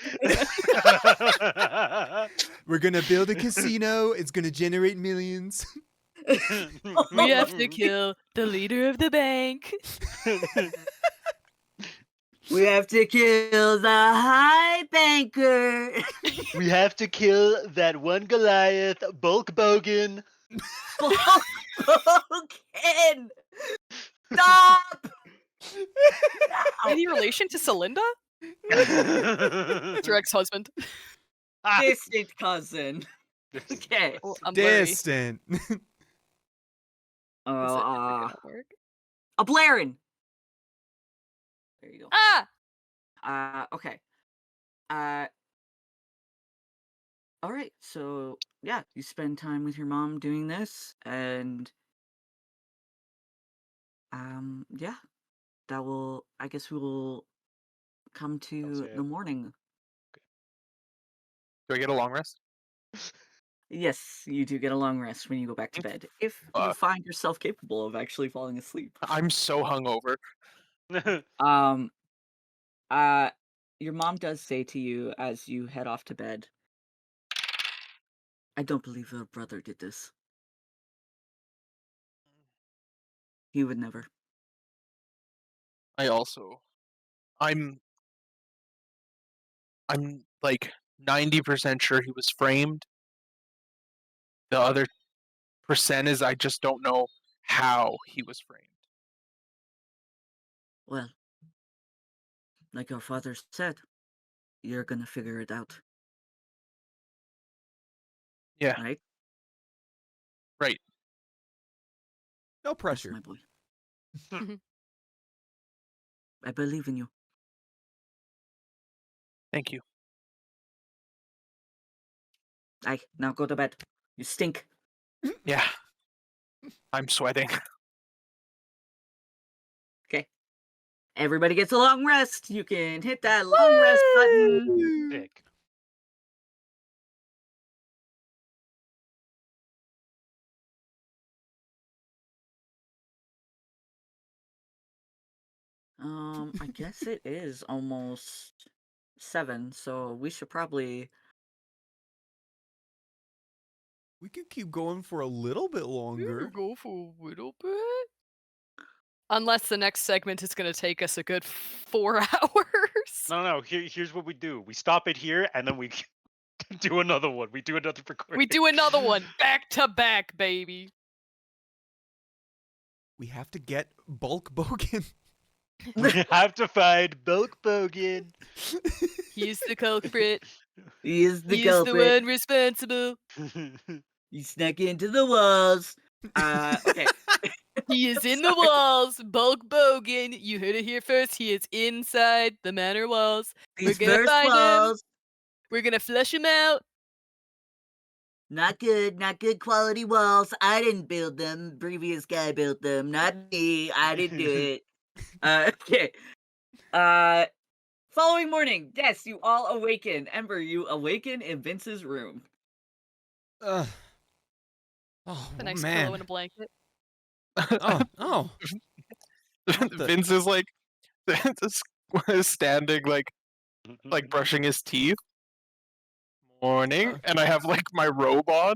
We're gonna build a casino. It's gonna generate millions.
We have to kill the leader of the bank.
We have to kill the high banker.
We have to kill that one Goliath, Bulk Bogan.
Bogan! Stop!
Any relation to Celinda? It's her ex-husband.
Distant cousin. Okay.
Well, I'm blurry.
Distant.
Is it gonna work?
A Blairin. There you go.
Ah!
Okay. All right. So yeah, you spend time with your mom doing this, and yeah, that will. I guess we will come to
it.
the morning.
Do I get a long rest?
Yes, you do get a long rest when you go back to bed, if you
Fuck.
find yourself capable of actually falling asleep.
I'm so hungover.
Um, your mom does say to you as you head off to bed, I don't believe your brother did this. He would never.
I'm like 90% sure he was framed. The other percent is I just don't know how he was framed.
Well, like your father said, you're gonna figure it out,
Yeah,
right?
right.
No
Yes,
pressure.
my boy. I believe in you.
Thank you.
Aye, now go to bed. You stink.
Yeah. I'm sweating.
Okay. Everybody gets a long rest. You can hit that long rest button.
Sick.
I guess it is almost 7, so we should probably.
We could keep going for a little bit longer.
Go for a little bit. Unless the next segment is going to take us a good 4 hours.
No. Here's what we do. We stop it here, and then we do another one. We do another recording.
We do another one back to back, baby.
We have to get Bulk Bogan.
We have to find Bulk Bogan.
He's the culprit.
He is the
He's the
culprit.
one responsible.
He snuck into the walls. Okay.
He is in the walls, Bulk Bogan. You heard it here first. He is inside the manor walls.
These
We're gonna
first
find him.
walls,
We're gonna flush him out.
not good quality walls. I didn't build them. Previous guy built them, not me. I didn't do it. Okay. Following morning, yes, you all awaken. Ember, you awaken in Vince's room.
Oh
A nice
man.
pillow and a blanket.
Oh. What the-
Vince is like standing like brushing his teeth. Morning, and I have like my robe on.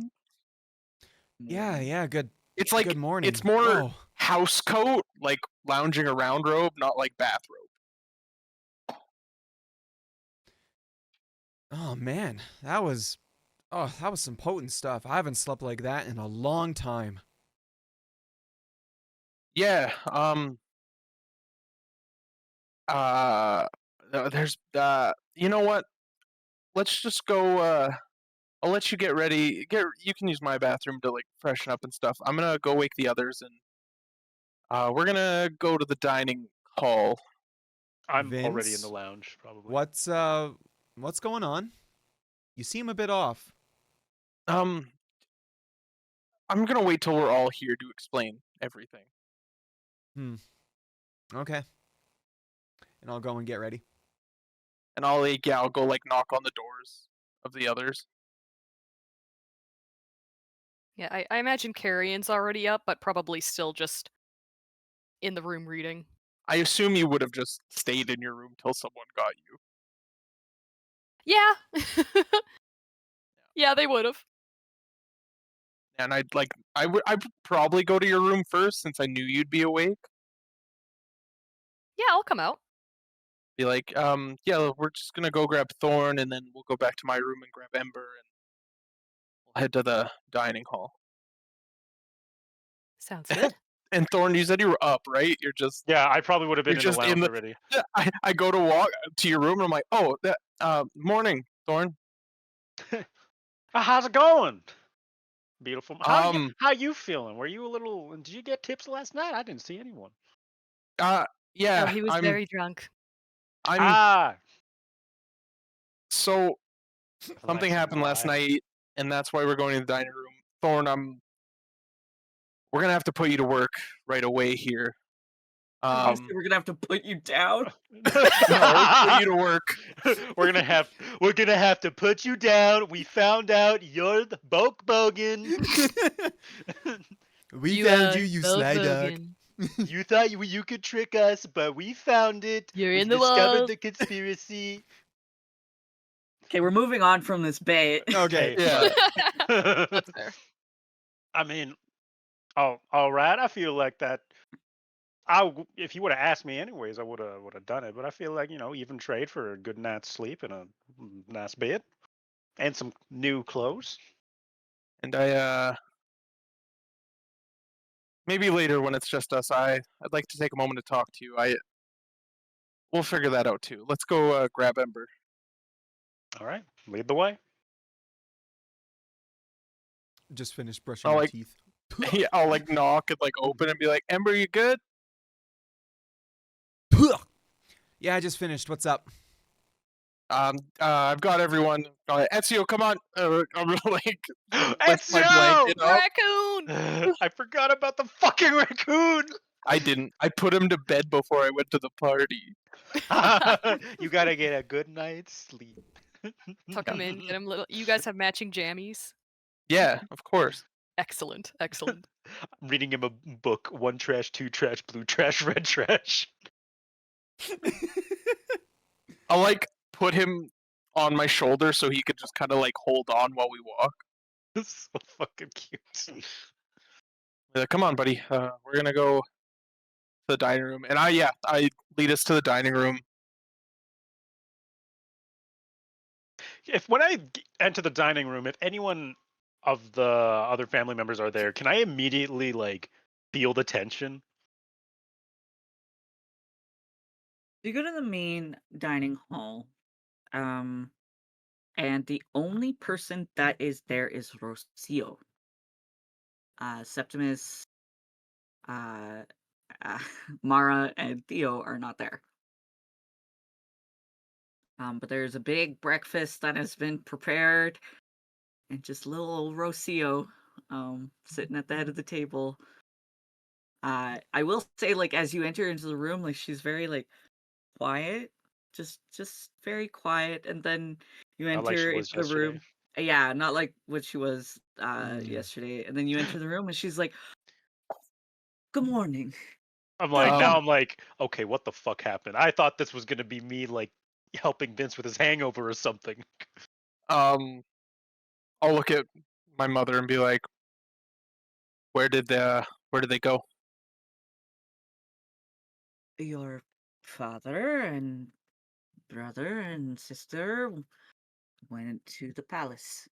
Yeah, good.
It's like
Good morning.
it's more
Whoa.
house coat, like lounging around robe, not like bathrobe.
Oh man, that was some potent stuff. I haven't slept like that in a long time.
Yeah. There's you know what? Let's just go. I'll let you get ready. You can use my bathroom to like freshen up and stuff. I'm gonna go wake the others, and we're gonna go to the dining hall.
I'm already in the
Vince?
lounge, probably.
What's going on? You seem a bit off.
I'm gonna wait till we're all here to explain everything.
Okay. And I'll go and get ready.
And I'll go like knock on the doors of the others.
Yeah, I imagine Carrion's already up, but probably still just in the room reading.
I assume you would have just stayed in your room till someone got you.
Yeah. Yeah, they would have.
And I'd probably go to your room first since I knew you'd be awake.
Yeah, I'll come out.
Be like, yeah, we're just gonna go grab Thorn, and then we'll go back to my room and grab Ember, and we'll head to the dining hall.
Sounds good.
And Thorn, you said you were up, right? You're just
Yeah, I probably would have been
You're
in the
just
lounge
in the-
already.
I go to walk to your room, and I'm like, oh, that morning, Thorn.
How's it going? Beautiful.
Um,
How you feeling? Were you a little? Did you get tips last night? I didn't see anyone.
Yeah,
Oh, he was
I'm
very drunk.
Ah,
so
that's
something happened last
why.
night, and that's why we're going to the dining room. Thorn, we're gonna have to put you to work right away here.
Obviously, we're gonna have to put you down.
No, put you to work.
We're gonna have to put you down. We found out you're the Bulk Bogan.
We found you, you
Bulk
sly dog.
Bogan.
You thought you could trick us, but we found it.
You're
We
in the
discovered
walls.
the conspiracy.
Okay, we're moving on from this bait.
Okay.
Yeah.
That's fair.
I mean, all right. I feel like that. If you would have asked me anyways, I would have done it. But I feel like even trade for a good night's sleep and a nice bed and some new clothes.
And maybe later when it's just us, I'd like to take a moment to talk to you. We'll figure that out too. Let's go grab Ember.
All right, lead the way.
Just finished brushing
I'll
my
like
teeth.
yeah, I'll like knock and like open and be like, Ember, you good?
Yeah, I just finished. What's up?
I've got everyone. Ezio, come on. I'm like lift my
Ezio!
blanket up.
Raccoon!
I forgot about the fucking raccoon.
I didn't. I put him to bed before I went to the party.
You gotta get a good night's sleep.
Tuck him in, get him little. You guys have matching jammies.
Yeah, of course.
Excellent, excellent.
I'm reading him a book: one trash, two trash, blue trash, red trash.
I'll like put him on my shoulder so he could just kind of like hold on while we walk.
So fucking cute.
Come on, buddy. We're gonna go to the dining room, and I lead us to the dining room.
When I enter the dining room, if anyone of the other family members are there, can I immediately like feel the tension?
You go to the main dining hall, and the only person that is there is Rocio. Septimus, uh, Mara, and Theo are not there. But there's a big breakfast that has been prepared, and just little old Rocio, sitting at the head of the table. I will say, like, as you enter into the room, like, she's very, like, quiet, just very quiet, and then you
Not like she
enter
was
into the
yesterday.
room. Yeah, not like what she was
Mm.
yesterday. And then you enter the room, and she's like, "Good morning."
I'm like,
Um,
now I'm like, okay, what the fuck happened? I thought this was gonna be me like helping Vince with his hangover or something.
um, I'll look at my mother and be like, where did they go?
Your father and brother and sister went to the palace.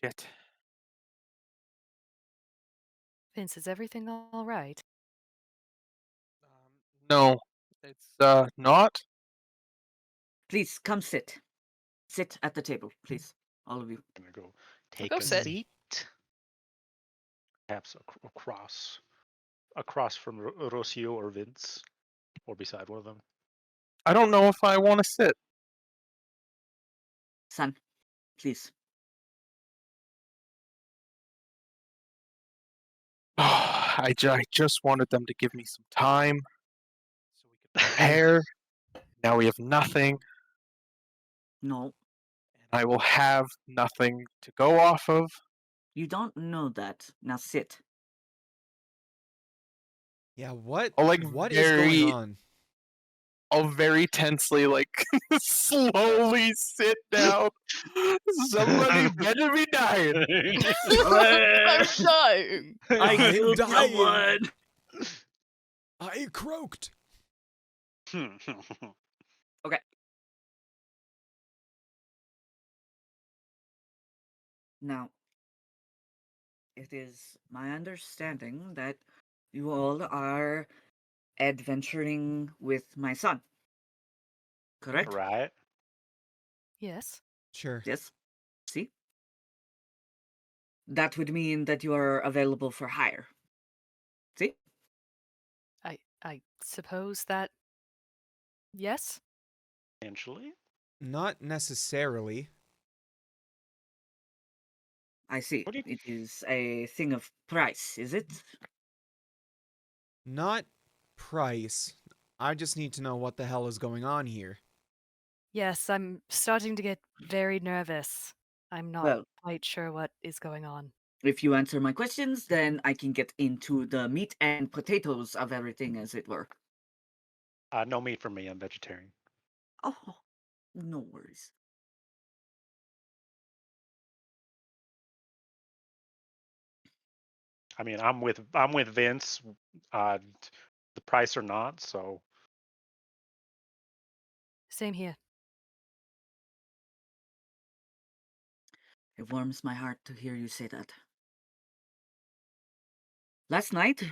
Shit.
Vince, is everything all right?
No, it's not.
Please come sit. Sit at the table, please, all of you.
I'm gonna go
I'll
take
go
a
sit.
seat. Perhaps across from Rocio or Vince, or beside one of them.
I don't know if I want to sit.
Son, please.
I just wanted them to give me some time so we could prepare. Now we have nothing,
No,
and I will have nothing to go off of.
you don't know that. Now sit.
Yeah, what
I'll like
what is going
very,
on?
I'll very tensely like slowly sit down. Somebody better be dying.
I'm dying.
I
I'm
killed
dying.
someone.
I croaked.
Okay. Now, it is my understanding that you all are adventuring with my son. Correct?
Right?
Yes.
Sure.
Yes. See? That would mean that you are available for hire. See?
I suppose that. Yes.
Potentially.
Not necessarily.
I see.
What do you?
It is a thing of price, is it?
Not price. I just need to know what the hell is going on here.
Yes, I'm starting to get very nervous. I'm not
Well,
quite sure what is going on.
if you answer my questions, then I can get into the meat and potatoes of everything, as it were.
No meat for me. I'm vegetarian.
Oh, no worries.
I mean, I'm with Vince. The price or not. So
Same here.
It warms my heart to hear you say that. Last night,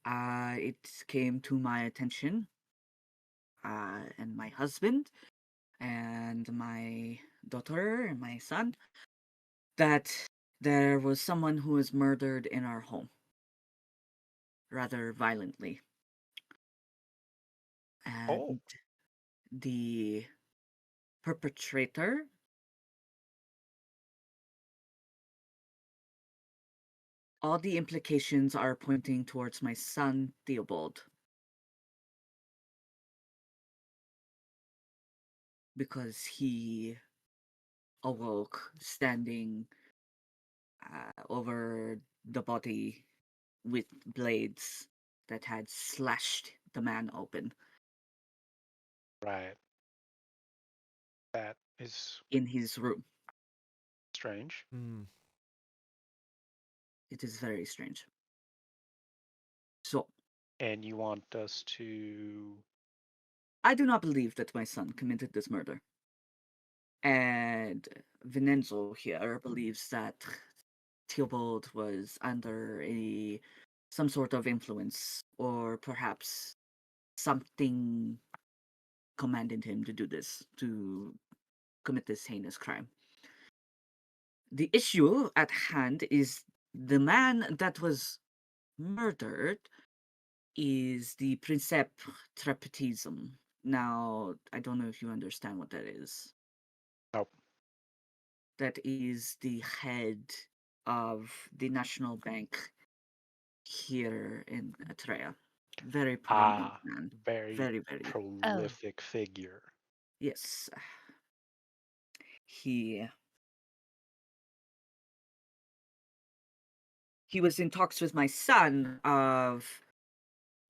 it came to my attention, and my husband, and my daughter, and my son, that there was someone who was murdered in our home. Rather violently.
oh,
And the perpetrator all the implications are pointing towards my son, Theobald. Because he awoke standing over the body with blades that had slashed the man open
right. That is
in his room.
strange.
Hmm.
It is very strange. So,
And you want us to?
I do not believe that my son committed this murder. And Vincenzo here believes that Theobald was under some sort of influence, or perhaps something commanded him to do this, to commit this heinous crime. The issue at hand is the man that was murdered is the Princeps Trapetism. Now, I don't know if you understand what that is.
Nope.
That is the head of the National Bank here in Atrea. Very prominent man.
Very
Very.
prolific figure.
Yes. He was in talks with my son of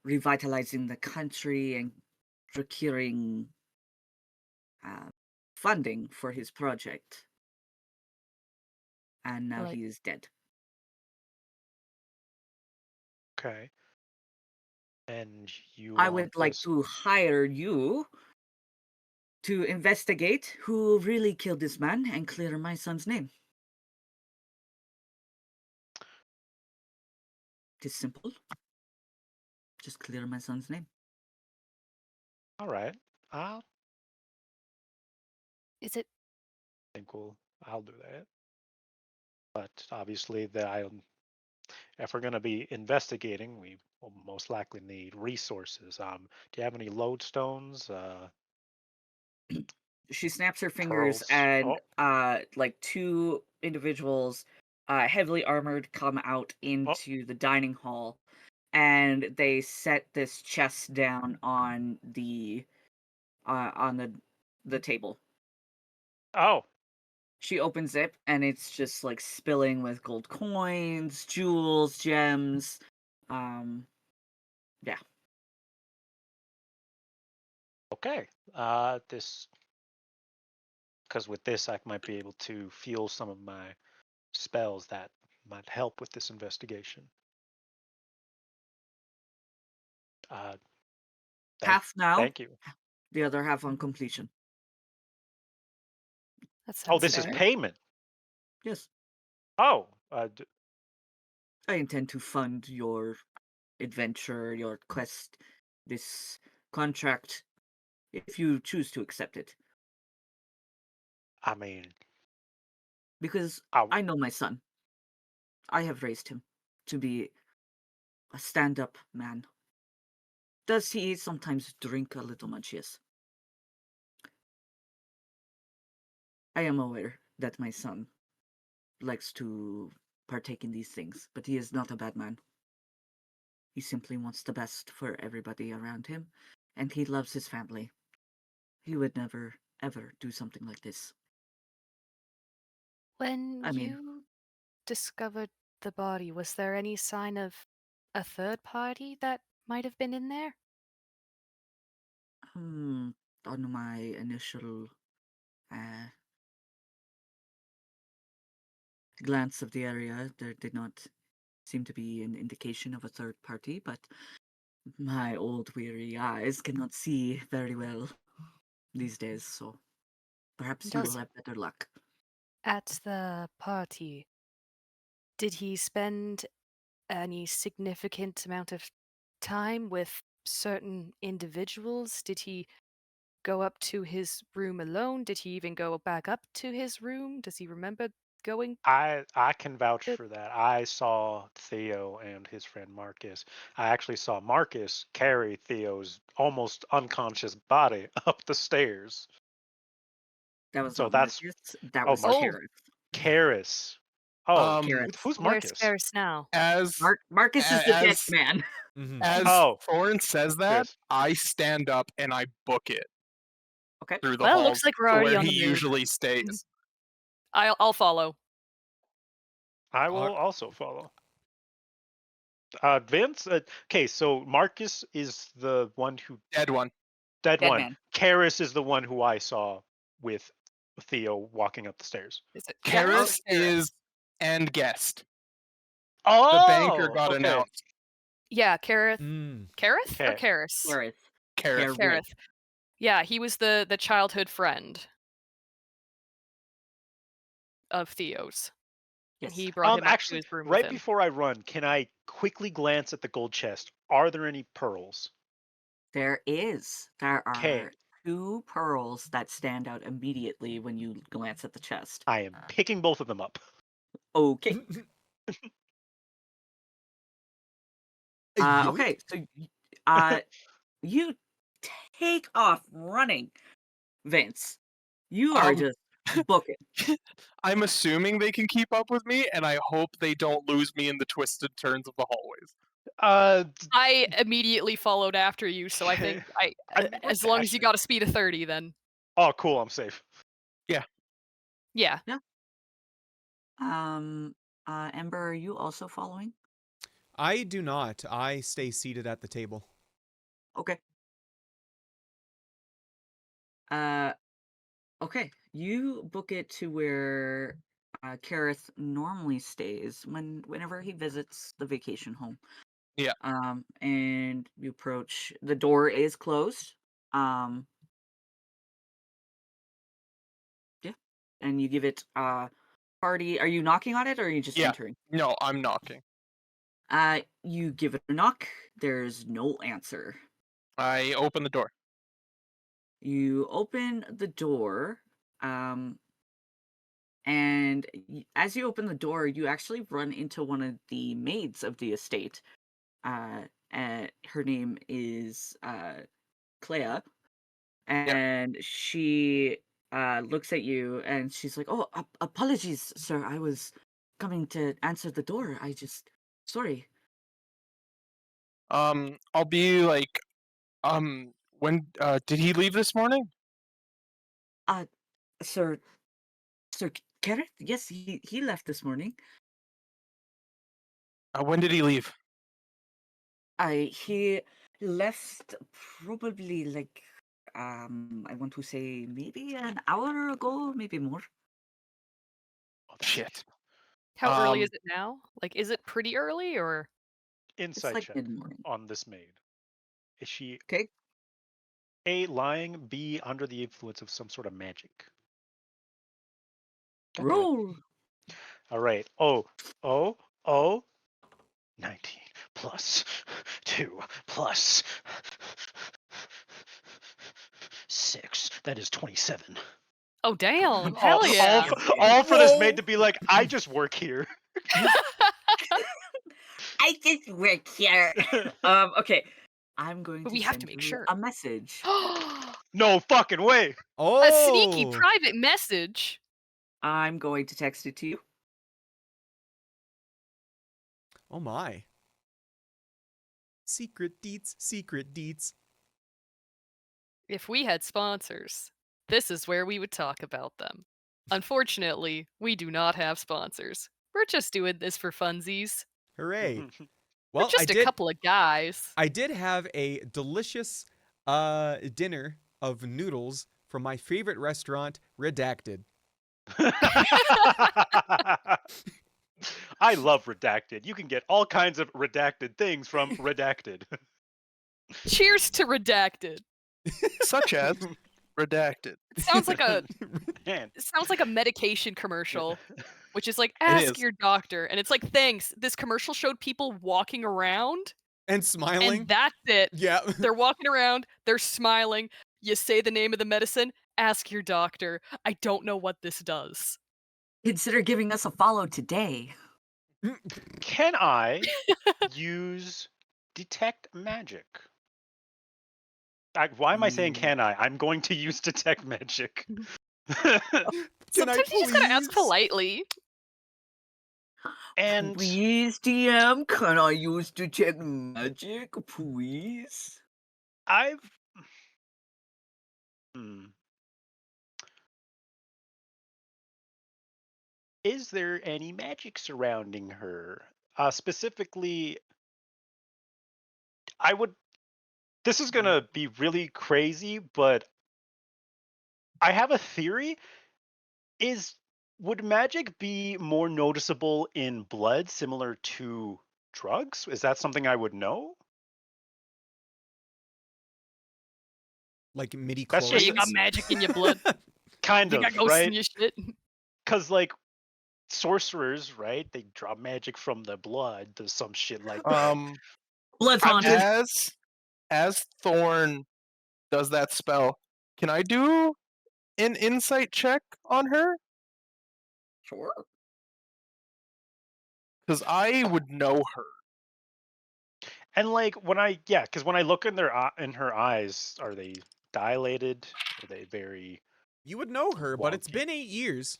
revitalizing the country and procuring funding for his project. And now he is dead.
Okay. And you
I
want
would like
this-
to hire you to investigate who really killed this man and clear my son's name. It's simple. Just clear my son's name.
All right.
Is it?
I think I'll do that. But obviously, if we're going to be investigating, we will most likely need resources. Do you have any lodestones?
She snaps her fingers
Pearls.
and like two individuals heavily armored come out into the dining hall, and they set this chest down on the table.
Oh,
She opens it and it's just like spilling with gold coins, jewels, gems. Yeah.
okay. Because with this, I might be able to fuel some of my spells that might help with this investigation.
Half now.
Thank you.
The other half on completion.
That sounds
This is
fair.
payment.
Yes.
Oh,
I intend to fund your adventure, your quest, this contract, if you choose to accept it.
I mean,
Because
I
I know my son. I have raised him to be a stand-up man. Does he sometimes drink a little much? Yes. I am aware that my son likes to partake in these things, but he is not a bad man. He simply wants the best for everybody around him, and he loves his family. He would never, ever do something like this.
When
I mean-
you discovered the body, was there any sign of a third party that might have been in there?
On my initial glance of the area, there did not seem to be an indication of a third party, but my old weary eyes cannot see very well these days, so perhaps you will have better luck.
At the party, did he spend any significant amount of time with certain individuals? Did he go up to his room alone? Did he even go back up to his room? Does he remember going?
I can vouch for that. I saw Theo and his friend Marcus. I actually saw Marcus carry Theo's almost unconscious body up the stairs.
That was
So
not
that's-
Marcus. That
oh,
was
Marcus.
Karis.
Karis. Oh,
Karis.
who's
Where's
Marcus?
Karis now?
As
Marcus is the dead
as-
man.
Mhm.
as
Oh.
Thorn says that,
Karis.
I stand up and I book it
Okay.
through the
Well,
halls
looks like we're
to
already
where
on
he
the move.
usually stays.
I'll follow.
I will also follow. Vince. Okay, so Marcus is the one who
Dead one.
dead one.
man.
Karis is the one who I saw with Theo walking up the stairs.
Is it
Karis
Karis.
is end guest.
Oh,
The banker got
okay.
announced.
Yeah, Kareth.
Mm.
Kareth or
Okay.
Karis?
Karis.
Karis.
Kareth. Yeah, he was the childhood friend of Theo's. And
Yes.
he brought him up
Actually,
to his room
right
with him.
before I run, can I quickly glance at the gold chest? Are there any pearls?
There is. There are
Okay.
2 pearls that stand out immediately when you glance at the chest.
I am picking both of them up.
Okay.
Yoink.
Okay, so you take off running, Vince. You are
Um,
just booking.
I'm assuming they can keep up with me, and I hope they don't lose me in the twisted turns of the hallways.
I immediately followed after you, so I think
I mean, we're
as long as you
dashing.
got a speed of 30, then
Oh, cool. I'm safe.
yeah.
Ember, are you also following?
I do not. I stay seated at the table.
Okay. Okay. You book it to where Kareth normally stays whenever he visits the vacation home.
Yeah.
And you approach. The door is closed. Yeah. And you give it party. Are you knocking on it or are you just
Yeah.
entering?
No, I'm knocking.
You give it a knock. There's no answer.
I open the door.
You open the door, and as you open the door, you actually run into one of the maids of the estate. Her name is Clea, and she looks at you and she's like, "Oh, apologies, sir. I was coming to answer the door. Sorry."
I'll be like, when did he leave this morning?
Sir, Sir Kenneth? Yes, he left this morning.
When did he leave?
He left probably like I want to say maybe an hour ago, maybe more.
Oh, that's
Shit.
How early
Um,
is it now? Like, is it pretty early or?
It's
Insight
like
check
mid morning.
on this maid. Is she
Okay.
A, lying, B, under the influence of some sort of magic? God damn it.
Roll.
All right. 19 plus 2 plus 6. That is 27.
Oh damn!
all,
Hell yeah!
all for this maid
Whoa.
to be like, I just work here.
I just work here. Okay. I'm going
But
to
we have to
send
make
you
sure.
a message.
No fucking way.
Oh.
A sneaky private message.
I'm going to text it to you.
Oh my. Secret deets, secret deets.
If we had sponsors, this is where we would talk about them. Unfortunately, we do not have sponsors. We're just doing this for funsies.
Hooray.
We're
Well,
just a couple of guys.
I did have a delicious dinner of noodles from my favorite restaurant, Redacted.
I love Redacted. You can get all kinds of redacted things from Redacted.
Cheers to Redacted.
such as redacted.
It sounds like a
Man.
medication commercial, which is like,
It
ask
is.
your doctor. And it's like, thanks. This commercial showed people walking around,
And smiling.
and that's it.
Yeah.
They're walking around, they're smiling. You say the name of the medicine, ask your doctor. I don't know what this does.
Consider giving us a follow today.
Can I use detect magic? Why am I saying can I? I'm going to use detect magic.
Can I
Sometimes you just gotta ask
please?
politely.
And
Please, DM, can I use detect magic, please?
I've hmm. Is there any magic surrounding her? Specifically, I would. This is gonna be really crazy, but I have a theory. Would magic be more noticeable in blood, similar to drugs? Is that something I would know?
Like midi
That's
Yeah, you got
just-
magic in your blood.
Kind
You
of,
got ghosts in
right?
your shit.
Because like sorcerers, right? They draw magic from the blood. There's some shit like that.
Blood's
I'm
haunted.
just-
As Thorn does that spell, Can I do an insight check on her?
Sure.
Because I would know her.
And like because when I look in in her eyes, are they dilated? Are they very
You would know her, but it's
wonky?
been 8 years.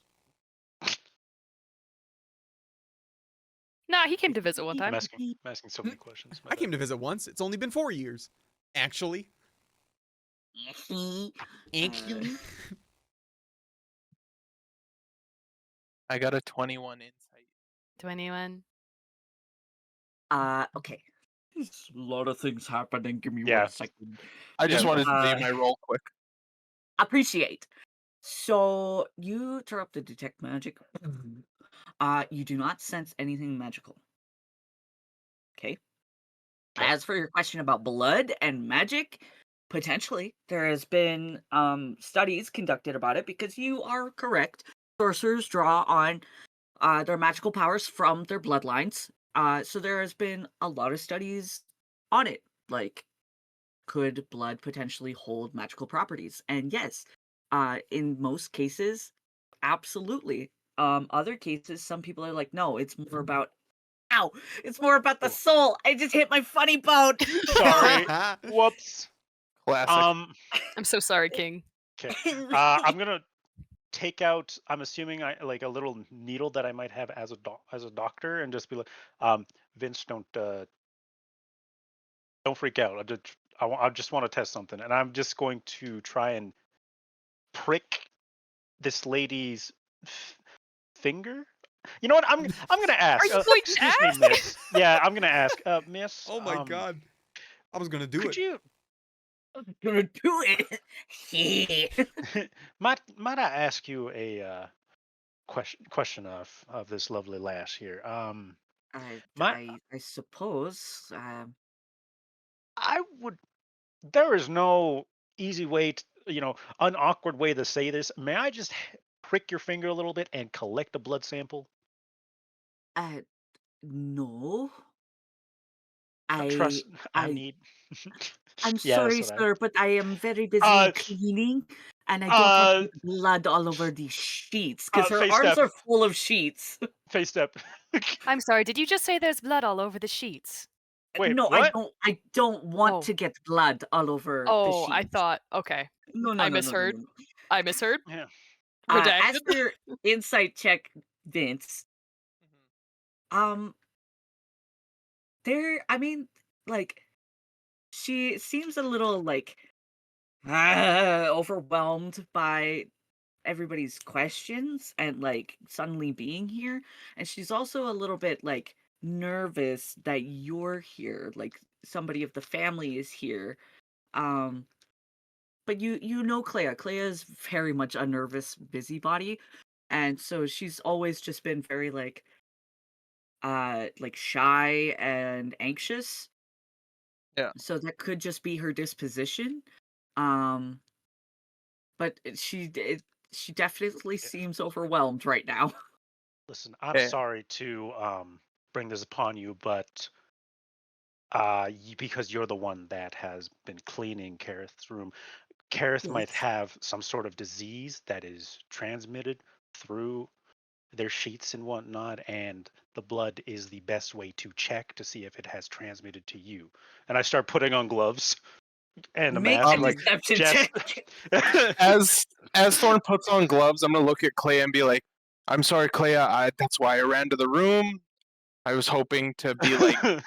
Nah, he came to visit one time.
I'm asking so many questions. My
I came
bad.
to visit once. It's only been 4 years. Actually. Actually.
I got a 21 insight.
21.
Okay. There's a lot of things happening. Give me
Yeah.
1 second.
I just
Yeah,
wanted to do my roll quick.
Appreciate. So you turn up the detect magic. You do not sense anything magical. Okay.
Okay.
As for your question about blood and magic, potentially there has been studies conducted about it because you are correct. Sorcerers draw on their magical powers from their bloodlines. So there has been a lot of studies on it. Like, could blood potentially hold magical properties? And yes, in most cases, absolutely. Other cases, some people are like, no, it's more about ow, it's more about the
Oh.
soul. I just hit my funny bone.
Sorry. Whoops.
Classic.
I'm so sorry, King.
Okay. I'm gonna take out. I'm assuming I like a little needle that I might have as a doctor, and just be like, Vince, don't freak out. I just want to test something, and I'm just going to try and prick this lady's finger. You know what? I'm gonna ask.
Are you going to
Excuse me,
ask?
miss. Yeah, I'm gonna ask. Miss.
Oh my god. I was gonna do
Could
it.
you
I'm gonna do it.
might I ask you a question of this lovely lass here? My
I suppose.
I would. There is no easy way to, an awkward way to say this. May I just prick your finger a little bit and collect a blood sample?
No.
Trust. I
I
need.
I'm
Yeah, that's
sorry,
what I.
sir, but I am very busy
Uh,
cleaning, and I don't want to
uh,
get blood all over these sheets because her
face
arms
step.
are full of sheets.
Face step.
I'm sorry, did you just say there's blood all over the sheets?
Wait,
No,
what?
I don't want
Oh.
to get blood all over the
Oh, I
sheets.
thought, okay.
No, no,
I
no, no, no,
misheard.
no.
I misheard.
Yeah.
As
Redacted.
for your insight check, Vince, um, I mean, like, she seems a little like overwhelmed by everybody's questions and like suddenly being here, and she's also a little bit like nervous that you're here, like somebody of the family is here. Um, but you know Clea is very much a nervous busybody, and so she's always just been very like shy and anxious.
Yeah.
So that could just be her disposition. Um, but she definitely
Yeah.
seems overwhelmed right now.
Listen, I'm
Okay.
sorry to bring this upon you, but because you're the one that has been cleaning Kareth's room, Kareth might
Yes.
have some sort of disease that is transmitted through their sheets and whatnot, and the blood is the best way to check to see if it has transmitted to you. And I start putting on gloves and a
Make
mask.
a
I'm like,
deception
Jess.
check.
As Thorn puts on gloves, I'm gonna look at Clea and be like, "I'm sorry, Clea. That's why I ran to the room. I was hoping to be like
Doubling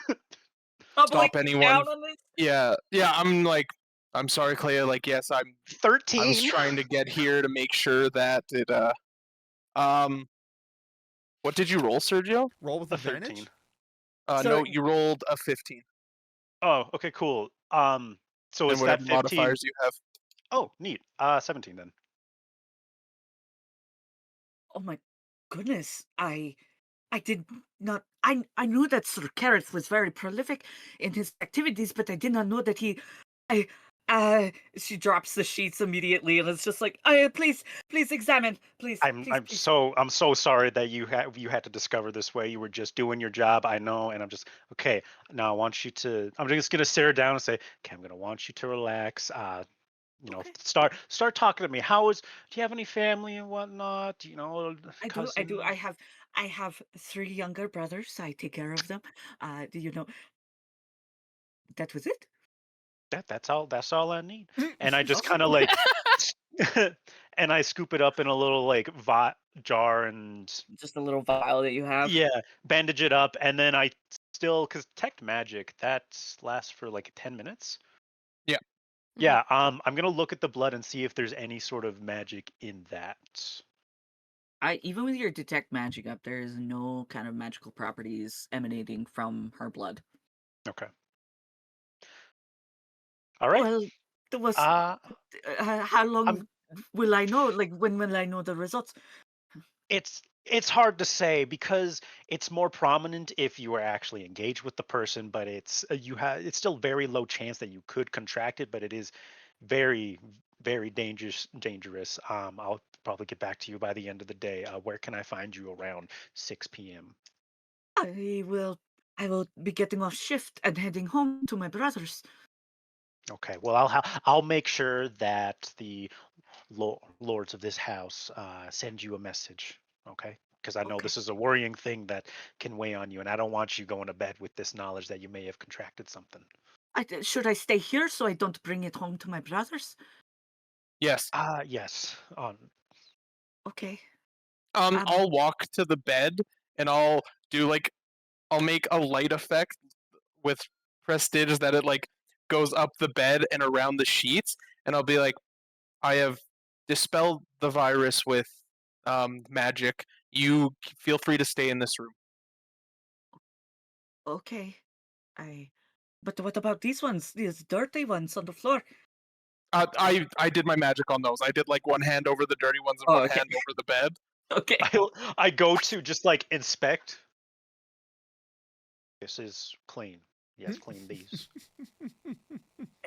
stop anyone.
down on this.
Yeah. I'm like, I'm sorry, Clea. Like, yes, I was
13.
trying to get here to make sure that it What did you roll, Sergio?
Roll with
A
advantage?
13.
So
No, you rolled a 15.
Oh, okay, cool. So
And
is
whatever
that 15?
modifiers you have.
Oh, neat. 17 then.
oh my goodness, I did not. I knew that Sir Kareth was very prolific in his activities, but I did not know that he. I. She drops the sheets immediately, and it's just like, please, examine, please,
I'm
please.
so sorry that you had to discover this way. You were just doing your job, I know, and I'm just okay. Now I want you to. I'm just gonna stare her down and say, okay, I'm gonna want you to relax.
Okay.
start talking to me. Do you have any family and whatnot?
I do.
Cousins?
I have 3 younger brothers. I take care of them. Do you know that was it?
That's all I need. And I just kind of like, and I scoop it up in a little like jar and
Just a little vial that you have.
yeah, bandage it up, and then I still because detect magic that lasts for like 10 minutes.
Yeah.
Yeah, I'm gonna look at the blood and see if there's any sort of magic in that.
Even with your detect magic up, there is no kind of magical properties emanating from her blood.
Okay. All right.
Well, there was.
Uh,
How
I'm
long will I know? Like, when will I know the results?
it's hard to say because it's more prominent if you are actually engaged with the person, but it's still very low chance that you could contract it, but it is very very dangerous. I'll probably get back to you by the end of the day. Where can I find you around 6 p.m.?
I will. I will be getting off shift and heading home to my brothers.
Okay. Well, I'll make sure that the lords of this house send you a message. Okay. Because I know
Okay.
this is a worrying thing that can weigh on you, and I don't want you going to bed with this knowledge that you may have contracted something.
Should I stay here so I don't bring it home to my brothers?
Yes.
Yes.
Okay. Um.
I'll walk to the bed and I'll do like I'll make a light effect with prestige that it like goes up the bed and around the sheets, and I'll be like, I have dispelled the virus with magic. You feel free to stay in this room.
Okay. I. But what about these ones? These dirty ones on the floor?
I did my magic on those. I did like one hand over the dirty ones and
Oh,
one
okay.
hand over the bed.
Okay.
I go to just like inspect. This is clean. Yes, clean these.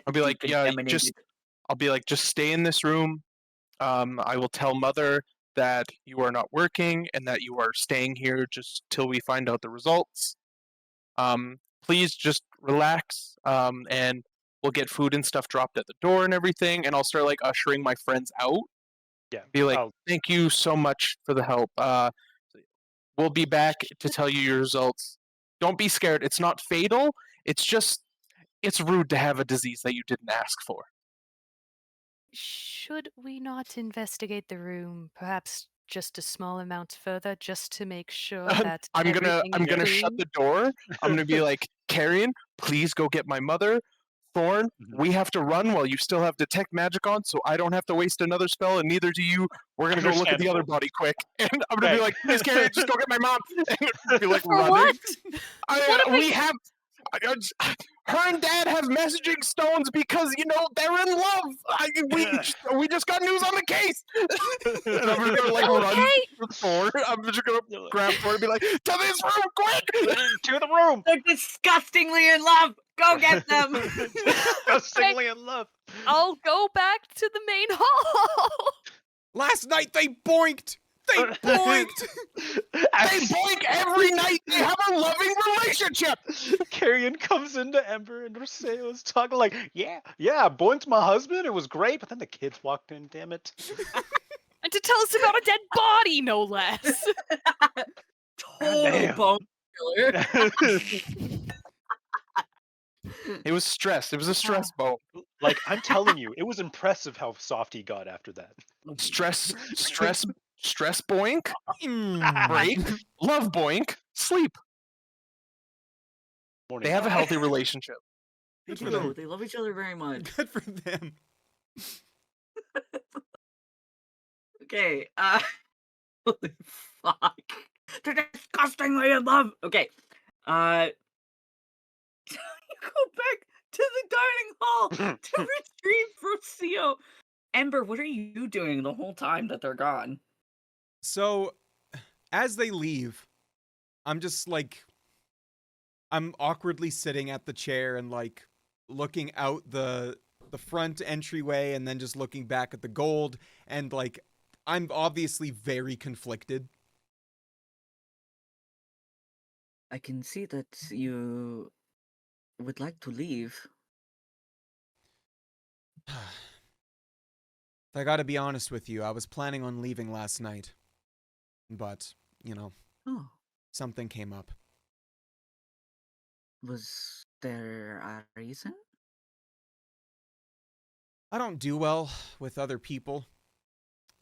I'll be like, yeah,
Decontaminated.
I'll be like, just stay in this room. I will tell mother that you are not working and that you are staying here just till we find out the results. Please just relax, and we'll get food and stuff dropped at the door and everything, and I'll start like ushering my friends out.
Yeah.
Be like,
Oh,
thank you so much for the help. We'll be back to tell you your results. Don't be scared. It's not fatal. It's rude to have a disease that you didn't ask for.
Should we not investigate the room, perhaps just a small amount further, just to make sure that
I'm
everything is
gonna shut
clean?
the door. I'm gonna be like, Carrion, please go get my mother. Thorn,
mhm.
we have to run while you still have detect magic on, so I don't have to waste another spell, and neither do you. We're gonna go look at the other
Understandable.
body quick, and I'm gonna be
Okay.
like, please, Carrion, just go get my mom, and be like
For
running.
what? What am
We have. Her and Dad have messaging stones because they're in love. We just got news on the case, and I'm just gonna like run
Okay.
for Thor. I'm just gonna grab Thor and be like, to this room, quick!
To the room.
They're disgustingly in love. Go get them.
Disgustingly in love.
I'll go back to the main hall.
Last night they boinked. They boinked.
They boink every night. They have a loving relationship.
Carrion comes into Ember and Rosario is talking like, yeah, I boinked my husband. It was great. But then the kids walked in, damn it.
And to tell us about a dead body, no less.
Total
damn.
bone killer.
It was stress. It was a stress bone.
Like, I'm telling you, it was impressive how soft he got after that.
Stress boink,
Mm.
break, love boink, sleep.
Morning
They have a
time.
healthy relationship.
They
Good for
do.
them.
They love each other very much.
Good for them.
Okay. Holy fuck. They're disgustingly in love. Okay. You go back to the dining hall to retrieve Rocio. Ember, what are you doing the whole time that they're gone?
So, as they leave, I'm just like, I'm awkwardly sitting at the chair and like looking out the front entryway and then just looking back at the gold, and like I'm obviously very conflicted.
I can see that you would like to leave.
I gotta be honest with you, I was planning on leaving last night. But,
Oh,
something came up.
was there a reason?
I don't do well with other people,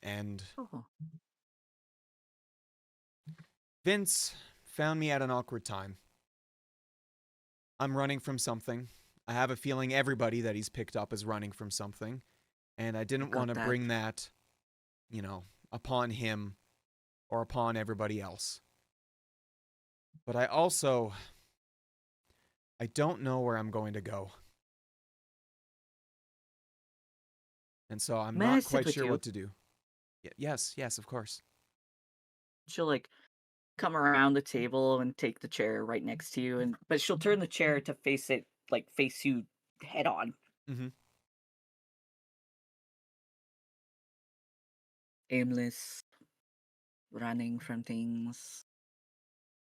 and
Oh,
Vince found me at an awkward time. I'm running from something. I have a feeling everybody that he's picked up is running from something, and I didn't
got
want to
that.
bring that, upon him or upon everybody else. But I don't know where I'm going to go. And so I'm
May I
not
sit
quite
with
sure
you?
what to do. Yes, of course.
She'll like come around the table and take the chair right next to you, but she'll turn the chair to face you head on.
Mm-hmm.
Aimless, running from things,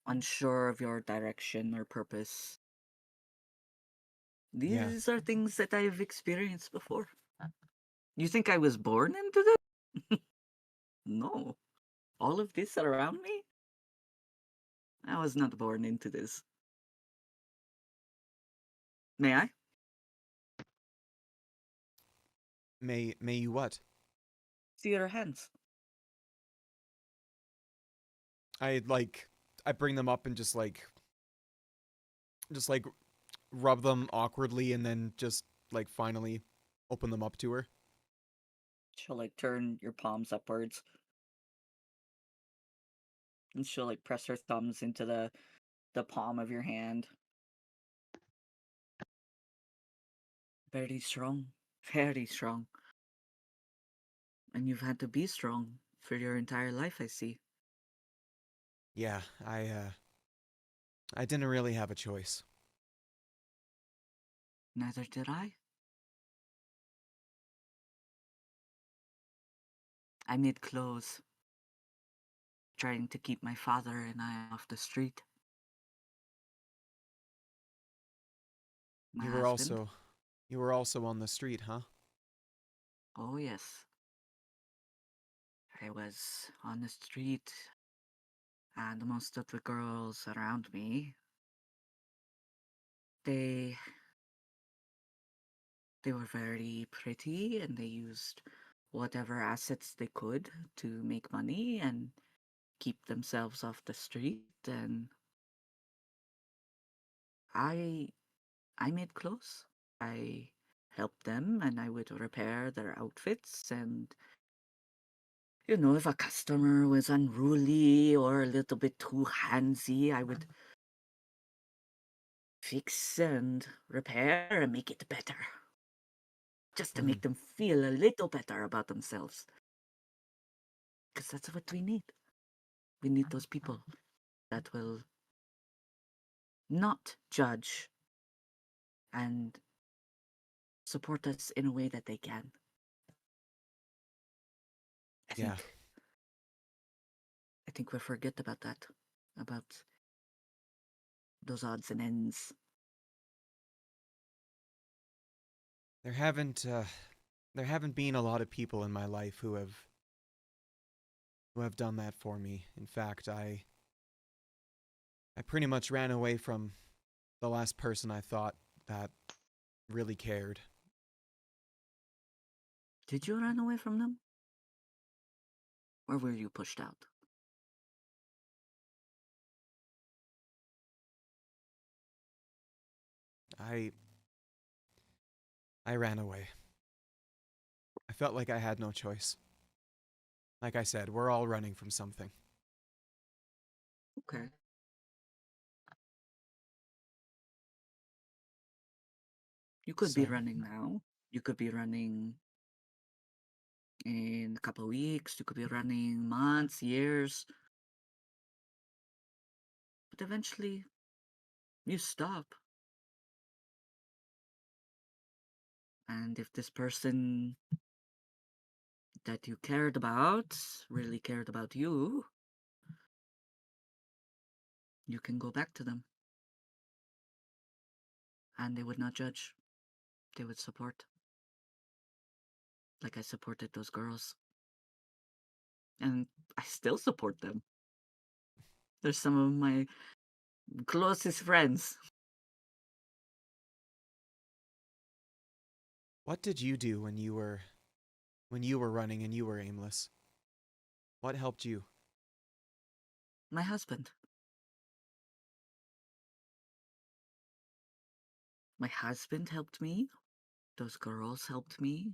unsure of your direction or purpose.
Yeah.
These are things that I've experienced before. You think I was born into this? No. All of this around me? I was not born into this. May I?
May you what?
See your hands.
I bring them up and just rub them awkwardly and then just finally open them up to her.
She'll turn your palms upwards. And she'll press her thumbs into the palm of your hand. Very strong. Very strong. And you've had to be strong for your entire life, I see.
Yeah, I didn't really have a choice.
Neither did I. I made clothes, trying to keep my father and I off the street. My
You
husband?
were also on the street, huh?
Oh, yes. I was on the street, and most of the girls around me, they were very pretty, and they used whatever assets they could to make money and keep themselves off the street. And I made clothes. I helped them, and I would repair their outfits. And if a customer was unruly or a little bit too handsy, I would fix and repair and make it better, just to make them feel a little better about themselves. Because that's what we need. We need those people that will not judge and support us in a way that they can. I
Yeah.
think we forget about that, about those odds and ends.
There haven't been a lot of people in my life who have done that for me. In fact, I pretty much ran away from the last person I thought that really cared.
Did you run away from them? Or were you pushed out?
I ran away. I felt like I had no choice. Like I said, we're all running from something.
Okay. You could be
So,
running now. You could be running in a couple of weeks. You could be running months, years. But eventually, you stop. And if this person that you cared about really cared about you, you can go back to them. And they would not judge, they would support. like I supported those girls. And I still support them. They're some of my closest friends.
What did you do when you were running and you were aimless? What helped you?
My husband. My husband helped me. Those girls helped me.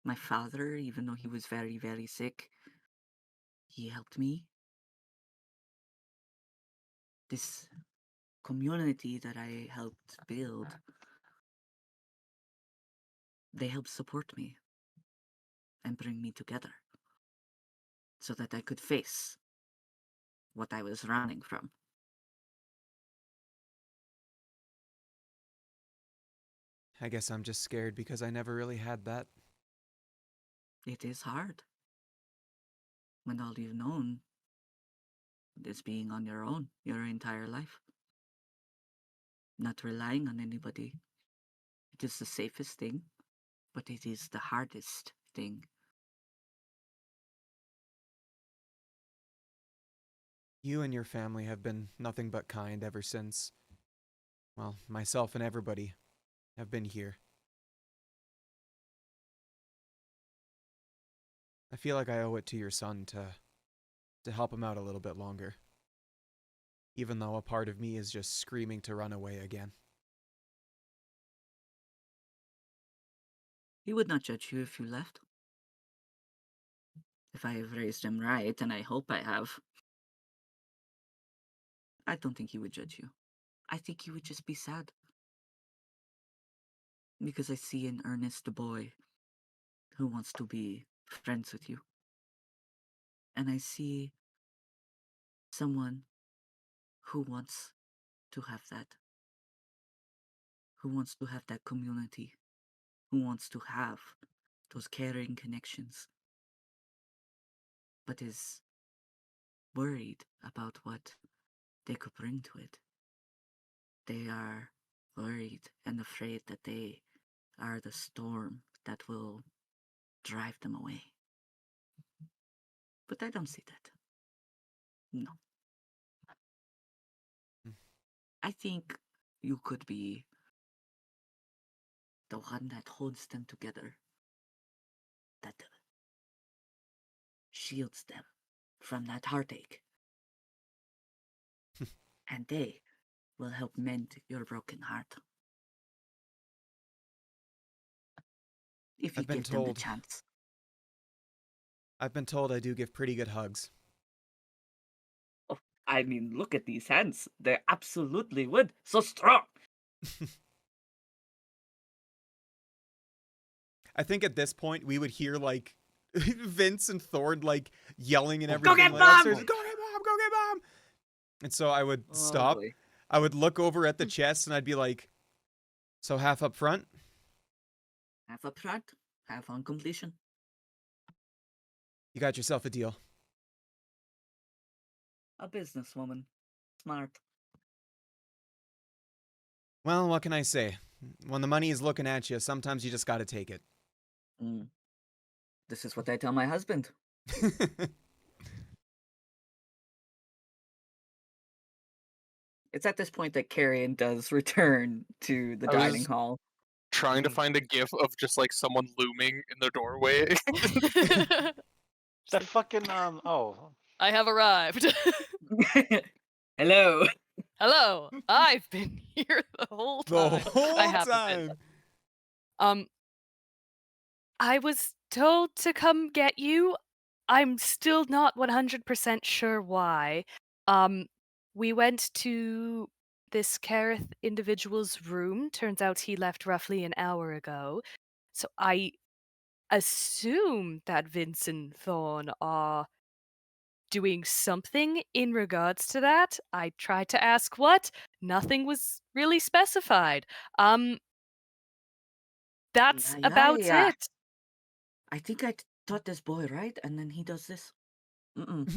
My father, even though he was very, very sick, he helped me. This community that I helped build, they helped support me and bring me together so that I could face what I was running from.
I guess I'm just scared because I never really had that.
It is hard when all you've known is being on your own your entire life, not relying on anybody. It is the safest thing, but it is the hardest thing.
You and your family have been nothing but kind ever since. Well, myself and everybody have been here. I feel like I owe it to your son to help him out a little bit longer. Even though a part of me is just screaming to run away again.
He would not judge you if you left. If I have raised him right, and I hope I have, I don't think he would judge you. I think he would just be sad. Because I see an earnest boy who wants to be friends with you. And I see someone who wants to have that. Who wants to have that community. Who wants to have those caring connections. But is worried about what they could bring to it. They are worried and afraid that they are the storm that will drive them away. But I don't see that. No. I think you could be the one that holds them together, that shields them from that heartache. And they will help mend your broken heart. If you
I've been
give them the
told.
chance.
I've been told I do give pretty good hugs.
Oh, I mean, look at these hands. They absolutely would. So strong.
I think at this point we would hear like Vince and Thorn like yelling and
Go
everything
get
like
Mom!
upstairs, go get Mom, go get Mom. And so I would
Oh,
stop.
boy.
I would look over at the chest and I'd be like, so half up front?
Half up front, half on completion.
You got yourself a deal.
A businesswoman. Smart.
Well, what can I say? When the money is looking at you, sometimes you just gotta take it.
Mm. This is what I tell my husband. It's at this point that Carrion does return to the
I
dining
was
hall.
trying to find a gif of just like someone looming in the doorway.
That fucking oh,
I have arrived.
Hello.
Hello. I've been here the whole
The
time.
whole
I haven't been.
time.
I was told to come get you. I'm still not 100% sure why. We went to this Kareth individual's room. Turns out he left roughly an hour ago. So I assume that Vince and Thorn are doing something in regards to that. I tried to ask what. Nothing was really specified. That's about
Yeah.
it.
I think I taught this boy, right? And then he does this. Mm-mm.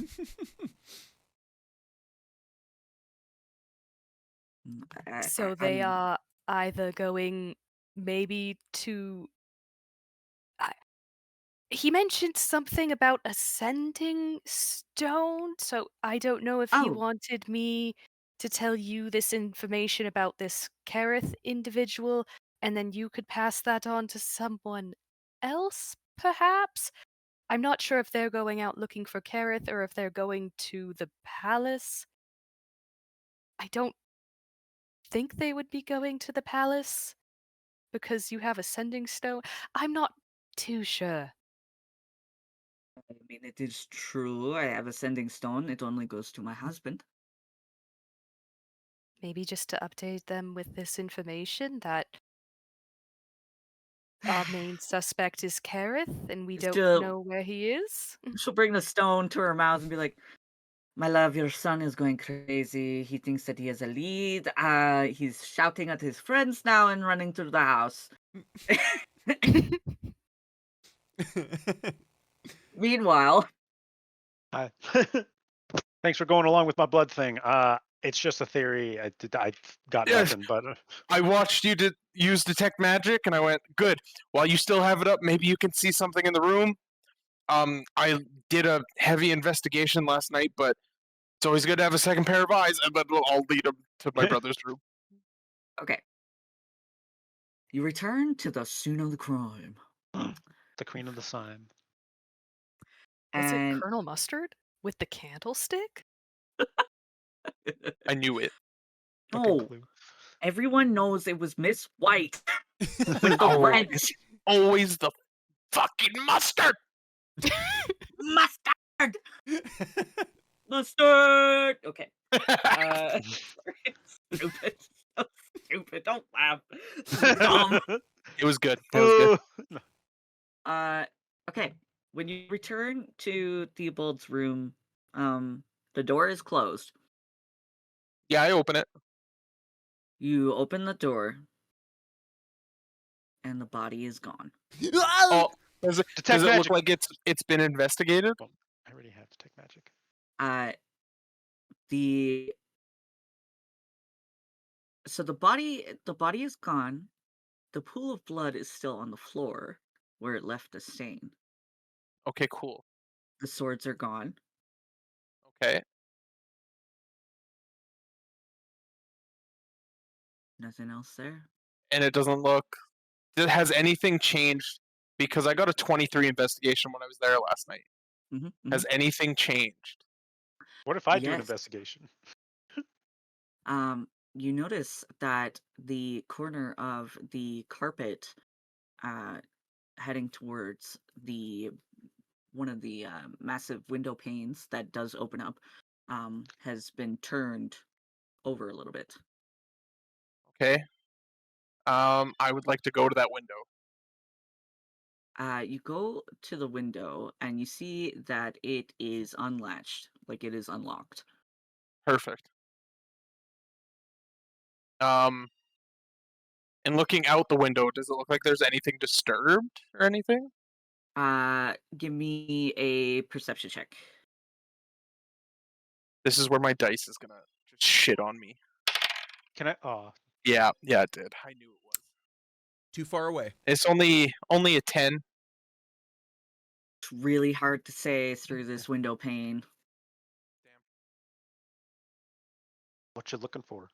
So they are either going maybe to he mentioned something about a sending stone, so I don't know if he
Oh,
wanted me to tell you this information about this Kareth individual, and then you could pass that on to someone else, perhaps? I'm not sure if they're going out looking for Kareth or if they're going to the palace. I don't think they would be going to the palace because you have a sending stone. I'm not too sure.
I mean, it is true. I have a sending stone. It only goes to my husband.
Maybe just to update them with this information that our main suspect is Kareth and we don't
She'll,
know where he is.
she'll bring the stone to her mouth and be like, "My love, your son is going crazy. He thinks that he has a lead. He's shouting at his friends now and running through the house." Meanwhile,
Hi. Thanks for going along with my blood thing. It's just a theory. I got
Yes.
nothing, but
I watched you use detect magic, and I went, "Good. While you still have it up, maybe you can see something in the room." I did a heavy investigation last night, but it's always good to have a second pair of eyes. But I'll lead him to my brother's room.
okay. You return to the scene of the crime.
the Queen of the Slime.
Was it
And
Colonel Mustard with the candlestick?
I knew it.
Fucking
no,
clue.
everyone knows it was Miss White with the
Oh,
wrench.
Always the fucking mustard.
Mustard! Mustard! Okay. Sorry. Stupid. So stupid. Don't laugh. This is dumb.
It was good. It was good.
Okay. When you return to Theobald's room, the door is closed.
Yeah, I open it.
You open the door, and the body is gone.
Oh, does it
Detect
look
magic.
like it's been investigated?
Well, I already have detect magic.
The So the body is gone. The pool of blood is still on the floor where it left the stain.
Okay, cool.
The swords are gone.
Okay.
Nothing else there.
And it doesn't look. Has anything changed? Because I got a 23 investigation when I was there last night. Has anything changed?
What if I do an
Yes.
investigation?
You notice that the corner of the carpet, heading towards one of the massive window panes that does open up, has been turned over a little bit.
Okay. I would like to go to that window.
You go to the window and you see that it is unlatched, like it is unlocked.
Perfect. And looking out the window, does it look like there's anything disturbed or anything?
Give me a perception check.
This is where my dice is gonna just shit on me.
Can I? Oh,
Yeah, it did. I knew it was.
Too far away.
It's only a 10.
It's really hard to say through this window pane.
what you looking for?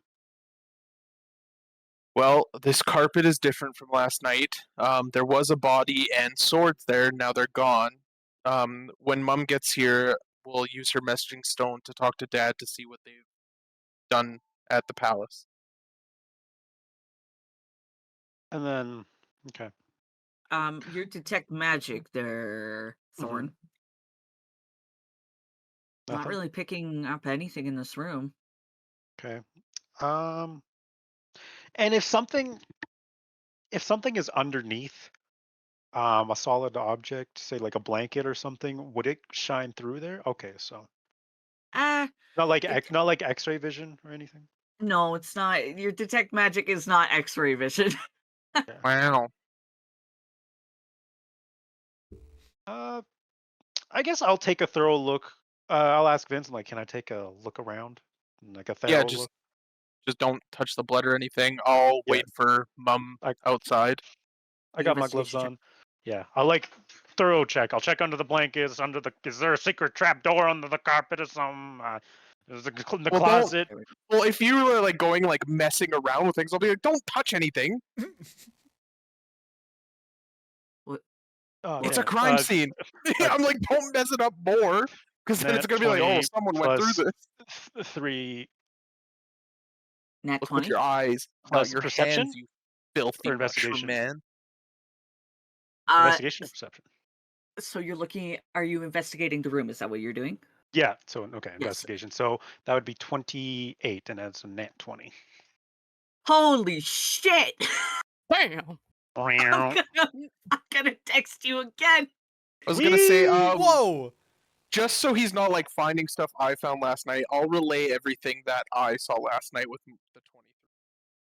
Well, this carpet is different from last night. There was a body and swords there. Now they're gone. When Mum gets here, we'll use her messaging stone to talk to Dad to see what they've done at the palace.
And then, okay.
You detect magic there, Thorn. Not
Nothing?
really picking up anything in this room.
Okay. And if something is underneath a solid object, say like a blanket or something, would it shine through there? Okay, so
Ah,
not like
it-
not like X-ray vision or anything.
no, it's not. Your detect magic is not X-ray vision.
Wow.
I guess I'll take a thorough look. I'll ask Vincent, like, can I take a look around, like a
Yeah,
thorough
just
look?
don't touch the blood or anything. I'll
Yeah.
wait for Mum
I-
outside.
I got my gloves
Investigation check.
on. Yeah, I'll like thorough check. I'll check under the blankets, is there a secret trap door under the carpet or something? Is it in the
Well,
closet?
Well, if you were like going like messing around with things, I'll be like, don't touch anything.
Oh,
It's
yeah.
a crime scene. I'm like, don't mess it up more, because then it's
Nat
gonna be like, oh,
20
someone went through
plus
this.
3
Nat
Look with
20?
your eyes,
plus
not your
perception
hands, you filthy
or
mushroom
investigation?
man.
Investigation or perception?
So you're looking, are you investigating the room? Is that what you're doing?
Yeah. So okay,
Yes.
investigation. So that would be 28, and that's a nat 20.
Holy shit!
Bam.
I'm gonna text you again.
I was gonna say,
Whoa!
just so he's not like finding stuff I found last night, I'll relay everything that I saw last night with the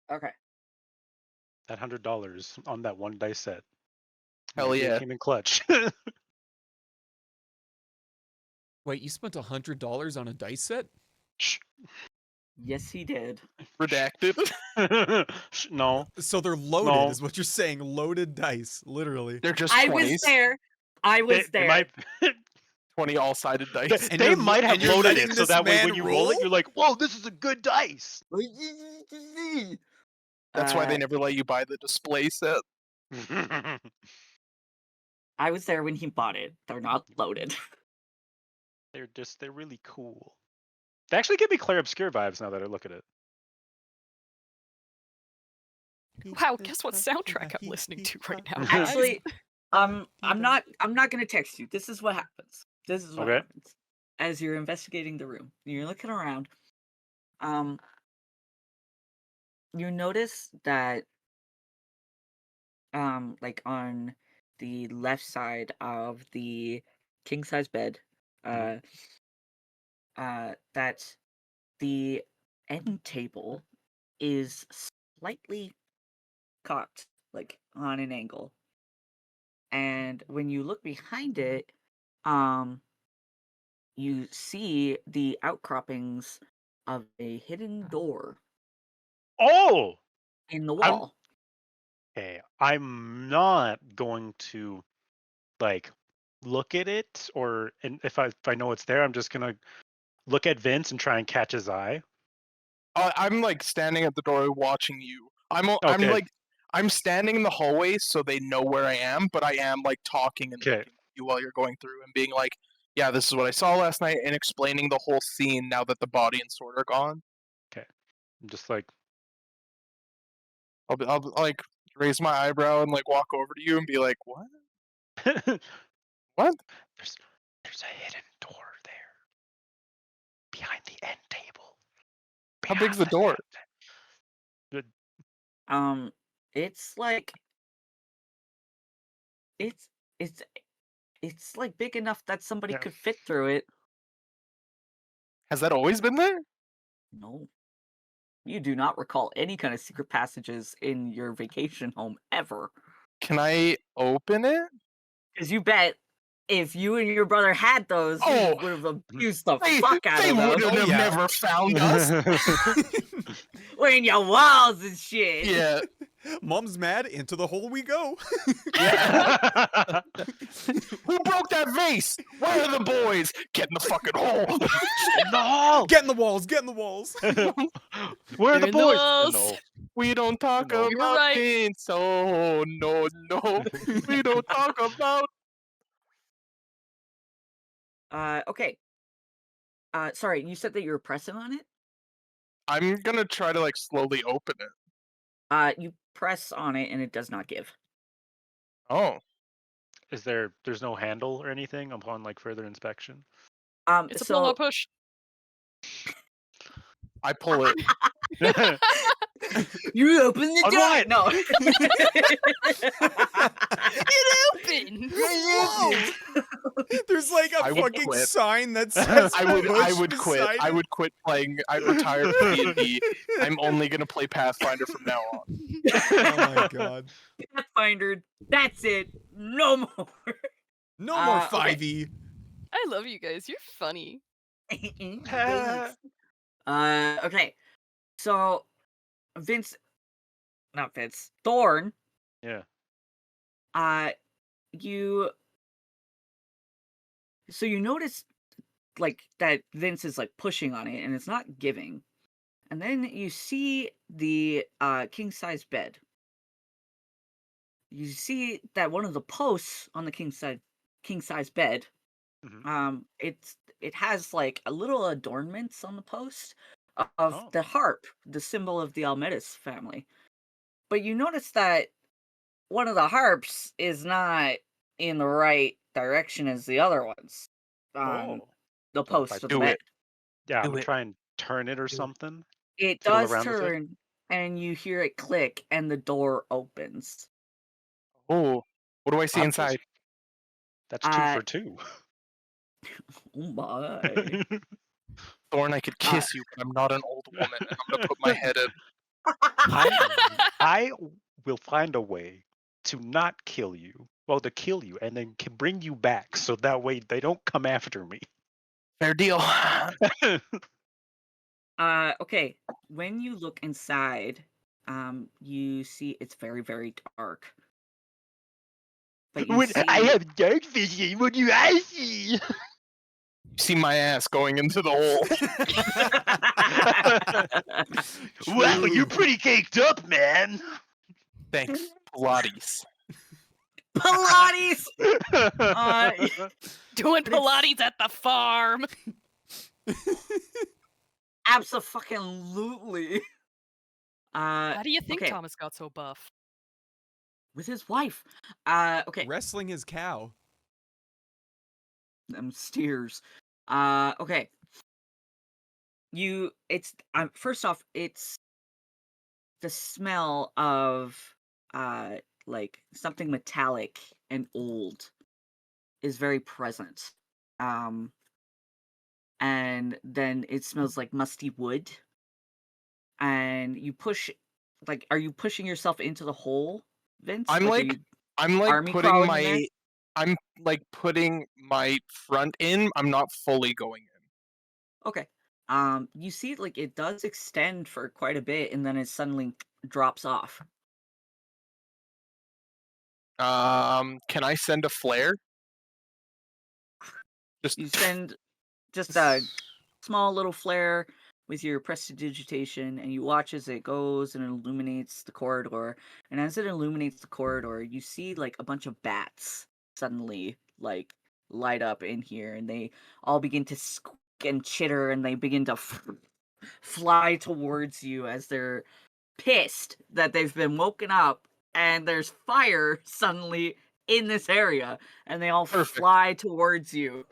23.
Okay.
That $100 on that one dice set.
Hell
Maybe
yeah.
it came in clutch.
Wait, you spent $100 on a dice set?
Shh.
Yes, he did.
Redacted.
No.
So they're loaded,
No.
is what you're saying. Loaded dice, literally.
They're just
I
20s.
was there. I was
They
there.
might,
20 all-sided dice.
And
they
you're
might have
and you're
loaded
letting
it so
this
that way when
man
you roll it,
roll?
you're like, whoa, this is a good dice.
That's why they
Uh,
never let you buy the display set.
I was there when he bought it. They're not loaded.
They're really cool. They actually give me Claire Obscure vibes now that I look at it.
Wow, guess what soundtrack I'm listening to right now, guys?
Actually, I'm not gonna text you. This is what happens. This is what
Okay.
happens. As you're investigating the room, you're looking around. You notice that like on the left side of the king size bed, that the end table is slightly cocked, like on an angle. And when you look behind it, you see the outcroppings of a hidden door
Oh!
in the wall.
Okay, I'm not going to like look at it, and if I know it's there, I'm just gonna look at Vince and try and catch his eye.
I'm like standing at the door watching you. I'm
Okay.
like, I'm standing in the hallway so they know where I am, but I am like talking and
Okay.
looking at you while you're going through and being like, yeah, this is what I saw last night, and explaining the whole scene now that the body and sword are gone.
I'm just like,
I'll like raise my eyebrow and like walk over to you and be like, what? What?
There's a hidden door there behind the end table.
How big's
Behind
the door?
It's like it's like big enough that somebody
Yeah.
could fit through it.
Has that always been there?
No. You do not recall any kind of secret passages in your vacation home ever.
Can I open it?
Because you bet if you and your brother had those,
Oh,
you would have abused the
They,
fuck out
they
of
would
those.
have
yeah.
never found us.
We're in your walls and shit.
Yeah.
Mom's mad, into the hole we go.
Who broke that vase? Where are the boys? Get in the fucking hole.
No!
Get in the walls, get in the walls.
Where are
They're
the
in the
boys?
walls.
No.
We don't talk
No.
You were
about
right.
things. So no. We don't talk about.
Okay. Sorry, you said that you were pressing on it?
I'm gonna try to like slowly open it.
You press on it and it does not give.
Oh.
There's no handle or anything upon like further inspection?
It's a pull, not push.
I pull it.
You open the door.
Unwind.
No.
Open.
Whoa! There's like a
I would
fucking
quit.
sign that says
I would
push
quit.
beside
I
it.
would quit playing. I'd retire from D&D. I'm only gonna play Pathfinder from now on.
Oh my god.
Pathfinder, that's it. No more.
No more
Okay.
5e.
I love you guys. You're funny.
Thanks. Okay. So Thorn.
Yeah.
You So you notice like that Vince is like pushing on it and it's not giving. And then you see the king size bed. You see that one of the posts on the king size bed,
Mhm.
it has like a little adornments on the post of
Oh.
the harp, the symbol of the Almedas family. But you notice that one of the harps is not in the right direction as the other ones on
Oh.
the
So if I
post of the
Do
bed.
it.
yeah, I'm
Do
gonna
it.
try and turn it or
Do it.
something.
It
Fiddle
does
around with it.
turn, and you hear it click, and the door opens.
Oh, what do I see
I'm just
inside?
that's 2
Uh,
for 2.
oh my.
Thorn, I could
Uh,
kiss you, but I'm not an old woman, and I'm gonna put my head in.
I will find a way to not kill you. Well, to kill you and then can bring you back so that way they don't come after me.
Fair deal.
okay. When you look inside, you see it's very, very dark. But you
When I
see,
have dark vision, what do I see?
You see my ass going into the hole.
Wow, you're
True.
pretty caked up, man.
Thanks, Pilates.
Pilates. Uh,
Doing
But it's-
Pilates at the farm.
Absolutely.
How do you think
okay,
Thomas got so buff?
with his wife. Okay,
Wrestling his cow.
them steers. Okay. First off, it's the smell of like something metallic and old is very present. And then it smells like musty wood. And you push, like, are you pushing yourself into the hole, Vince?
I'm
Like, are
like,
you
I'm like
army
putting
crawling in there?
my, I'm like putting my front in. I'm not fully going in.
Okay. You see, like, it does extend for quite a bit, and then it suddenly drops off.
Can I send a flare? Just
You send just a small little flare with your prestidigitation, and you watch as it goes and illuminates the corridor. And as it illuminates the corridor, you see like a bunch of bats suddenly like light up in here, and they all begin to squeak and chitter, and they begin to fly towards you as they're pissed that they've been woken up and there's fire suddenly in this area, and they all
Perfect.
fly towards you.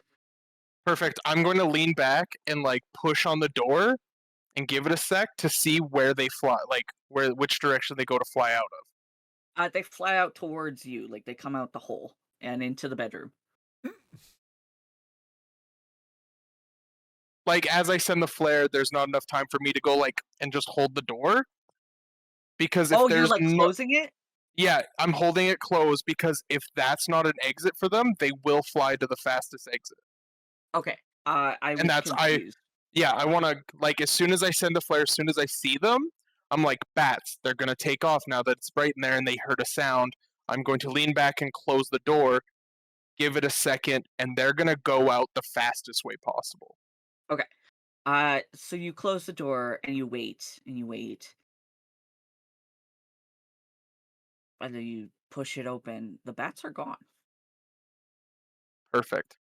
Perfect. I'm going to lean back and like push on the door and give it a sec to see where they fly, like which direction they go to fly out of.
They fly out towards you, like they come out the hole and into the bedroom.
Like as I send the flare, there's not enough time for me to go like and just hold the door because if
Oh, you're
there's
like
no,
closing it?
yeah, I'm holding it closed because if that's not an exit for them, they will fly to the fastest exit.
Okay. I
And
was
that's
confused.
I want to like as soon as I send the flare, as soon as I see them, I'm like bats. They're gonna take off now that it's bright in there and they heard a sound. I'm going to lean back and close the door, give it a second, and they're gonna go out the fastest way possible.
Okay. So you close the door and you wait and you wait. And then you push it open. The bats are gone.
Perfect.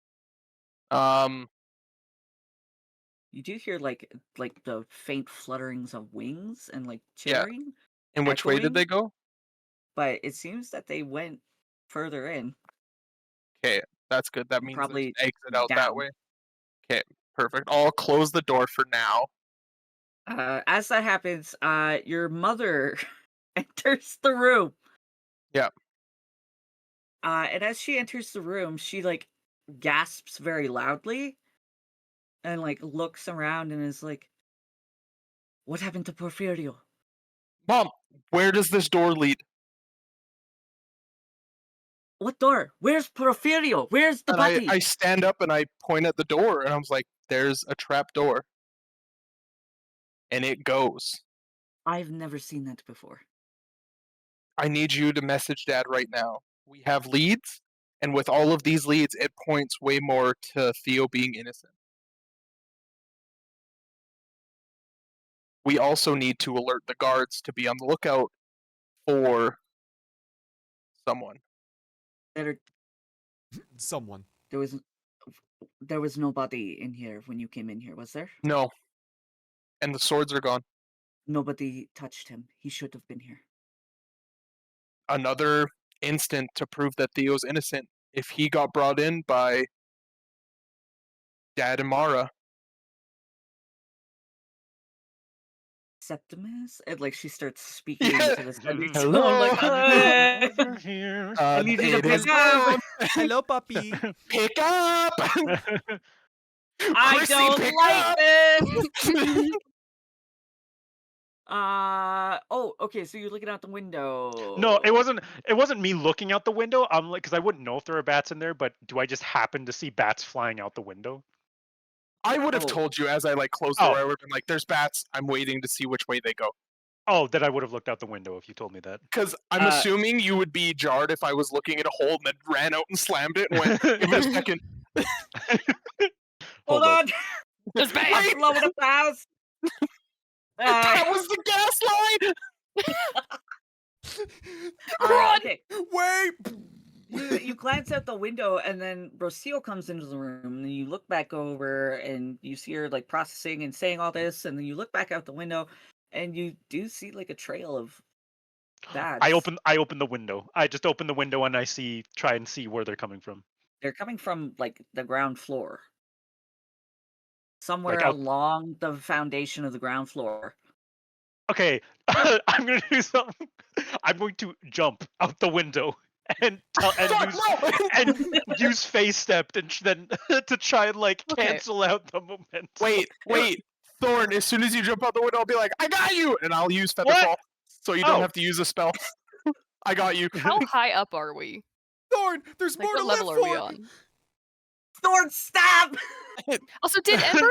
You do hear like the faint flutterings of wings and like
Yeah.
chittering,
And which way did
echoing,
they go?
but it seems that they went further in,
Okay, that's good. That means there's an
probably
exit out that
down.
way. Okay, perfect. I'll close the door for now.
As that happens, your mother enters the room.
Yeah.
And as she enters the room, she like gasps very loudly and like looks around and is like, "What happened to Porfirio?
Mom, where does this door lead?
What door? Where's Porfirio? Where's the
And
body?"
I stand up and I point at the door and I was like, there's a trap door. And it goes.
I've never seen that before.
I need you to message Dad right now. We have leads And with all of these leads, it points way more to Theo being innocent. We also need to alert the guards to be on the lookout for someone.
There,
Someone.
there was nobody in here when you came in here, was there?
No. And the swords are gone.
Nobody touched him. He should have been here.
Another instant to prove that Theo's innocent. If he got brought in by Dad and Mara.
Septimus? And like she starts speaking
Yeah.
into the Sunday
Hello.
tone, like,
Over here.
I need you to
it
pick
is
up.
on.
Hello, puppy.
Pick up!
I
Chrissy,
don't
pick
like
up!
this. Oh, okay. So you're looking out the window.
No, it wasn't me looking out the window. I'm like, because I wouldn't know if there were bats in there, but do I just happen to see bats flying out the window?
I would have
Oh.
told you as I like closed the
Oh.
door. I would have been like, "There's bats. I'm waiting to see which way they go."
Oh, then I would have looked out the window if you told me that.
Because I'm assuming you would be jarred if I was looking at a hole and then ran out and slammed it and went, "Give it a second."
Hold
up.
on.
There's bats.
I'm blowing up the house.
That was the gas line.
Run!
Okay.
Wait.
You glance out the window, and then Rocio comes into the room, and then you look back over, and you see her like processing and saying all this, and then you look back out the window, and you do see like a trail of bats.
I open the window. I just open the window and I try and see where they're coming from.
They're coming from like the ground floor, somewhere
out-
along the foundation of the ground floor.
Okay, I'm gonna do something. I'm going to jump out the window and use face step and then to try and like
Okay.
cancel out the momentum.
Wait, Thorn. As soon as you jump out the window, I'll be like, "I got you," and I'll use feather
What?
fall, so you don't
Oh.
have to use a spell. I got you.
How high up are we?
Thorn, there's
Like,
more
what
to
level
live
are we
for.
on?
Thorn, stop!
Also, did Ember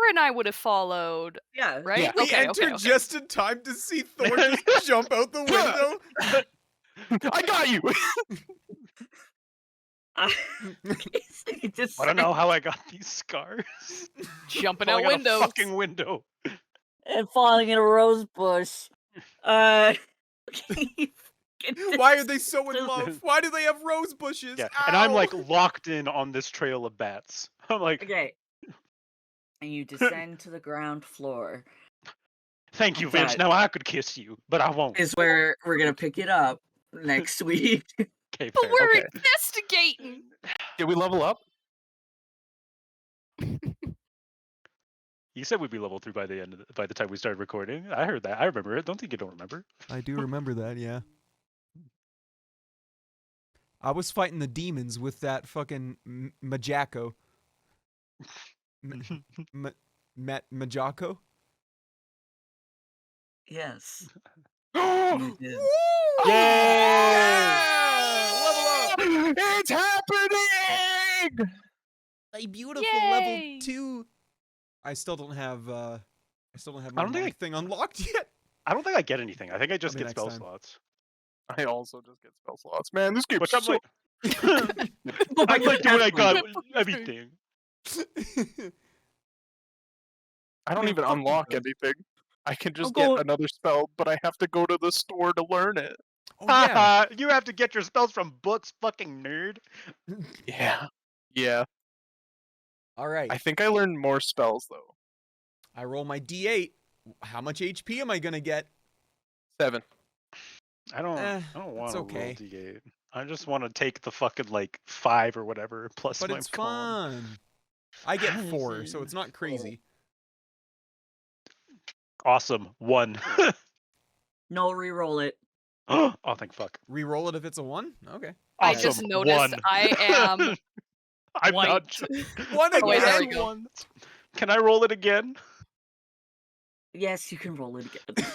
and I would have followed,
Yeah.
right?
Yeah.
We
Okay,
entered
okay.
just in time to see Thorn just jump out the window.
I got you.
He just
I don't know how I got these scars.
Jumping
Falling
out
out a
windows.
fucking window.
and falling in a rose bush.
Why are they so in love? Why do they have rose bushes?
Yeah, and I'm
Ow!
like locked in on this trail of bats. I'm like,
Okay. And you descend to the ground floor.
thank you, Vince.
That-
Now I could kiss you, but I won't.
Is where we're gonna pick it up next week.
Okay,
But
fair.
we're
Okay.
investigating.
Did we level up?
You said we'd be level 3 by the time we started recording. I heard that. I remember it. Don't think you don't remember.
I do remember that, yeah. I was fighting the demons with that fucking Majako. Majako?
Yes.
Oh,
You did.
Yay!
Level up!
it's happening!
A beautiful
Yay!
level 2. I still don't have my
don't think
monk thing unlocked yet.
I don't think I get anything. I think I just
Maybe
get
next
spell
time.
slots.
I also just get spell slots. Man, this game's
Which I'm
so...
like,
Oh my
I'm like doing I got
God.
everything.
I don't
Yeah,
even
fuck you,
unlock
bro.
anything. I can just
going-
get another spell, but I have to go to the store to learn it.
Oh yeah.
You have to get your spells from books, fucking nerd.
Yeah. Yeah.
All right.
I think I learned more spells, though.
I roll my D8. How much HP am I gonna get?
7.
I don't
it's
want to
okay.
roll D8. I just want to take the fucking like 5 or whatever plus
But
my
it's
con.
fun. I get 4, so it's not crazy.
Awesome. 1.
No, re-roll it.
Oh, thank fuck.
Reroll it if it's a 1? Okay.
I
Awesome.
just noticed
1.
I am
I'm
white.
not.
One
Oh, wait, there we
again.
go.
Can I roll it again?
Yes, you can roll it again.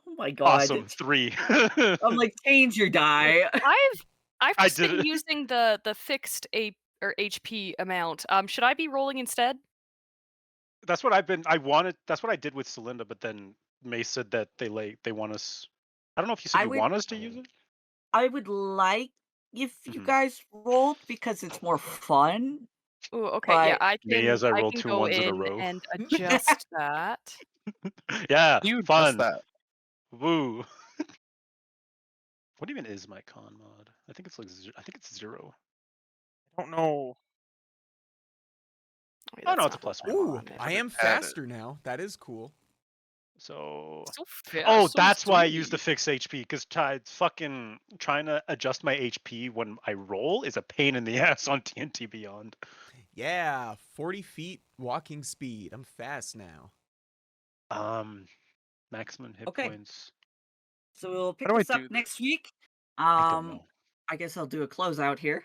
Oh my god.
Awesome. 3.
I'm like, change your die.
I've
I
just
did
been
it.
using the fixed HP amount. Should I be rolling instead?
That's what that's what I did with Celinda, but then May said that they want us. I don't know if you said
I
you
would-
want us to use it.
I would like if you
Mhm.
guys rolled because it's more fun.
Ooh, okay, yeah,
But
Me as I
I
roll
can
2
go
1s in a
in
row.
and adjust that.
Yeah,
You does
fun.
that?
Woo. What even is my con mod? I think it's like I think it's 0.
I don't know.
Wait,
Oh no,
that's
it's a
not what
plus
I
1.
Ooh,
wanted.
I am
Add it.
faster now. That is cool.
So
So fast,
oh,
so
that's why I use the
sweet.
fixed HP because fucking trying to adjust my HP when I roll is a pain in the ass on TNT Beyond.
Yeah, 40 feet walking speed. I'm fast now.
Maximum hit
Okay.
points.
So we'll pick
do I
this up
do
next week.
I don't know.
I guess I'll do a closeout here.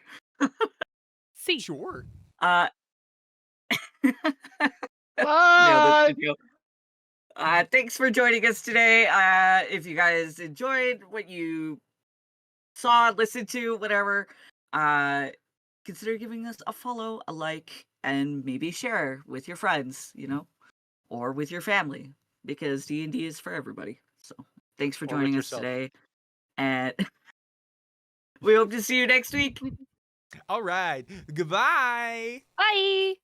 See.
Sure.
Nailed it.
Bye.
Good deal. Thanks for joining us today. If you guys enjoyed what you saw, listened to, whatever, consider giving us a follow, a like, and maybe share with your friends, or with your family, because D&D is for everybody. So thanks for
Or with
joining us
yourself.
today, and we hope to see you next week.
All right. Goodbye.
Bye.